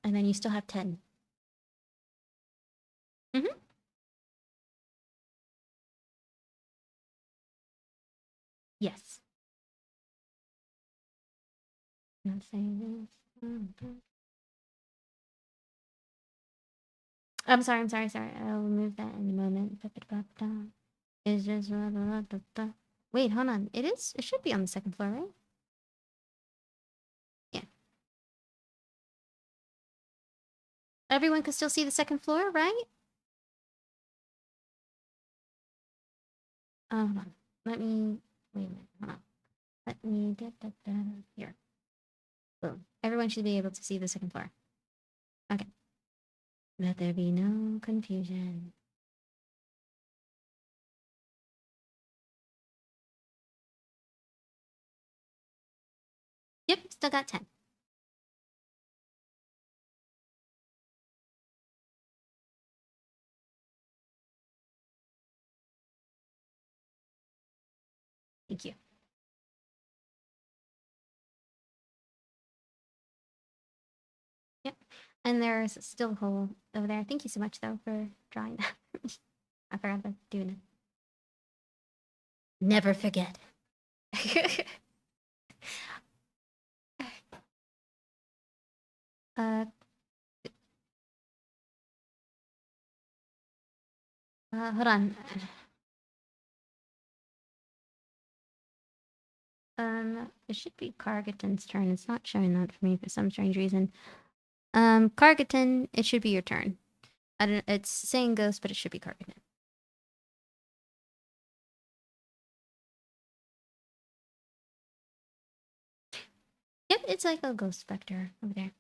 And then you still have 10. Mm-hmm. Yes. Not saying this. I'm sorry. I'll remove that in a moment. It's just wait, hold on. It is. It should be on the second floor, right? Yeah. Everyone can still see the second floor, right? Hold on. Let me wait a minute. Hold on. Let me get that here. Boom. Everyone should be able to see the second floor. Okay. Let there be no confusion. Yep, still got 10. Thank you. Yep. And there's still a hole over there. Thank you so much, though, for drawing that. I forgot about doing it. Never forget. uh, hold on. It should be Cargaton's turn. It's not showing that for me for some strange reason. Cargaton, it should be your turn. I don't. It's saying ghost, but it should be Cargaton. Yep, it's like a ghost vector over there.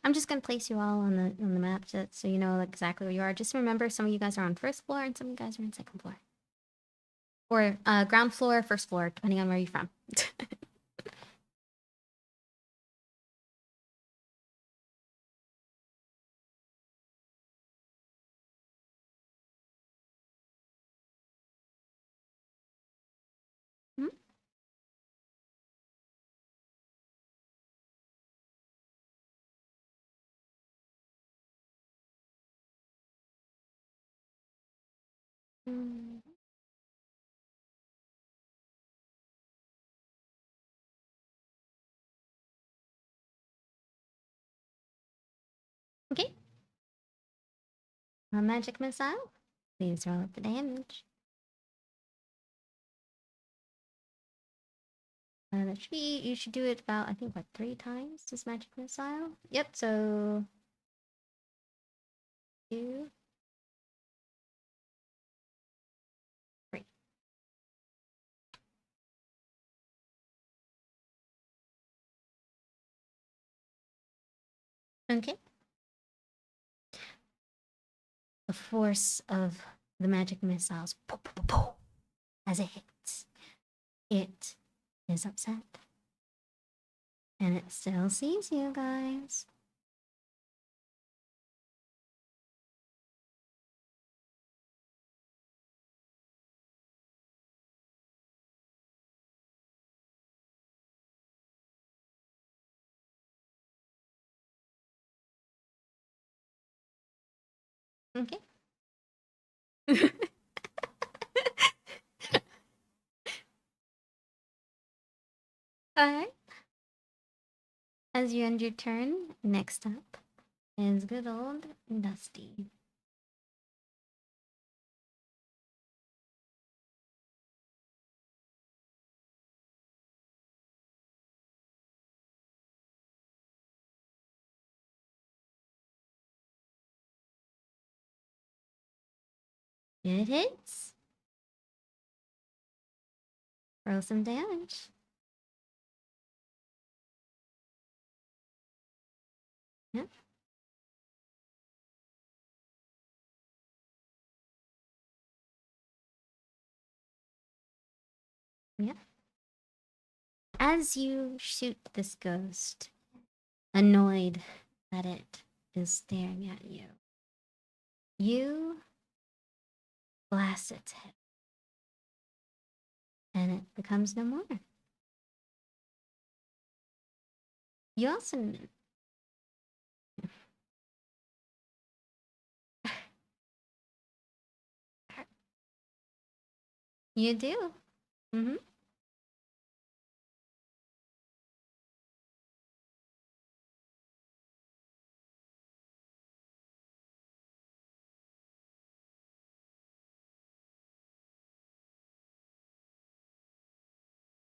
I'm just gonna place you all on the map so you know exactly where you are. Just remember, some of you guys are on first floor and some of you guys are on second floor, or ground floor, first floor, depending on where you're from. Hmm? Mm. Okay. A magic missile. Please roll up the damage. That should be. You should do it about, I think, what, 3 times this magic missile. Yep. So 2, 3. Okay. The force of the magic missiles, as it hits, it is upset, and it still sees you guys. Okay. All right. As you end your turn, next up is good old Dusty. It hits. Roll some damage. Yep. Yep. As you shoot this ghost, annoyed that it is staring at you, you blasts its head, and it becomes no more. You also you do. Mm-hmm.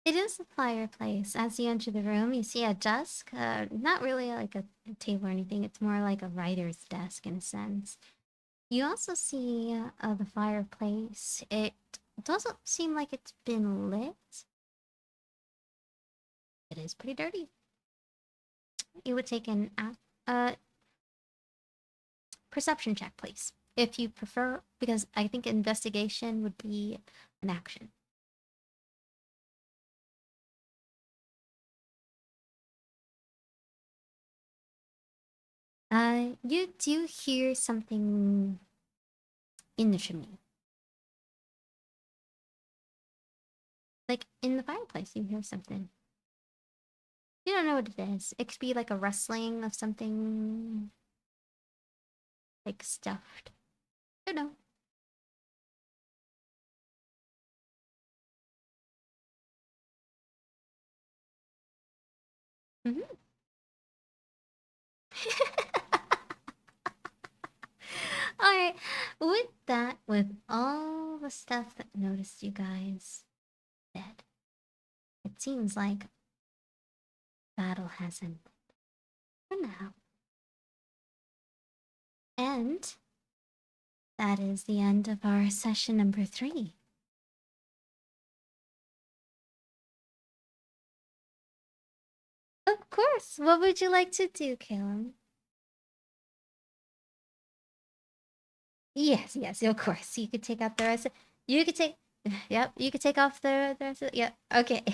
It is a fireplace. As you enter the room, you see a desk. Not really like a table or anything. It's more like a writer's desk in a sense. You also see the fireplace. It doesn't seem like it's been lit. It is pretty dirty. You would take an perception check, please, if you prefer, because I think investigation would be an action. You do hear something in the chimney. Like in the fireplace, you hear something. You don't know what it is. It could be like a rustling of something like stuffed. Don't know. Mm-hmm. Alright, with that, with all the stuff that noticed you guys dead, it seems like battle has ended for now. And that is the end of our session number 3. Of course. What would you like to do, Caleb? Yes, yes, of course. You could take out the rest. You could take. Yep, you could take off the rest. Yep. Okay.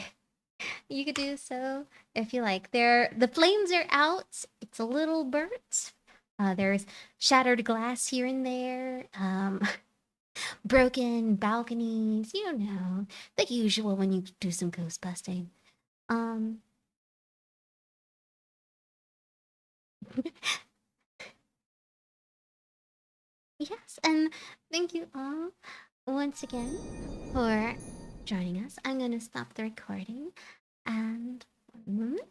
You could do so if you like. The flames are out. It's a little burnt. There's shattered glass here and there. Broken balconies. You know, the usual when you do some ghost busting. Um. Yes, and thank you all once again for joining us. I'm gonna stop the recording and 1 moment.